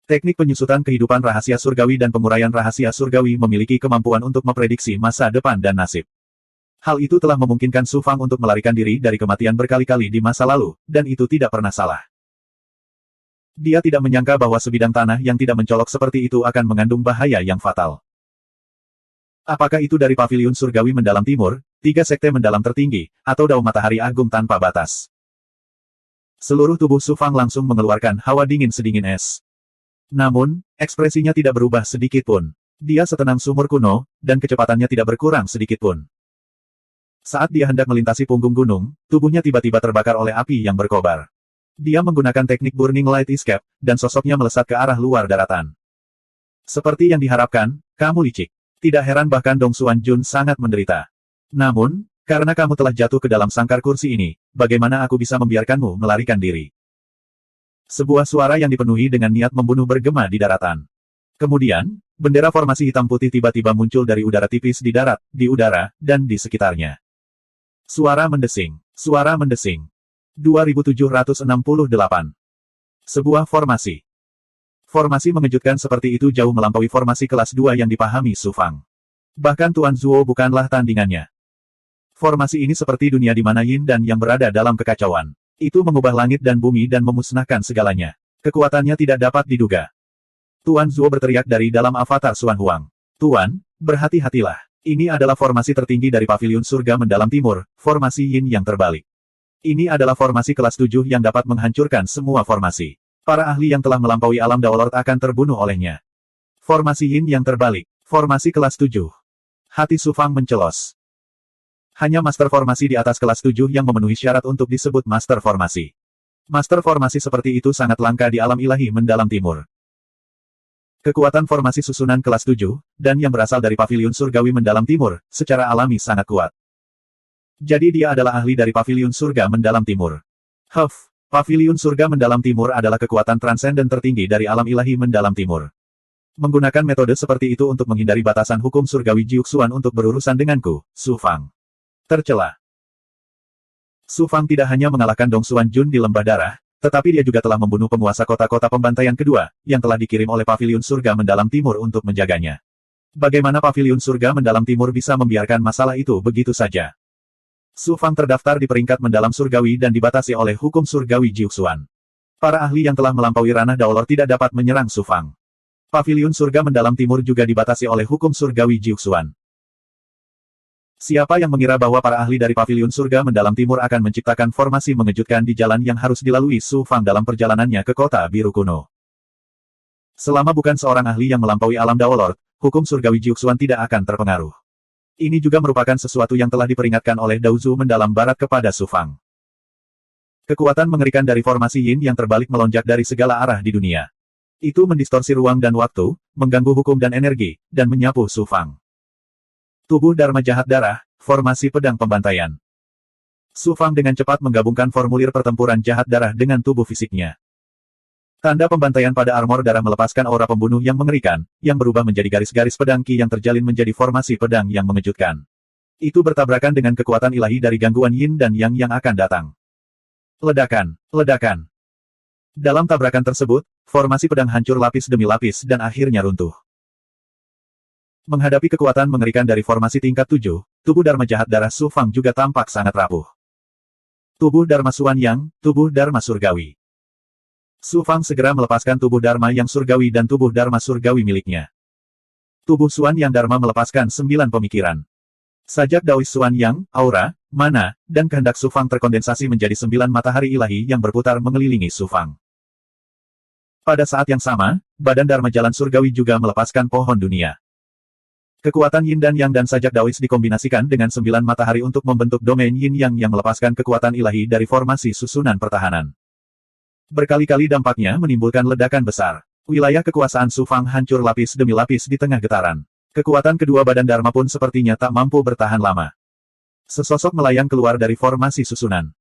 Teknik penyusutan kehidupan rahasia surgawi dan penguraian rahasia surgawi memiliki kemampuan untuk memprediksi masa depan dan nasib. Hal itu telah memungkinkan Su Fang untuk melarikan diri dari kematian berkali-kali di masa lalu, dan itu tidak pernah salah. Dia tidak menyangka bahwa sebidang tanah yang tidak mencolok seperti itu akan mengandung bahaya yang fatal. Apakah itu dari paviliun surgawi mendalam timur, 3 sekte mendalam tertinggi, atau Dao Matahari Agung tanpa batas? Seluruh tubuh Su Fang langsung mengeluarkan hawa dingin sedingin es. Namun, ekspresinya tidak berubah sedikit pun. Dia setenang sumur kuno, dan kecepatannya tidak berkurang sedikit pun. Saat dia hendak melintasi punggung gunung, tubuhnya tiba-tiba terbakar oleh api yang berkobar. Dia menggunakan teknik Burning Light Escape, dan sosoknya melesat ke arah luar daratan. Seperti yang diharapkan, kamu licik. Tidak heran bahkan Dong Xuan Jun sangat menderita. Namun, karena kamu telah jatuh ke dalam sangkar kursi ini, bagaimana aku bisa membiarkanmu melarikan diri? Sebuah suara yang dipenuhi dengan niat membunuh bergema di daratan. Kemudian, bendera formasi hitam putih tiba-tiba muncul dari udara tipis di darat, di udara, dan di sekitarnya. Suara mendesing. Suara mendesing. 2768. Sebuah formasi. Formasi mengejutkan seperti itu jauh melampaui formasi kelas 2 yang dipahami Su Fang. Bahkan Tuan Zuo bukanlah tandingannya. Formasi ini seperti dunia di mana Yin dan Yang berada dalam kekacauan. Itu mengubah langit dan bumi dan memusnahkan segalanya. Kekuatannya tidak dapat diduga. Tuan Zuo berteriak dari dalam avatar Xuan Huang. Tuan, berhati-hatilah. Ini adalah formasi tertinggi dari Paviliun Surga Mendalam Timur, formasi Yin yang terbalik. Ini adalah formasi kelas 7 yang dapat menghancurkan semua formasi. Para ahli yang telah melampaui alam Daolord akan terbunuh olehnya. Formasi Yin yang terbalik. Formasi kelas 7. Hati Su Fang mencelos. Hanya master formasi di atas kelas 7 yang memenuhi syarat untuk disebut master formasi. Master formasi seperti itu sangat langka di alam ilahi Mendalam Timur. Kekuatan formasi susunan kelas 7, dan yang berasal dari Paviliun Surgawi Mendalam Timur, secara alami sangat kuat. Jadi dia adalah ahli dari Paviliun Surga Mendalam Timur. Paviliun Surga Mendalam Timur adalah kekuatan transenden tertinggi dari alam ilahi Mendalam Timur. Menggunakan metode seperti itu untuk menghindari batasan hukum surgawi Jiuxuan untuk berurusan denganku, Su Fang. Tercela. Su Fang tidak hanya mengalahkan Dong Xuan Jun di Lembah Darah, tetapi dia juga telah membunuh penguasa kota-kota pembantaian kedua, yang telah dikirim oleh Paviliun Surga Mendalam Timur untuk menjaganya. Bagaimana Paviliun Surga Mendalam Timur bisa membiarkan masalah itu begitu saja? Su Fang terdaftar di peringkat mendalam surgawi dan dibatasi oleh hukum surgawi Jiuxuan. Para ahli yang telah melampaui ranah Daolord tidak dapat menyerang Su Fang. Paviliun Surga Mendalam Timur juga dibatasi oleh hukum surgawi Jiuxuan. Siapa yang mengira bahwa para ahli dari Paviliun Surga Mendalam Timur akan menciptakan formasi mengejutkan di jalan yang harus dilalui Su Fang dalam perjalanannya ke kota biru kuno? Selama bukan seorang ahli yang melampaui alam Daolord, hukum surgawi Jiuxuan tidak akan terpengaruh. Ini juga merupakan sesuatu yang telah diperingatkan oleh Dao Zu Mendalam Barat kepada Su Fang. Kekuatan mengerikan dari formasi Yin yang terbalik melonjak dari segala arah di dunia. Itu mendistorsi ruang dan waktu, mengganggu hukum dan energi, dan menyapu Su Fang. Tubuh Dharma Jahat Darah, formasi pedang pembantaian. Su Fang dengan cepat menggabungkan formulir pertempuran jahat darah dengan tubuh fisiknya. Tanda pembantaian pada armor darah melepaskan aura pembunuh yang mengerikan, yang berubah menjadi garis-garis pedang Qi yang terjalin menjadi formasi pedang yang mengejutkan. Itu bertabrakan dengan kekuatan ilahi dari gangguan Yin dan Yang yang akan datang. Ledakan, ledakan. Dalam tabrakan tersebut, formasi pedang hancur lapis demi lapis dan akhirnya runtuh. Menghadapi kekuatan mengerikan dari formasi tingkat 7, tubuh Dharma Jahat Darah Su Fang juga tampak sangat rapuh. Tubuh Dharma Xuan Yang, tubuh Dharma Surgawi. Su Fang segera melepaskan tubuh Dharma yang surgawi dan tubuh Dharma surgawi miliknya. Tubuh Xuan Yang Dharma melepaskan 9 pemikiran. Sajak Daois Xuan Yang, aura, mana, dan kehendak Su Fang terkondensasi menjadi 9 matahari ilahi yang berputar mengelilingi Su Fang. Pada saat yang sama, badan Dharma Jalan Surgawi juga melepaskan pohon dunia. Kekuatan Yin dan Yang dan sajak Daois dikombinasikan dengan 9 matahari untuk membentuk domain Yin Yang yang melepaskan kekuatan ilahi dari formasi susunan pertahanan. Berkali-kali dampaknya menimbulkan ledakan besar. Wilayah kekuasaan Su Fang hancur lapis demi lapis di tengah getaran. Kekuatan kedua badan Dharma pun sepertinya tak mampu bertahan lama. Sesosok melayang keluar dari formasi susunan.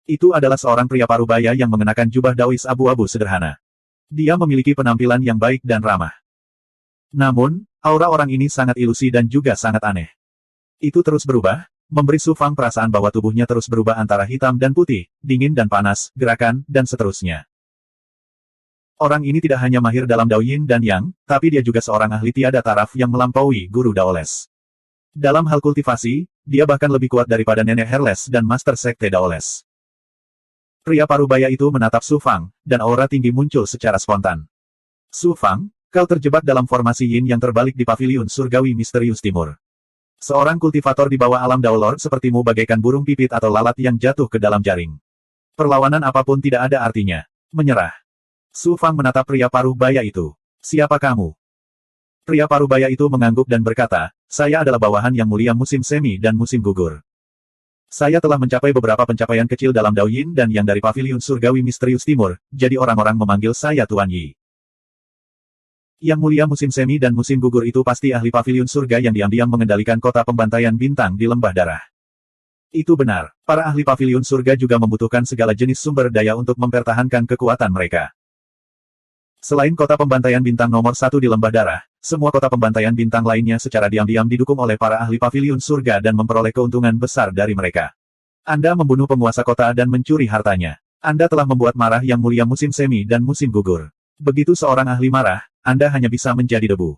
Itu adalah seorang pria parubaya yang mengenakan jubah Daois abu-abu sederhana. Dia memiliki penampilan yang baik dan ramah. Namun, aura orang ini sangat ilusi dan juga sangat aneh. Itu terus berubah, memberi Su Fang perasaan bahwa tubuhnya terus berubah antara hitam dan putih, dingin dan panas, gerakan, dan seterusnya. Orang ini tidak hanya mahir dalam Dao Yin dan Yang, tapi dia juga seorang ahli tiada taraf yang melampaui guru Daoles. Dalam hal kultivasi, dia bahkan lebih kuat daripada Nenek Herles dan Master Sekte Daoles. Pria parubaya itu menatap Su Fang, dan aura tinggi muncul secara spontan. Su Fang, kau terjebak dalam formasi Yin yang terbalik di Paviliun Surgawi Misterius Timur. Seorang kultivator di bawah alam Daolord sepertimu bagaikan burung pipit atau lalat yang jatuh ke dalam jaring. Perlawanan apapun tidak ada artinya. Menyerah. Su Fang menatap pria parubaya itu. Siapa kamu? Pria parubaya itu mengangguk dan berkata, saya adalah bawahan yang mulia musim semi dan musim gugur. Saya telah mencapai beberapa pencapaian kecil dalam Dao Yin dan Yang dari Paviliun Surgawi Misterius Timur, jadi orang-orang memanggil saya Tuan Yi. Yang mulia musim semi dan musim gugur itu pasti ahli paviliun surga yang diam-diam mengendalikan kota pembantaian bintang di lembah darah. Itu benar, para ahli paviliun surga juga membutuhkan segala jenis sumber daya untuk mempertahankan kekuatan mereka. Selain kota pembantaian bintang nomor 1 di lembah darah, semua kota pembantaian bintang lainnya secara diam-diam didukung oleh para ahli paviliun surga dan memperoleh keuntungan besar dari mereka. Anda membunuh penguasa kota dan mencuri hartanya. Anda telah membuat marah yang mulia musim semi dan musim gugur. Begitu seorang ahli marah, Anda hanya bisa menjadi debu.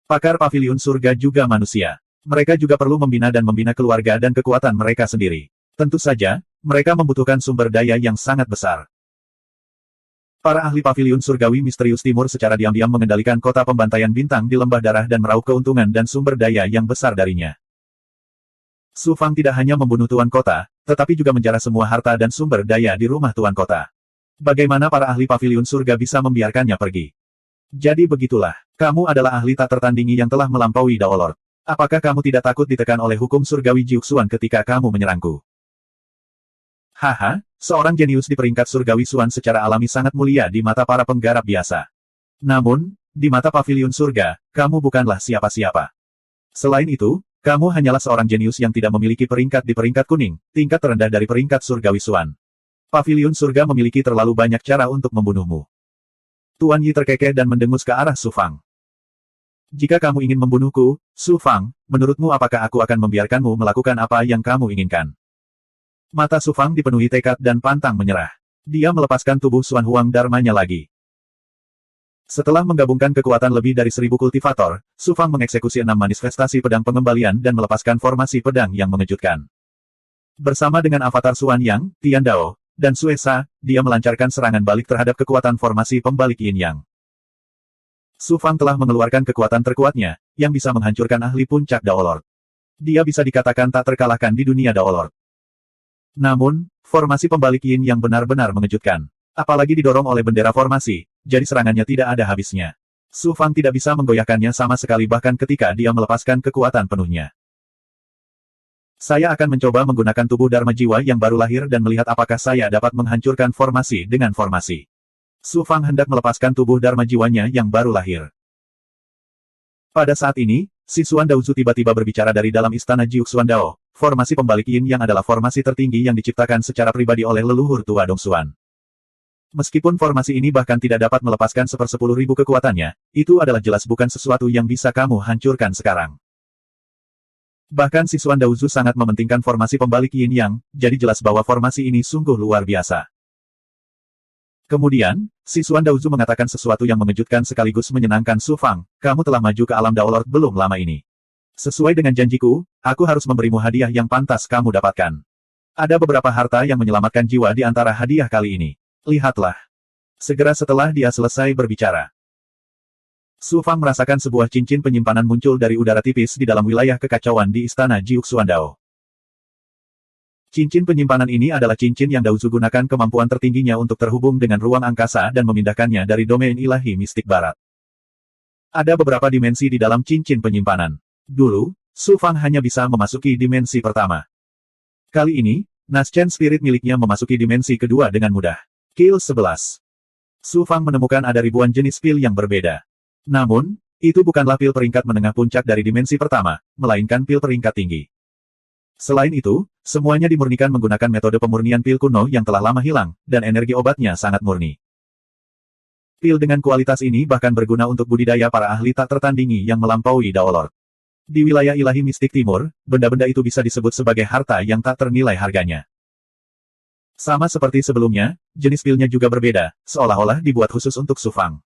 Pakar paviliun surga juga manusia. Mereka juga perlu membina keluarga dan kekuatan mereka sendiri. Tentu saja, mereka membutuhkan sumber daya yang sangat besar. Para ahli paviliun surgawi misterius timur secara diam-diam mengendalikan kota pembantaian bintang di lembah darah dan meraup keuntungan dan sumber daya yang besar darinya. Su Fang tidak hanya membunuh tuan kota, tetapi juga menjarah semua harta dan sumber daya di rumah tuan kota. Bagaimana para ahli paviliun surga bisa membiarkannya pergi? Jadi begitulah, kamu adalah ahli tak tertandingi yang telah melampaui Dao Lord. Apakah kamu tidak takut ditekan oleh hukum surgawi Jiuxuan ketika kamu menyerangku? Haha, seorang jenius di peringkat surgawi Suan secara alami sangat mulia di mata para penggarap biasa. Namun, di mata paviliun surga, kamu bukanlah siapa-siapa. Selain itu, kamu hanyalah seorang jenius yang tidak memiliki peringkat di peringkat kuning, tingkat terendah dari peringkat surgawi Suan. Paviliun surga memiliki terlalu banyak cara untuk membunuhmu. Tuan Yi terkekeh dan mendengus ke arah Su Fang. Jika kamu ingin membunuhku, Su Fang, menurutmu apakah aku akan membiarkanmu melakukan apa yang kamu inginkan? Mata Su Fang dipenuhi tekad dan pantang menyerah. Dia melepaskan tubuh Xuan Huang Dharmanya lagi. Setelah menggabungkan kekuatan lebih dari 1000 kultivator, Su Fang mengeksekusi 6 manifestasi pedang pengembalian dan melepaskan formasi pedang yang mengejutkan. Bersama dengan avatar Xuan Yang, Tian Dao, dan Sue Sa, dia melancarkan serangan balik terhadap kekuatan formasi pembalik Yin Yang. Su Fang telah mengeluarkan kekuatan terkuatnya, yang bisa menghancurkan ahli puncak Dao Lord. Dia bisa dikatakan tak terkalahkan di dunia Dao Lord. Namun, formasi pembalik Yin Yang benar-benar mengejutkan. Apalagi didorong oleh bendera formasi, jadi serangannya tidak ada habisnya. Su Fang tidak bisa menggoyahkannya sama sekali bahkan ketika dia melepaskan kekuatan penuhnya. Saya akan mencoba menggunakan tubuh Dharma Jiwa yang baru lahir dan melihat apakah saya dapat menghancurkan formasi dengan formasi. Su Fang hendak melepaskan tubuh Dharma Jiwanya yang baru lahir. Pada saat ini, si Xuan Daozu tiba-tiba berbicara dari dalam istana Jiuxuan Dao. Formasi pembalik Yin Yang adalah formasi tertinggi yang diciptakan secara pribadi oleh leluhur tua Dongxuan. Meskipun formasi ini bahkan tidak dapat melepaskan 1/10.000 kekuatannya, itu adalah jelas bukan sesuatu yang bisa kamu hancurkan sekarang. Bahkan si Xuan Daozu sangat mementingkan formasi pembalik Yin Yang, jadi jelas bahwa formasi ini sungguh luar biasa. Kemudian, si Xuan Daozu mengatakan sesuatu yang mengejutkan sekaligus menyenangkan Su Fang, kamu telah maju ke alam Dao Lord belum lama ini. Sesuai dengan janjiku, aku harus memberimu hadiah yang pantas kamu dapatkan. Ada beberapa harta yang menyelamatkan jiwa di antara hadiah kali ini. Lihatlah. Segera setelah dia selesai berbicara, Su Fang merasakan sebuah cincin penyimpanan muncul dari udara tipis di dalam wilayah kekacauan di istana Jiuxuan Dao. Cincin penyimpanan ini adalah cincin yang Daozu gunakan kemampuan tertingginya untuk terhubung dengan ruang angkasa dan memindahkannya dari domain ilahi mistik barat. Ada beberapa dimensi di dalam cincin penyimpanan. Dulu, Su Fang hanya bisa memasuki dimensi pertama. Kali ini, Naschen Spirit miliknya memasuki dimensi kedua dengan mudah. Kill 11. Su Fang menemukan ada ribuan jenis pil yang berbeda. Namun, itu bukanlah pil peringkat menengah puncak dari dimensi pertama, melainkan pil peringkat tinggi. Selain itu, semuanya dimurnikan menggunakan metode pemurnian pil kuno yang telah lama hilang, dan energi obatnya sangat murni. Pil dengan kualitas ini bahkan berguna untuk budidaya para ahli tak tertandingi yang melampaui Dao Lord. Di wilayah ilahi mistik timur, benda-benda itu bisa disebut sebagai harta yang tak ternilai harganya. Sama seperti sebelumnya, jenis pilnya juga berbeda, seolah-olah dibuat khusus untuk Su Fang.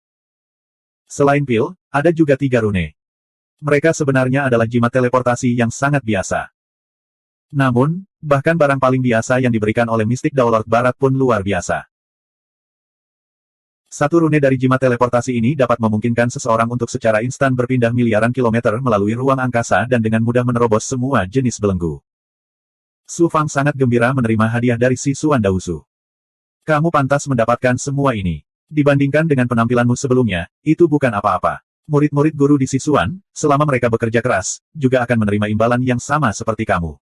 Selain pil, ada juga 3 rune. Mereka sebenarnya adalah jimat teleportasi yang sangat biasa. Namun, bahkan barang paling biasa yang diberikan oleh mistik Dao Lord Barat pun luar biasa. Satu rune dari jimat teleportasi ini dapat memungkinkan seseorang untuk secara instan berpindah miliaran kilometer melalui ruang angkasa dan dengan mudah menerobos semua jenis belenggu. Su Fang sangat gembira menerima hadiah dari si Xuan Daozu. Kamu pantas mendapatkan semua ini. Dibandingkan dengan penampilanmu sebelumnya, itu bukan apa-apa. Murid-murid guru di Sisuan, selama mereka bekerja keras, juga akan menerima imbalan yang sama seperti kamu.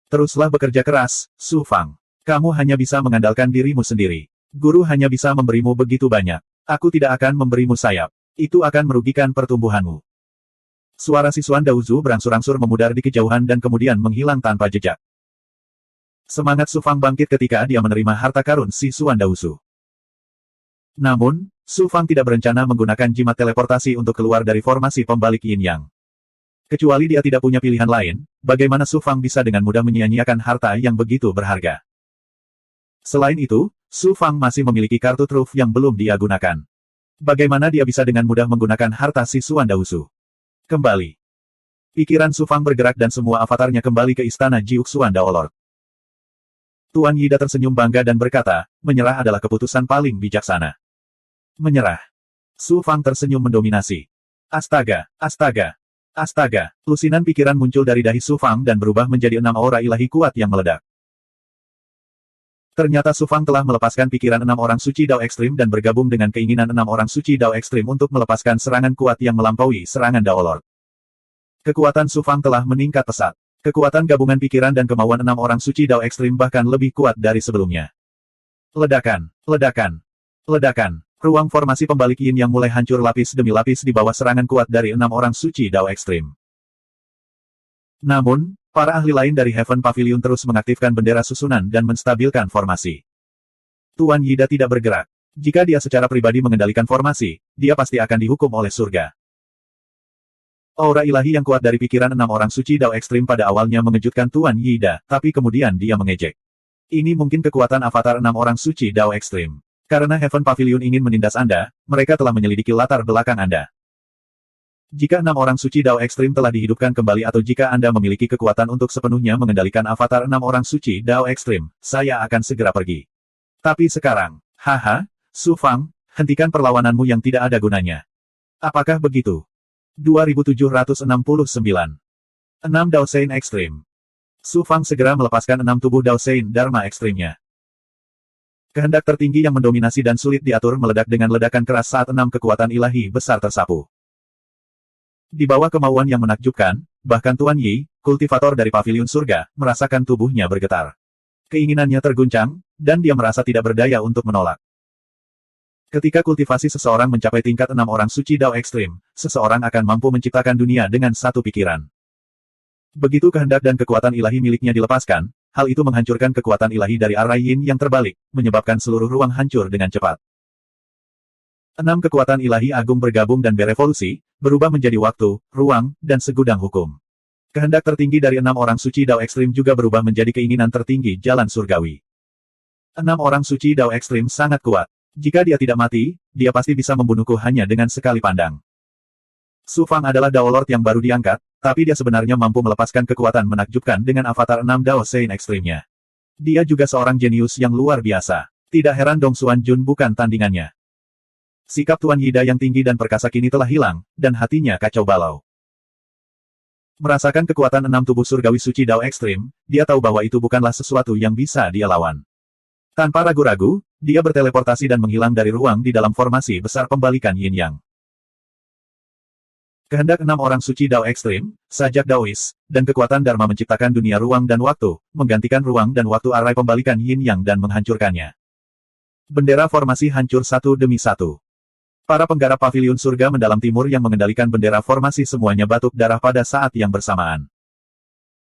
Teruslah bekerja keras, Su Fang. Kamu hanya bisa mengandalkan dirimu sendiri. Guru hanya bisa memberimu begitu banyak. Aku tidak akan memberimu sayap. Itu akan merugikan pertumbuhanmu. Suara si Xuan Daozu berangsur-angsur memudar di kejauhan dan kemudian menghilang tanpa jejak. Semangat Su Fang bangkit ketika dia menerima harta karun si Xuan Daozu. Namun, Su Fang tidak berencana menggunakan jimat teleportasi untuk keluar dari formasi pembalik Yin Yang. Kecuali dia tidak punya pilihan lain, bagaimana Su Fang bisa dengan mudah menyia-nyiakan harta yang begitu berharga. Selain itu, Su Fang masih memiliki kartu truf yang belum dia gunakan. Bagaimana dia bisa dengan mudah menggunakan harta si Xuan Daozu? Kembali. Pikiran Su Fang bergerak dan semua avatarnya kembali ke istana Jiuxuan Daolord. Tuan Yida tersenyum bangga dan berkata, menyerah adalah keputusan paling bijaksana. Menyerah. Su Fang tersenyum mendominasi. Astaga, astaga, astaga. Lusinan pikiran muncul dari dahi Su Fang dan berubah menjadi 6 aura ilahi kuat yang meledak. Ternyata Su Fang telah melepaskan pikiran 6 orang suci Dao ekstrim dan bergabung dengan keinginan 6 orang suci Dao ekstrim untuk melepaskan serangan kuat yang melampaui serangan Dao Lord. Kekuatan Su Fang telah meningkat pesat. Kekuatan gabungan pikiran dan kemauan 6 orang suci Dao ekstrim bahkan lebih kuat dari sebelumnya. Ledakan, ledakan, ledakan. Ruang formasi pembalik Yin yang mulai hancur lapis demi lapis di bawah serangan kuat dari 6 orang suci Dao ekstrim. Namun, para ahli lain dari Heaven Pavilion terus mengaktifkan bendera susunan dan menstabilkan formasi. Tuan Yida tidak bergerak. Jika dia secara pribadi mengendalikan formasi, dia pasti akan dihukum oleh surga. Aura ilahi yang kuat dari pikiran 6 orang suci Dao ekstrim pada awalnya mengejutkan Tuan Yida, tapi kemudian dia mengejek. Ini mungkin kekuatan avatar 6 orang suci Dao ekstrim. Karena Heaven Pavilion ingin menindas Anda, mereka telah menyelidiki latar belakang Anda. Jika 6 orang suci Dao ekstrim telah dihidupkan kembali atau jika Anda memiliki kekuatan untuk sepenuhnya mengendalikan avatar 6 orang suci Dao ekstrim, saya akan segera pergi. Tapi sekarang, haha, Su Fang, hentikan perlawananmu yang tidak ada gunanya. Apakah begitu? 2769. 6 Dao Sein ekstrim. Su Fang segera melepaskan 6 tubuh Dao Sein Dharma ekstrimnya. Kehendak tertinggi yang mendominasi dan sulit diatur meledak dengan ledakan keras saat 6 kekuatan ilahi besar tersapu. Di bawah kemauan yang menakjubkan, bahkan Tuan Yi, kultivator dari pavilion surga, merasakan tubuhnya bergetar. Keinginannya terguncang, dan dia merasa tidak berdaya untuk menolak. Ketika kultivasi seseorang mencapai tingkat 6 orang suci Dao ekstrim, seseorang akan mampu menciptakan dunia dengan satu pikiran. Begitu kehendak dan kekuatan ilahi miliknya dilepaskan, hal itu menghancurkan kekuatan ilahi dari arah Yin yang terbalik, menyebabkan seluruh ruang hancur dengan cepat. 6 kekuatan ilahi agung bergabung dan berevolusi, berubah menjadi waktu, ruang, dan segudang hukum. Kehendak tertinggi dari 6 orang suci Dao ekstrim juga berubah menjadi keinginan tertinggi jalan surgawi. 6 orang suci Dao ekstrim sangat kuat. Jika dia tidak mati, dia pasti bisa membunuhku hanya dengan sekali pandang. Su Fang adalah Dao Lord yang baru diangkat, tapi dia sebenarnya mampu melepaskan kekuatan menakjubkan dengan avatar 6 Dao Sein ekstrimnya. Dia juga seorang jenius yang luar biasa. Tidak heran Dong Xuan Jun bukan tandingannya. Sikap Tuan Yida yang tinggi dan perkasa kini telah hilang, dan hatinya kacau balau. Merasakan kekuatan 6 tubuh surgawi suci Dao ekstrim, dia tahu bahwa itu bukanlah sesuatu yang bisa dia lawan. Tanpa ragu-ragu, dia berteleportasi dan menghilang dari ruang di dalam formasi besar pembalikan Yin Yang. Kehendak 6 orang suci Dao ekstrim, sajak Daois, dan kekuatan Dharma menciptakan dunia ruang dan waktu, menggantikan ruang dan waktu arai pembalikan Yin Yang dan menghancurkannya. Bendera formasi hancur satu demi satu. Para penggarap pavilion surga mendalam timur yang mengendalikan bendera formasi semuanya batuk darah pada saat yang bersamaan.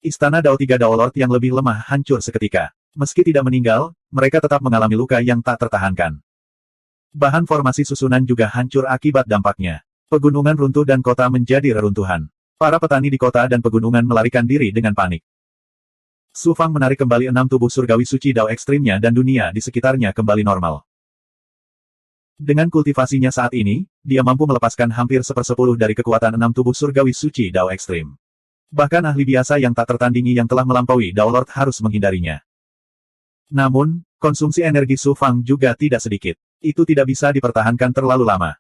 Istana Dao Tiga Dao Lord yang lebih lemah hancur seketika. Meski tidak meninggal, mereka tetap mengalami luka yang tak tertahankan. Bahan formasi susunan juga hancur akibat dampaknya. Pegunungan runtuh dan kota menjadi reruntuhan. Para petani di kota dan pegunungan melarikan diri dengan panik. Su Fang menarik kembali 6 tubuh surgawi suci Dao ekstrimnya dan dunia di sekitarnya kembali normal. Dengan kultivasinya saat ini, dia mampu melepaskan hampir 1/10 dari kekuatan 6 tubuh surgawi suci Dao ekstrim. Bahkan ahli biasa yang tak tertandingi yang telah melampaui Dao Lord harus menghindarinya. Namun, konsumsi energi Su Fang juga tidak sedikit. Itu tidak bisa dipertahankan terlalu lama.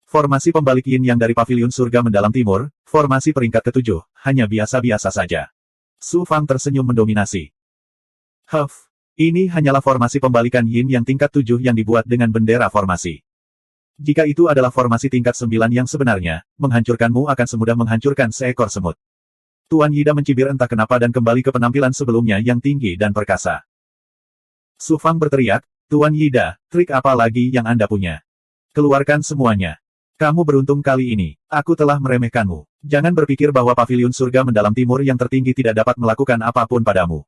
Formasi pembalik Yin yang dari pavilion surga mendalam timur, formasi peringkat ke-7, hanya biasa-biasa saja. Su Fang tersenyum mendominasi. Huff. Ini hanyalah formasi pembalikan Yin yang tingkat 7 yang dibuat dengan bendera formasi. Jika itu adalah formasi tingkat 9 yang sebenarnya, menghancurkanmu akan semudah menghancurkan seekor semut. Tuan Yida mencibir entah kenapa dan kembali ke penampilan sebelumnya yang tinggi dan perkasa. Su Fang berteriak, Tuan Yida, trik apa lagi yang Anda punya? Keluarkan semuanya. Kamu beruntung kali ini. Aku telah meremehkanmu. Jangan berpikir bahwa paviliun surga mendalam timur yang tertinggi tidak dapat melakukan apapun padamu.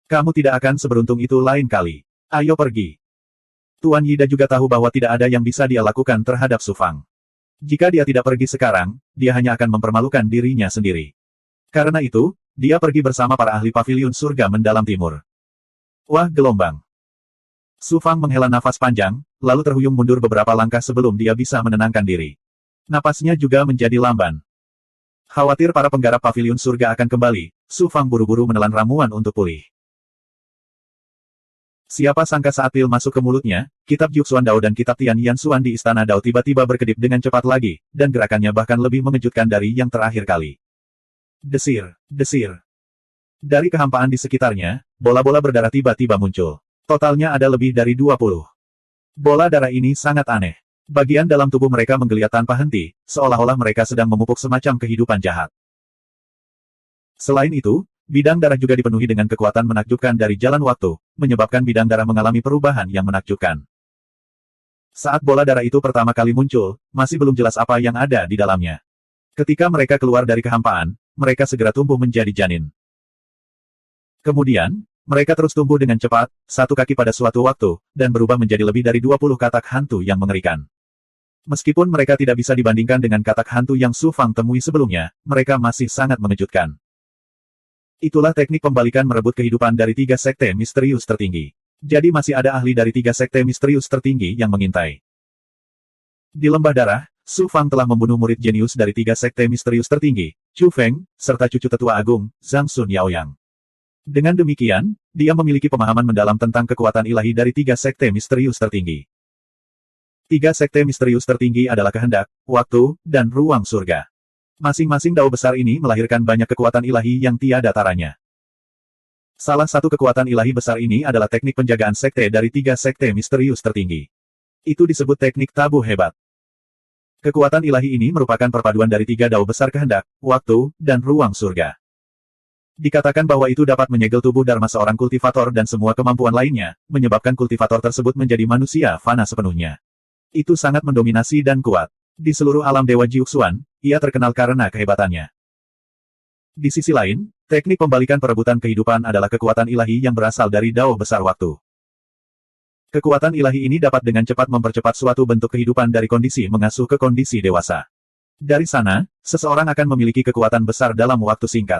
Kamu tidak akan seberuntung itu lain kali. Ayo pergi. Tuan Yida juga tahu bahwa tidak ada yang bisa dia lakukan terhadap Su Fang. Jika dia tidak pergi sekarang, dia hanya akan mempermalukan dirinya sendiri. Karena itu, dia pergi bersama para ahli paviliun surga mendalam timur. Wah, gelombang. Su Fang menghela nafas panjang, lalu terhuyung mundur beberapa langkah sebelum dia bisa menenangkan diri. Napasnya juga menjadi lamban. Khawatir para penggarap paviliun surga akan kembali, Su Fang buru-buru menelan ramuan untuk pulih. Siapa sangka saat pil masuk ke mulutnya, kitab Juxuan Dao dan kitab Tian Yan Xuan di Istana Dao tiba-tiba berkedip dengan cepat lagi, dan gerakannya bahkan lebih mengejutkan dari yang terakhir kali. Desir, desir. Dari kehampaan di sekitarnya, bola-bola berdarah tiba-tiba muncul. Totalnya ada lebih dari 20. Bola darah ini sangat aneh. Bagian dalam tubuh mereka menggeliat tanpa henti, seolah-olah mereka sedang memupuk semacam kehidupan jahat. Selain itu, bidang darah juga dipenuhi dengan kekuatan menakjubkan dari jalan waktu, menyebabkan bidang darah mengalami perubahan yang menakjubkan. Saat bola darah itu pertama kali muncul, masih belum jelas apa yang ada di dalamnya. Ketika mereka keluar dari kehampaan, mereka segera tumbuh menjadi janin. Kemudian, mereka terus tumbuh dengan cepat, satu kaki pada suatu waktu, dan berubah menjadi lebih dari 20 katak hantu yang mengerikan. Meskipun mereka tidak bisa dibandingkan dengan katak hantu yang Su Fang temui sebelumnya, mereka masih sangat mengejutkan. Itulah teknik pembalikan merebut kehidupan dari 3 sekte misterius tertinggi. Jadi masih ada ahli dari 3 sekte misterius tertinggi yang mengintai. Di lembah darah, Su Fang telah membunuh murid jenius dari 3 sekte misterius tertinggi, Chu Feng, serta cucu tetua agung, Zhang Sun Yaoyang. Dengan demikian, dia memiliki pemahaman mendalam tentang kekuatan ilahi dari 3 sekte misterius tertinggi. 3 sekte misterius tertinggi adalah kehendak, waktu, dan ruang surga. Masing-masing dao besar ini melahirkan banyak kekuatan ilahi yang tiada taranya. Salah satu kekuatan ilahi besar ini adalah teknik penjagaan sekte dari 3 sekte misterius tertinggi. Itu disebut teknik tabu hebat. Kekuatan ilahi ini merupakan perpaduan dari 3 dao besar kehendak, waktu, dan ruang surga. Dikatakan bahwa itu dapat menyegel tubuh dharma seorang kultivator dan semua kemampuan lainnya, menyebabkan kultivator tersebut menjadi manusia fana sepenuhnya. Itu sangat mendominasi dan kuat. Di seluruh alam Dewa Jiuxuan, ia terkenal karena kehebatannya. Di sisi lain, teknik pembalikan perebutan kehidupan adalah kekuatan ilahi yang berasal dari dao besar waktu. Kekuatan ilahi ini dapat dengan cepat mempercepat suatu bentuk kehidupan dari kondisi mengasuh ke kondisi dewasa. Dari sana, seseorang akan memiliki kekuatan besar dalam waktu singkat.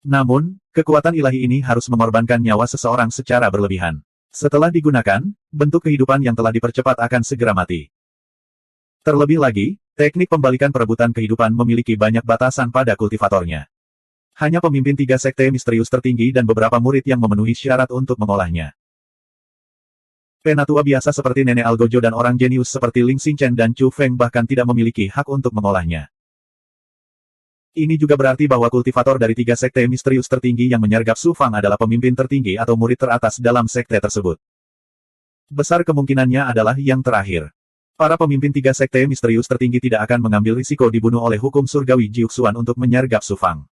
Namun, kekuatan ilahi ini harus mengorbankan nyawa seseorang secara berlebihan. Setelah digunakan, bentuk kehidupan yang telah dipercepat akan segera mati. Terlebih lagi, teknik pembalikan perebutan kehidupan memiliki banyak batasan pada kultivatornya. Hanya pemimpin 3 sekte misterius tertinggi dan beberapa murid yang memenuhi syarat untuk mengolahnya. Penatua biasa seperti Nenek Algojo dan orang jenius seperti Ling Xingchen dan Chu Feng bahkan tidak memiliki hak untuk mengolahnya. Ini juga berarti bahwa kultivator dari 3 sekte misterius tertinggi yang menyergap Su Fang adalah pemimpin tertinggi atau murid teratas dalam sekte tersebut. Besar kemungkinannya adalah yang terakhir. Para pemimpin 3 sekte misterius tertinggi tidak akan mengambil risiko dibunuh oleh hukum surgawi Jiuxuan untuk menyergap Su Fang.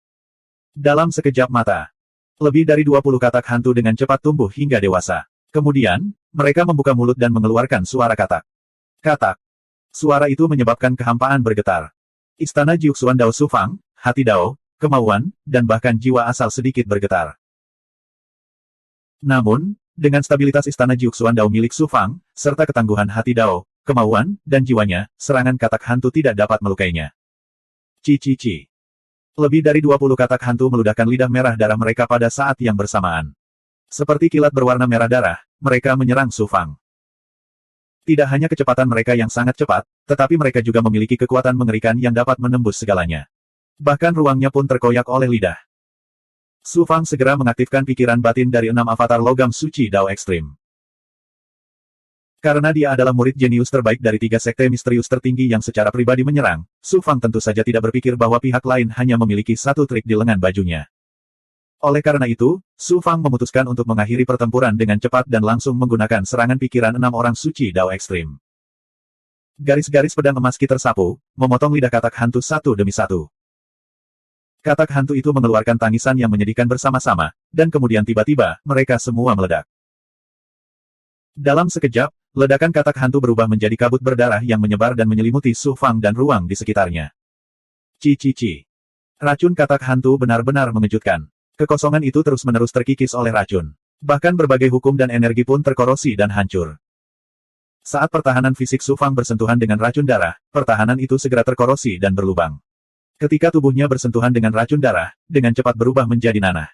Dalam sekejap mata, lebih dari 20 katak hantu dengan cepat tumbuh hingga dewasa. Kemudian, mereka membuka mulut dan mengeluarkan suara katak. Katak. Suara itu menyebabkan kehampaan bergetar. Istana Jiuxuan Dao Su Fang, hati Dao, kemauan, dan bahkan jiwa asal sedikit bergetar. Namun, dengan stabilitas Istana Jiuxuan Dao milik Su Fang, serta ketangguhan hati Dao, kemauan, dan jiwanya, serangan katak hantu tidak dapat melukainya. Ci. Lebih dari 20 katak hantu meludahkan lidah merah darah mereka pada saat yang bersamaan. Seperti kilat berwarna merah darah, mereka menyerang Su Fang. Tidak hanya kecepatan mereka yang sangat cepat, tetapi mereka juga memiliki kekuatan mengerikan yang dapat menembus segalanya. Bahkan ruangnya pun terkoyak oleh lidah. Su Fang segera mengaktifkan pikiran batin dari 6 avatar logam suci Dao ekstrim. Karena dia adalah murid jenius terbaik dari 3 sekte misterius tertinggi yang secara pribadi menyerang, Su Fang tentu saja tidak berpikir bahwa pihak lain hanya memiliki satu trik di lengan bajunya. Oleh karena itu, Su Fang memutuskan untuk mengakhiri pertempuran dengan cepat dan langsung menggunakan serangan pikiran 6 orang suci Dao ekstrim. Garis-garis pedang emas Qi tersapu, memotong lidah katak hantu satu demi satu. Katak hantu itu mengeluarkan tangisan yang menyedihkan bersama-sama, dan kemudian tiba-tiba, mereka semua meledak. Dalam sekejap, Ledakan katak hantu berubah menjadi kabut berdarah yang menyebar dan menyelimuti Su Fang dan ruang di sekitarnya. Ci. Racun katak hantu benar-benar mengejutkan. Kekosongan itu terus-menerus terkikis oleh racun. Bahkan berbagai hukum dan energi pun terkorosi dan hancur. Saat pertahanan fisik Su Fang bersentuhan dengan racun darah, pertahanan itu segera terkorosi dan berlubang. Ketika tubuhnya bersentuhan dengan racun darah, dengan cepat berubah menjadi nanah.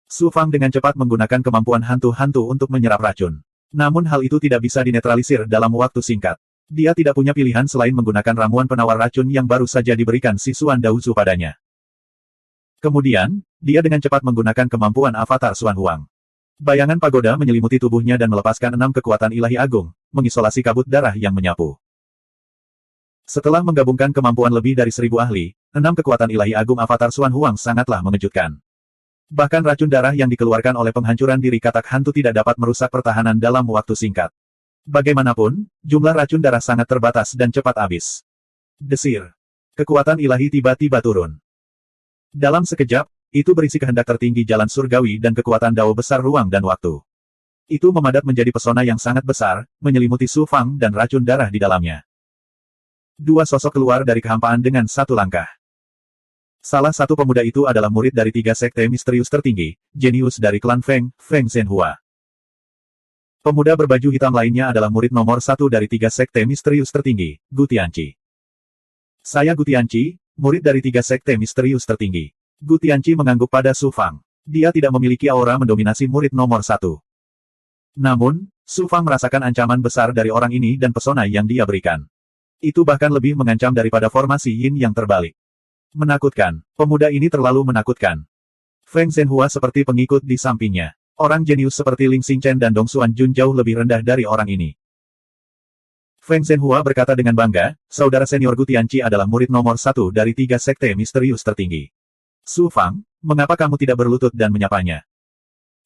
Su Fang dengan cepat menggunakan kemampuan hantu-hantu untuk menyerap racun. Namun hal itu tidak bisa dinetralisir dalam waktu singkat. Dia tidak punya pilihan selain menggunakan ramuan penawar racun yang baru saja diberikan si Suan Daozu padanya. Kemudian, dia dengan cepat menggunakan kemampuan avatar Suan Huang. Bayangan pagoda menyelimuti tubuhnya dan melepaskan 6 kekuatan ilahi agung, mengisolasi kabut darah yang menyapu. Setelah menggabungkan kemampuan lebih dari 1000 ahli, 6 kekuatan ilahi agung avatar Suan Huang sangatlah mengejutkan. Bahkan racun darah yang dikeluarkan oleh penghancuran diri katak hantu tidak dapat merusak pertahanan dalam waktu singkat. Bagaimanapun, jumlah racun darah sangat terbatas dan cepat habis. Desir. Kekuatan ilahi tiba-tiba turun. Dalam sekejap, itu berisi kehendak tertinggi jalan surgawi dan kekuatan dao besar ruang dan waktu. Itu memadat menjadi pesona yang sangat besar, menyelimuti Su Fang dan racun darah di dalamnya. Dua sosok keluar dari kehampaan dengan satu langkah. Salah satu pemuda itu adalah murid dari 3 sekte misterius tertinggi, jenius dari klan Feng, Feng Zhenhua. Pemuda berbaju hitam lainnya adalah murid nomor 1 dari 3 sekte misterius tertinggi, Gu Tianqi. Saya Gu Tianqi, murid dari 3 sekte misterius tertinggi. Gu Tianqi mengangguk pada Su Fang. Dia tidak memiliki aura mendominasi murid nomor 1. Namun, Su Fang merasakan ancaman besar dari orang ini dan pesona yang dia berikan. Itu bahkan lebih mengancam daripada formasi Yin yang terbalik. Menakutkan. Pemuda ini terlalu menakutkan. Feng Zhenhua seperti pengikut di sampingnya. Orang jenius seperti Ling Xingchen dan Dong Xuan Jun jauh lebih rendah dari orang ini. Feng Zhenhua berkata dengan bangga, saudara senior Gu Tianqi adalah murid nomor 1 dari 3 sekte misterius tertinggi. Su Fang, mengapa kamu tidak berlutut dan menyapanya?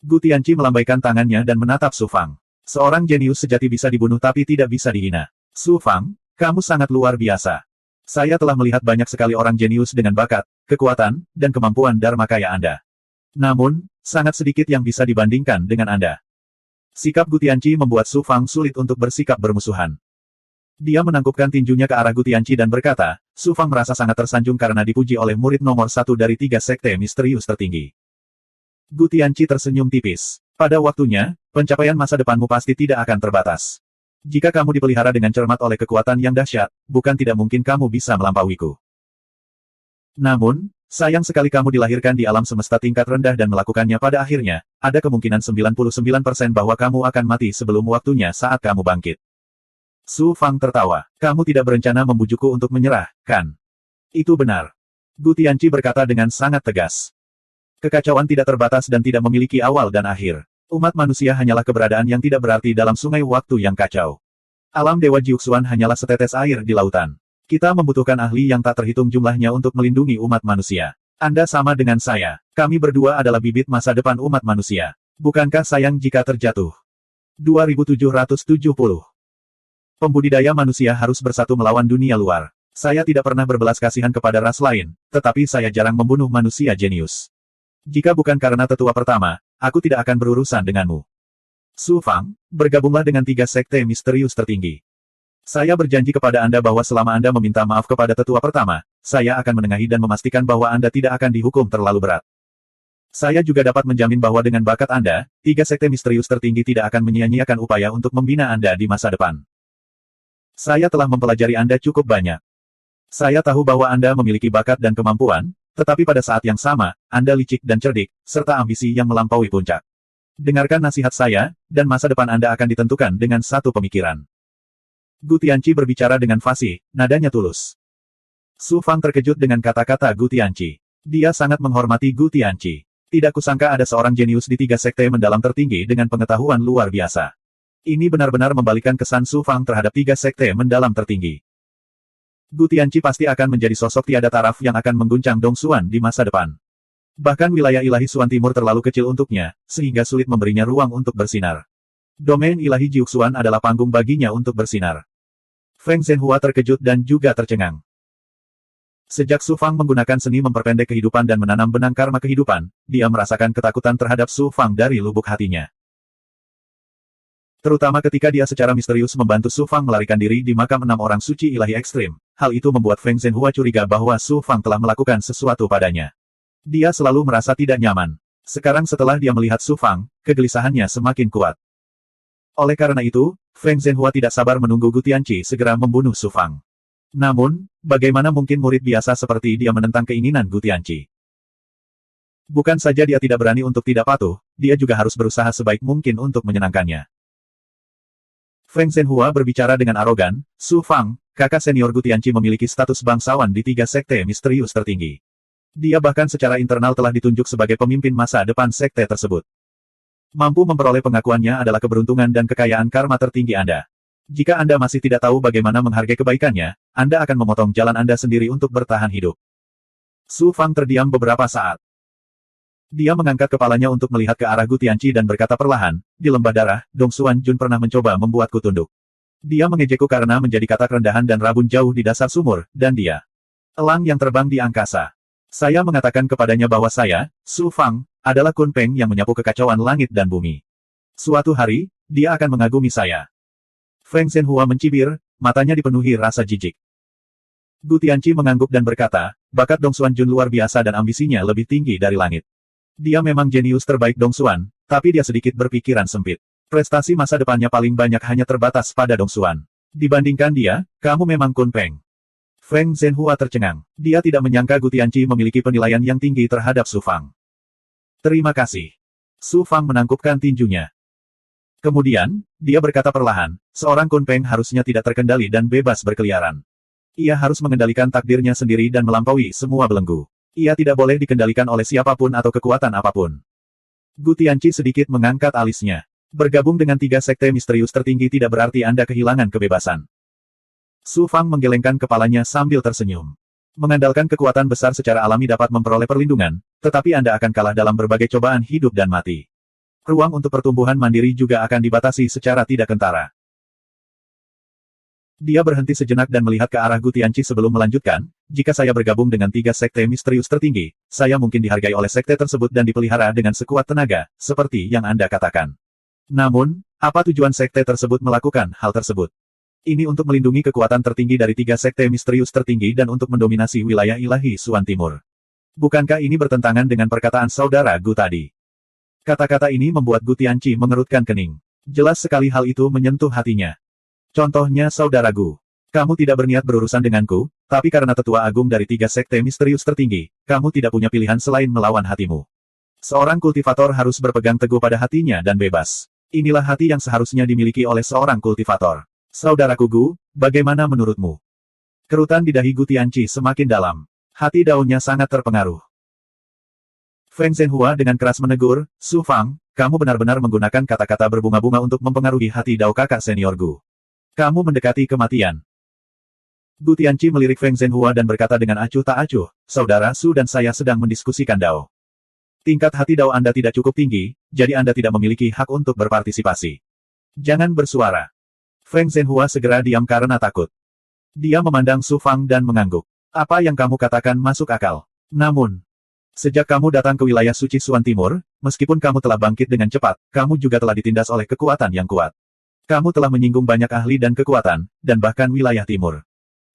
Gu Tianqi melambaikan tangannya dan menatap Su Fang. Seorang jenius sejati bisa dibunuh tapi tidak bisa dihina. Su Fang, kamu sangat luar biasa. Saya telah melihat banyak sekali orang jenius dengan bakat, kekuatan, dan kemampuan Dharma kaya Anda. Namun, sangat sedikit yang bisa dibandingkan dengan Anda. Sikap Gu Tianqi membuat Su Fang sulit untuk bersikap bermusuhan. Dia menangkupkan tinjunya ke arah Gu Tianqi dan berkata, Su Fang merasa sangat tersanjung karena dipuji oleh murid nomor 1 dari 3 sekte misterius tertinggi. Gu Tianqi tersenyum tipis. Pada waktunya, pencapaian masa depanmu pasti tidak akan terbatas. Jika kamu dipelihara dengan cermat oleh kekuatan yang dahsyat, bukan tidak mungkin kamu bisa melampauiku. Namun, sayang sekali kamu dilahirkan di alam semesta tingkat rendah dan melakukannya pada akhirnya, ada kemungkinan 99% bahwa kamu akan mati sebelum waktunya saat kamu bangkit. Su Fang tertawa. Kamu tidak berencana membujukku untuk menyerah, kan? Itu benar. Gu Tianqi berkata dengan sangat tegas. Kekacauan tidak terbatas dan tidak memiliki awal dan akhir. Umat manusia hanyalah keberadaan yang tidak berarti dalam sungai waktu yang kacau. Alam Dewa Jiuxuan hanyalah setetes air di lautan. Kita membutuhkan ahli yang tak terhitung jumlahnya untuk melindungi umat manusia. Anda sama dengan saya. Kami berdua adalah bibit masa depan umat manusia. Bukankah sayang jika terjatuh? 2770. Pembudidaya manusia harus bersatu melawan dunia luar. Saya tidak pernah berbelas kasihan kepada ras lain, tetapi saya jarang membunuh manusia jenius. Jika bukan karena tetua pertama, aku tidak akan berurusan denganmu. Su Fang, bergabunglah dengan 3 sekte misterius tertinggi. Saya berjanji kepada Anda bahwa selama Anda meminta maaf kepada tetua pertama, saya akan menengahi dan memastikan bahwa Anda tidak akan dihukum terlalu berat. Saya juga dapat menjamin bahwa dengan bakat Anda, 3 sekte misterius tertinggi tidak akan menyia-nyiakan upaya untuk membina Anda di masa depan. Saya telah mempelajari Anda cukup banyak. Saya tahu bahwa Anda memiliki bakat dan kemampuan, tetapi pada saat yang sama, Anda licik dan cerdik, serta ambisi yang melampaui puncak. Dengarkan nasihat saya, dan masa depan Anda akan ditentukan dengan satu pemikiran. Gu Tianqi berbicara dengan fasih, nadanya tulus. Su Fang terkejut dengan kata-kata Gu Tianqi. Dia sangat menghormati Gu Tianqi. Tidak kusangka ada seorang jenius di 3 sekte mendalam tertinggi dengan pengetahuan luar biasa. Ini benar-benar membalikan kesan Su Fang terhadap 3 sekte mendalam tertinggi. Gu Tianqi pasti akan menjadi sosok tiada taraf yang akan mengguncang Dong Xuan di masa depan. Bahkan wilayah ilahi Xuan Timur terlalu kecil untuknya, sehingga sulit memberinya ruang untuk bersinar. Domain ilahi Jiuxuan adalah panggung baginya untuk bersinar. Feng Zhenhua terkejut dan juga tercengang. Sejak Su Fang menggunakan seni memperpendek kehidupan dan menanam benang karma kehidupan, dia merasakan ketakutan terhadap Su Fang dari lubuk hatinya. Terutama ketika dia secara misterius membantu Su Fang melarikan diri di makam 6 orang suci ilahi ekstrim. Hal itu membuat Feng Zhenhua curiga bahwa Su Fang telah melakukan sesuatu padanya. Dia selalu merasa tidak nyaman. Sekarang setelah dia melihat Su Fang, kegelisahannya semakin kuat. Oleh karena itu, Feng Zhenhua tidak sabar menunggu Gu Tianqi segera membunuh Su Fang. Namun, bagaimana mungkin murid biasa seperti dia menentang keinginan Gu Tianqi? Bukan saja dia tidak berani untuk tidak patuh, dia juga harus berusaha sebaik mungkin untuk menyenangkannya. Feng Zhenhua berbicara dengan arogan, Su Fang, kakak senior Gu Tianqi memiliki status bangsawan di 3 sekte misterius tertinggi. Dia bahkan secara internal telah ditunjuk sebagai pemimpin masa depan sekte tersebut. Mampu memperoleh pengakuannya adalah keberuntungan dan kekayaan karma tertinggi Anda. Jika Anda masih tidak tahu bagaimana menghargai kebaikannya, Anda akan memotong jalan Anda sendiri untuk bertahan hidup. Su Fang terdiam beberapa saat. Dia mengangkat kepalanya untuk melihat ke arah Gu Tianqi dan berkata perlahan, di lembah darah, Dong Xuan Jun pernah mencoba membuatku tunduk. Dia mengejekku karena menjadi katak rendahan dan rabun jauh di dasar sumur, dan dia elang yang terbang di angkasa. Saya mengatakan kepadanya bahwa saya, Su Fang, adalah Kun Peng yang menyapu kekacauan langit dan bumi. Suatu hari, dia akan mengagumi saya. Feng Zhenhua mencibir, matanya dipenuhi rasa jijik. Gu Tianqi mengangguk dan berkata, bakat Dong Xuan Jun luar biasa dan ambisinya lebih tinggi dari langit. Dia memang jenius terbaik Dong Xuan, tapi dia sedikit berpikiran sempit. Prestasi masa depannya paling banyak hanya terbatas pada Dong Xuan. Dibandingkan dia, kamu memang Kun Peng. Feng Zhenhua tercengang. Dia tidak menyangka Gu Tianqi memiliki penilaian yang tinggi terhadap Su Fang. Terima kasih. Su Fang menangkupkan tinjunya. Kemudian, dia berkata perlahan, seorang Kun Peng harusnya tidak terkendali dan bebas berkeliaran. Ia harus mengendalikan takdirnya sendiri dan melampaui semua belenggu. Ia tidak boleh dikendalikan oleh siapapun atau kekuatan apapun. Gu Tianqi sedikit mengangkat alisnya. Bergabung dengan 3 sekte misterius tertinggi tidak berarti Anda kehilangan kebebasan. Su Fang menggelengkan kepalanya sambil tersenyum. Mengandalkan kekuatan besar secara alami dapat memperoleh perlindungan, tetapi Anda akan kalah dalam berbagai cobaan hidup dan mati. Ruang untuk pertumbuhan mandiri juga akan dibatasi secara tidak kentara. Dia berhenti sejenak dan melihat ke arah Gu Tianqi sebelum melanjutkan, jika saya bergabung dengan 3 sekte misterius tertinggi, saya mungkin dihargai oleh sekte tersebut dan dipelihara dengan sekuat tenaga, seperti yang Anda katakan. Namun, apa tujuan sekte tersebut melakukan hal tersebut? Ini untuk melindungi kekuatan tertinggi dari 3 sekte misterius tertinggi dan untuk mendominasi wilayah ilahi Suan Timur. Bukankah ini bertentangan dengan perkataan saudara Gu tadi? Kata-kata ini membuat Gu Tianqi mengerutkan kening. Jelas sekali hal itu menyentuh hatinya. Contohnya saudara Gu. Kamu tidak berniat berurusan denganku, tapi karena tetua agung dari 3 sekte misterius tertinggi, kamu tidak punya pilihan selain melawan hatimu. Seorang kultivator harus berpegang teguh pada hatinya dan bebas. Inilah hati yang seharusnya dimiliki oleh seorang kultivator. Saudaraku Gu, bagaimana menurutmu? Kerutan di dahi Gu Tianqi semakin dalam. Hati daunnya sangat terpengaruh. Feng Zhenhua dengan keras menegur, Su Fang, kamu benar-benar menggunakan kata-kata berbunga-bunga untuk mempengaruhi hati dao kakak senior Gu. Kamu mendekati kematian. Gu Tianqi melirik Feng Zhenhua dan berkata dengan acuh tak acuh, saudara Su dan saya sedang mendiskusikan dao. Tingkat hati dao Anda tidak cukup tinggi, jadi Anda tidak memiliki hak untuk berpartisipasi. Jangan bersuara. Feng Zhenhua segera diam karena takut. Dia memandang Su Fang dan mengangguk. Apa yang kamu katakan masuk akal. Namun, sejak kamu datang ke wilayah suci Suan Timur, meskipun kamu telah bangkit dengan cepat, kamu juga telah ditindas oleh kekuatan yang kuat. Kamu telah menyinggung banyak ahli dan kekuatan, dan bahkan wilayah timur.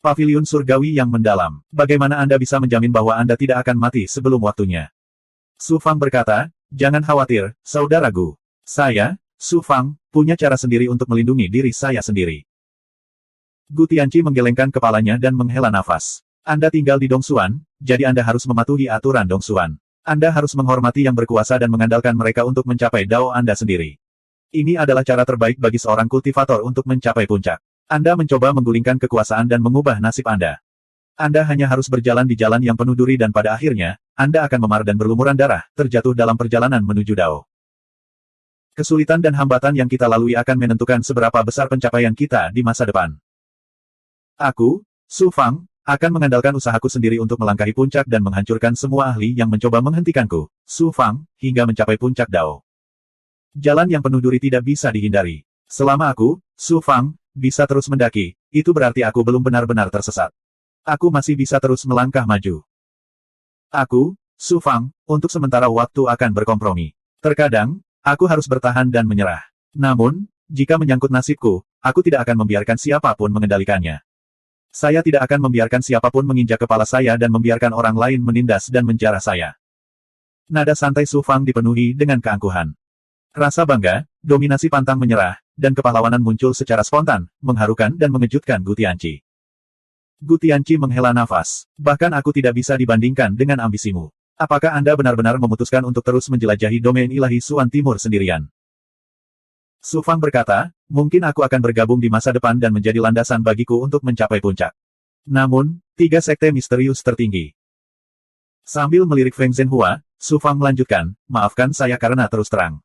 Paviliun surgawi yang mendalam. Bagaimana Anda bisa menjamin bahwa Anda tidak akan mati sebelum waktunya? Su Fang berkata, jangan khawatir, saudara Gu. Saya, Su Fang, punya cara sendiri untuk melindungi diri saya sendiri. Gu Tianqi menggelengkan kepalanya dan menghela nafas. Anda tinggal di Dong Xuan, jadi Anda harus mematuhi aturan Dong Xuan. Anda harus menghormati yang berkuasa dan mengandalkan mereka untuk mencapai dao Anda sendiri. Ini adalah cara terbaik bagi seorang kultivator untuk mencapai puncak. Anda mencoba menggulingkan kekuasaan dan mengubah nasib Anda. Anda hanya harus berjalan di jalan yang penuh duri dan pada akhirnya, Anda akan memar dan berlumuran darah, terjatuh dalam perjalanan menuju dao. Kesulitan dan hambatan yang kita lalui akan menentukan seberapa besar pencapaian kita di masa depan. Aku, Su Fang, akan mengandalkan usahaku sendiri untuk melangkahi puncak dan menghancurkan semua ahli yang mencoba menghentikanku, Su Fang, hingga mencapai puncak dao. Jalan yang penuh duri tidak bisa dihindari. Selama aku, Su Fang, bisa terus mendaki, itu berarti aku belum benar-benar tersesat. Aku masih bisa terus melangkah maju. Aku, Su Fang, untuk sementara waktu akan berkompromi. Terkadang, aku harus bertahan dan menyerah. Namun, Jika menyangkut nasibku, aku tidak akan membiarkan siapapun mengendalikannya. Saya tidak akan membiarkan siapapun menginjak kepala saya dan membiarkan orang lain menindas dan menjara saya. Nada santai Su Fang dipenuhi dengan keangkuhan. Rasa bangga, dominasi pantang menyerah, dan kepahlawanan muncul secara spontan, mengharukan dan mengejutkan Gu Tianqi. Gu Tianqi menghela nafas. Bahkan aku tidak bisa dibandingkan dengan ambisimu. Apakah Anda benar-benar memutuskan untuk terus menjelajahi domain ilahi Suan Timur sendirian? Su Fang berkata, mungkin aku akan bergabung di masa depan dan menjadi landasan bagiku untuk mencapai puncak. Namun, 3 sekte misterius tertinggi. Sambil melirik Feng Zhenhua, Su Fang melanjutkan, maafkan saya karena terus terang.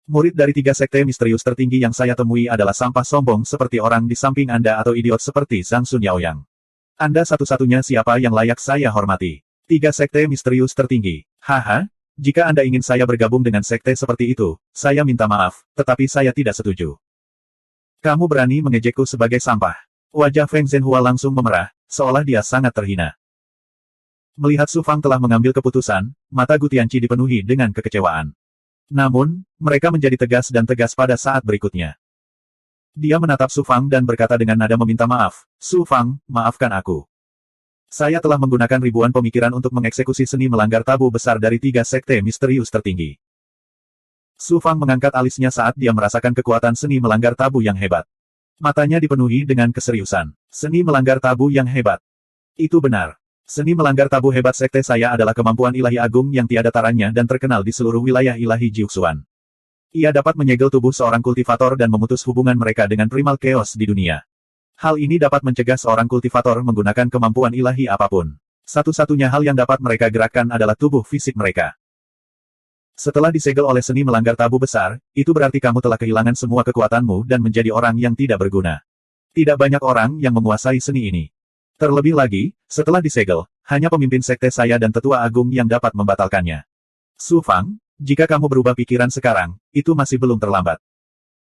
Murid dari 3 sekte misterius tertinggi yang saya temui adalah sampah sombong seperti orang di samping Anda atau idiot seperti Zhang Sun Yaoyang. Anda satu-satunya siapa yang layak saya hormati. 3 sekte misterius tertinggi. Haha. Jika Anda ingin saya bergabung dengan sekte seperti itu, saya minta maaf, tetapi saya tidak setuju. Kamu berani mengejekku sebagai sampah. Wajah Feng Zhenhua langsung memerah, seolah dia sangat terhina. Melihat Su Fang telah mengambil keputusan, mata Gu Tianqi dipenuhi dengan kekecewaan. Namun, mereka menjadi tegas dan tegas pada saat berikutnya. Dia menatap Su Fang dan berkata dengan nada meminta maaf, Su Fang, maafkan aku. Saya telah menggunakan ribuan pemikiran untuk mengeksekusi seni melanggar tabu besar dari 3 sekte misterius tertinggi. Su Fang mengangkat alisnya saat dia merasakan kekuatan seni melanggar tabu yang hebat. Matanya dipenuhi dengan keseriusan. Seni melanggar tabu yang hebat. Itu benar. Seni melanggar tabu hebat sekte saya adalah kemampuan ilahi agung yang tiada taranya dan terkenal di seluruh wilayah ilahi Jiuxuan. Ia dapat menyegel tubuh seorang kultivator dan memutus hubungan mereka dengan primal chaos di dunia. Hal ini dapat mencegah seorang kultivator menggunakan kemampuan ilahi apapun. Satu-satunya hal yang dapat mereka gerakkan adalah tubuh fisik mereka. Setelah disegel oleh seni melanggar tabu besar, itu berarti kamu telah kehilangan semua kekuatanmu dan menjadi orang yang tidak berguna. Tidak banyak orang yang menguasai seni ini. Terlebih lagi, setelah disegel, hanya pemimpin sekte saya dan tetua agung yang dapat membatalkannya. Su Fang, jika kamu berubah pikiran sekarang, itu masih belum terlambat.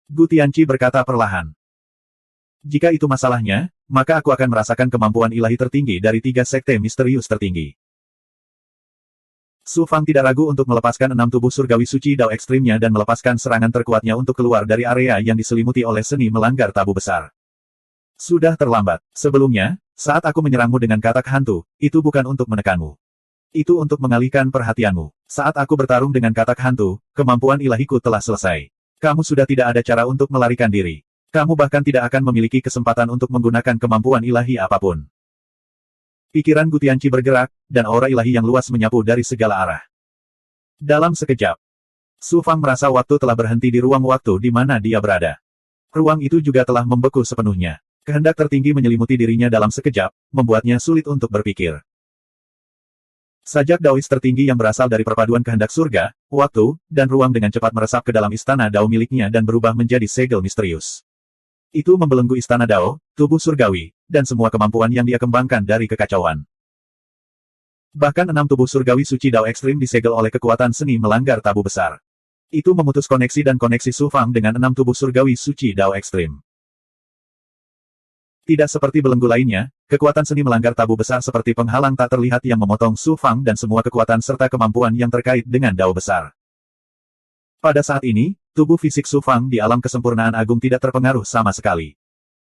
Gu Tianqi berkata perlahan. Jika itu masalahnya, maka aku akan merasakan kemampuan ilahi tertinggi dari 3 sekte misterius tertinggi. Su Fang tidak ragu untuk melepaskan 6 tubuh surgawi suci Dao ekstrimnya dan melepaskan serangan terkuatnya untuk keluar dari area yang diselimuti oleh seni melanggar tabu besar. Sudah terlambat. Sebelumnya, saat aku menyerangmu dengan katak hantu, itu bukan untuk menekanmu. Itu untuk mengalihkan perhatianmu. Saat aku bertarung dengan katak hantu, kemampuan ilahiku telah selesai. Kamu sudah tidak ada cara untuk melarikan diri. Kamu bahkan tidak akan memiliki kesempatan untuk menggunakan kemampuan ilahi apapun. Pikiran Gu Tianqi bergerak, dan aura ilahi yang luas menyapu dari segala arah. Dalam sekejap, Su Fang merasa waktu telah berhenti di ruang waktu di mana dia berada. Ruang itu juga telah membeku sepenuhnya. Kehendak tertinggi menyelimuti dirinya dalam sekejap, membuatnya sulit untuk berpikir. Sajak Daois tertinggi yang berasal dari perpaduan kehendak surga, waktu, dan ruang dengan cepat meresap ke dalam istana Dao miliknya dan berubah menjadi segel misterius. Itu membelenggu istana Dao, tubuh surgawi, dan semua kemampuan yang dia kembangkan dari kekacauan. Bahkan 6 tubuh surgawi suci Dao ekstrim disegel oleh kekuatan seni melanggar tabu besar. Itu memutus koneksi dan koneksi Su Fang dengan 6 tubuh surgawi suci Dao ekstrim. Tidak seperti belenggu lainnya, kekuatan seni melanggar tabu besar seperti penghalang tak terlihat yang memotong Su Fang dan semua kekuatan serta kemampuan yang terkait dengan Dao besar. Pada saat ini, tubuh fisik Su Fang di alam kesempurnaan agung tidak terpengaruh sama sekali.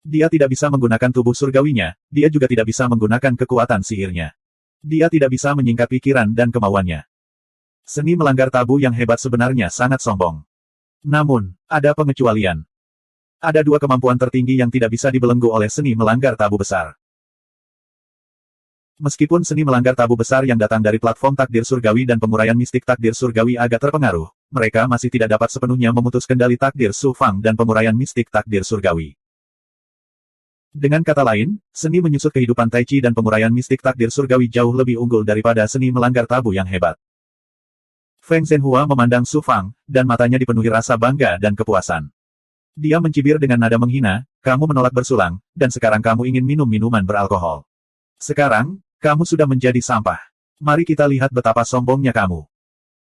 Dia tidak bisa menggunakan tubuh surgawinya, dia juga tidak bisa menggunakan kekuatan sihirnya. Dia tidak bisa menyingkat pikiran dan kemauannya. Seni melanggar tabu yang hebat sebenarnya sangat sombong. Namun, ada pengecualian. Ada 2 kemampuan tertinggi yang tidak bisa dibelenggu oleh seni melanggar tabu besar. Meskipun seni melanggar tabu besar yang datang dari platform takdir surgawi dan penguraian mistik takdir surgawi agak terpengaruh, mereka masih tidak dapat sepenuhnya memutus kendali takdir Su Fang dan penguraian mistik takdir surgawi. Dengan kata lain, seni menyusut kehidupan Tai Chi dan penguraian mistik takdir surgawi jauh lebih unggul daripada seni melanggar tabu yang hebat. Feng Zhenhua memandang Su Fang, dan matanya dipenuhi rasa bangga dan kepuasan. Dia mencibir dengan nada menghina, kamu menolak bersulang, dan sekarang kamu ingin minum minuman beralkohol. Sekarang, kamu sudah menjadi sampah. Mari kita lihat betapa sombongnya kamu.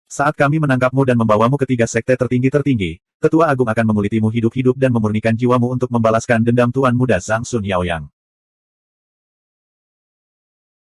Saat kami menangkapmu dan membawamu ke 3 sekte tertinggi-tertinggi, Tetua Agung akan mengulitimu hidup-hidup dan memurnikan jiwamu untuk membalaskan dendam Tuan Muda Zhang Sun Yaoyang.